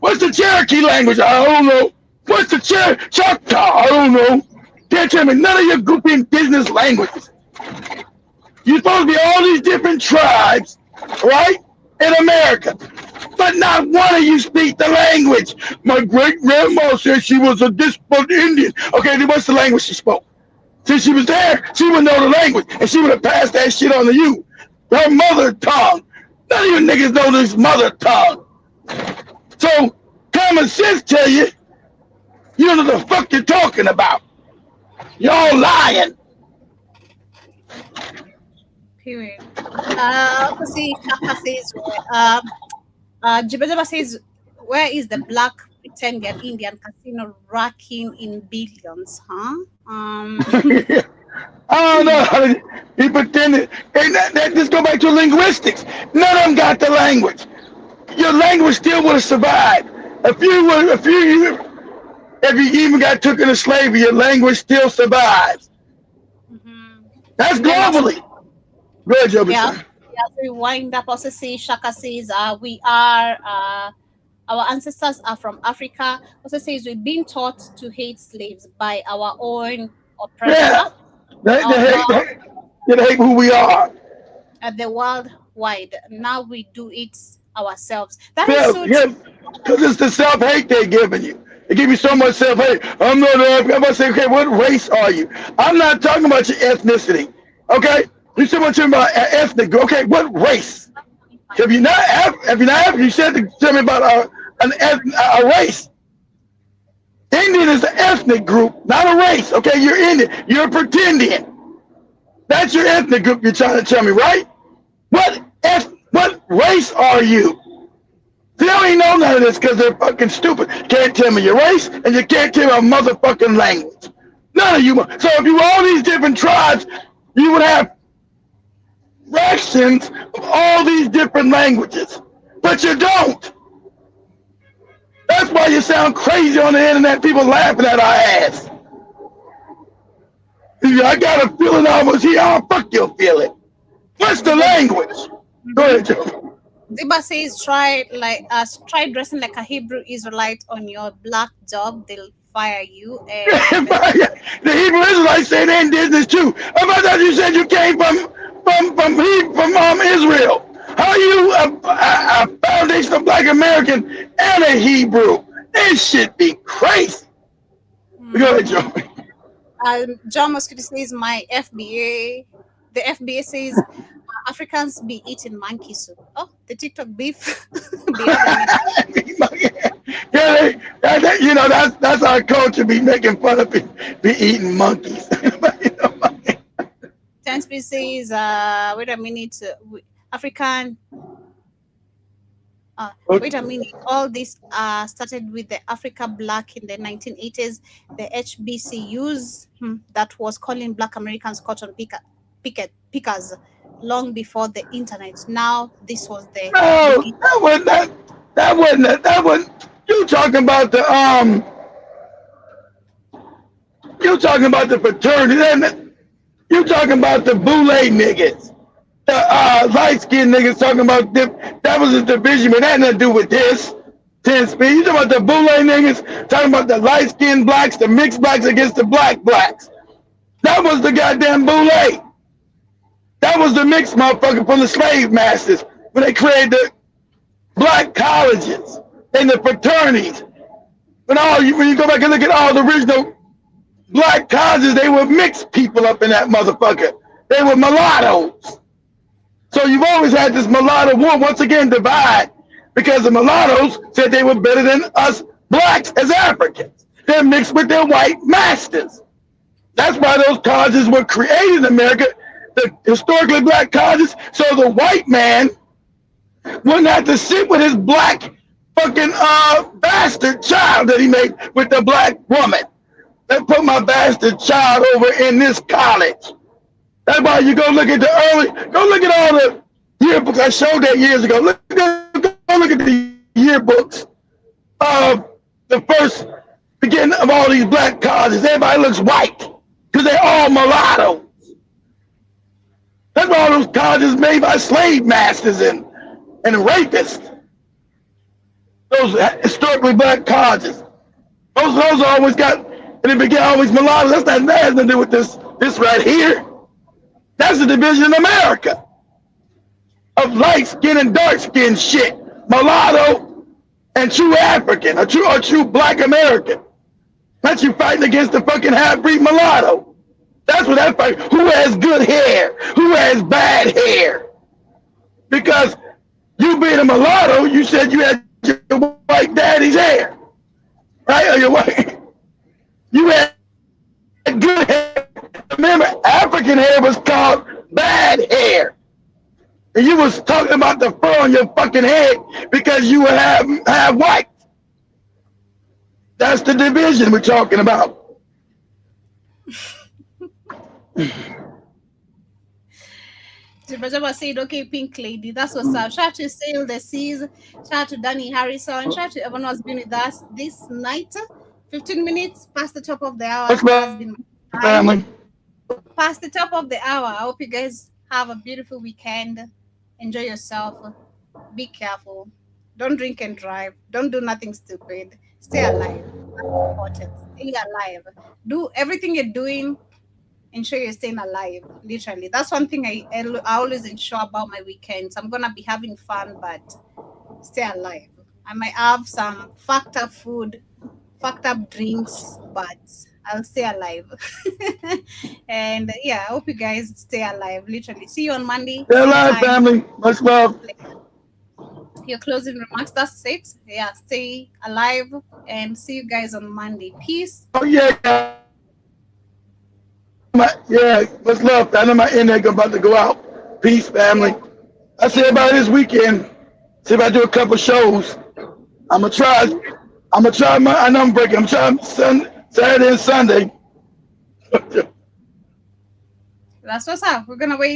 What's the Cherokee language? I don't know. What's the Choctaw? I don't know. Can't tell me none of your goofy indigenous languages. You're supposed to be all these different tribes, right, in America. but not one of you speak the language. My great grandma said she was a distant Indian. Okay, then what's the language she spoke? Since she was there, she would know the language, and she would have passed that shit on to you. Her mother tongue. None of you niggas know this mother tongue. So common sense tell you, you don't know the fuck you're talking about. Y'all lying. Period. See, Shaka says, Jibba says, where is the black Pretendian Indian casino racking in billions, huh? I don't know. He pretended. And that just go back to linguistics. None of them got the language. Your language still would have survived. If you even got took into slavery, your language still survives. That's globally. Go ahead, Joby. Yeah, we wind up. Also, see, Shaka says, we are, our ancestors are from Africa. Also says, we've been taught to hate slaves by our own oppressor. Yeah, they hate who we are. At the worldwide. Now we do it ourselves. That is so true. Because it's the self-hate they're giving you. They give you so much self-hate. I'm not African. I'm going to say, okay, what race are you? I'm not talking about your ethnicity. Okay? You said what you're about ethnic. Okay, what race? If you're not African, you said to tell me about a race. Indian is an ethnic group, not a race. Okay, you're Indian. You're a Pretendian. That's your ethnic group you're trying to tell me, right? What race are you? They don't even know none of this because they're fucking stupid. Can't tell me your race, and you can't tell me a motherfucking language. None of you. So if you were all these different tribes, you would have fractions of all these different languages. But you don't. That's why you sound crazy on the internet. People laughing at our ass. I got a feeling I was here. Oh, fuck your feeling. What's the language? Go ahead, Joe. Ziba says, try dressing like a Hebrew Israelite on your black job. They'll fire you. And the Hebrew Israelites say they're indigenous too. I thought you said you came from Israel. How are you a foundation of Black American and a Hebrew? This shit be crazy. Go ahead, Joe. John Mosquito says, the FBA says Africans be eating monkey soup. Oh, the TikTok beef. That's our culture. Be making fun of be eating monkeys. Tensby says, wait a minute, African. Wait a minute. All this started with the Africa Black in the 1980s. The HBCUs that was calling Black Americans cotton pickers long before the internet. Now this was the. No, that wasn't. You talking about the You talking about the fraternity? You talking about the boule niggas? The light-skinned niggas talking about that was a division, but that had nothing to do with this. 10 speed. You talking about the boule niggas? Talking about the light-skinned blacks, the mixed blacks against the black blacks. That was the goddamn boule. That was the mixed motherfucker from the slave masters when they created the black colleges and the fraternities. When you go back and look at all the original black colleges, they were mixed people up in that motherfucker. They were mulattoes. So you've always had this mulatto war once again divide because the mulattoes said they were better than us blacks as Africans. They're mixed with their white masters. That's why those colleges were created in America, the historically black colleges, so the white man wouldn't have to sit with his black fucking bastard child that he made with the black woman. They put my bastard child over in this college. That's why you go look at all the yearbooks. I showed that years ago. Go look at the yearbooks of the first beginning of all these black colleges. Everybody looks white because they're all mulattoes. That's why all those colleges made by slave masters and rapists. Those historically black colleges. Those always got, and they began always mulattoes. That has nothing to do with this right here. That's the division in America of light skin and dark skin shit. mulatto and true African, or true black American. Not you fighting against the fucking half-breed mulatto. That's what that fight. Who has good hair? Who has bad hair? Because you being a mulatto, you said you had your white daddy's hair, right? Or your white. You had good hair. Remember, African hair was called bad hair. And you was talking about the fur on your fucking head because you would have white. That's the division we're talking about. Jabba said, okay, Pink Lady, that's what's up. Shout out to Sail the Seas. Shout out to Danny Harrison. Shout out to everyone who's been with us this night. 15 minutes past the top of the hour. Has been family. Past the top of the hour. I hope you guys have a beautiful weekend. Enjoy yourself. Be careful. Don't drink and drive. Don't do nothing stupid. Stay alive. That's important. Stay alive. Do everything you're doing. Ensure you're staying alive. Literally. That's one thing I always ensure about my weekends. I'm going to be having fun, but stay alive. I might have some fucked up food, fucked up drinks, but I'll stay alive. And yeah, I hope you guys stay alive. Literally. See you on Monday. Stay alive, family. Much love. Your closing remarks. That's it. Yeah, stay alive and see you guys on Monday. Peace. Oh yeah. Yeah, much love. I know my internet about to go out. Peace, family. Yeah. I see about this weekend. See if I do a couple shows. I'm gonna try. I know I'm breaking. I'm trying Saturday and Sunday. That's what's up. We're gonna wait.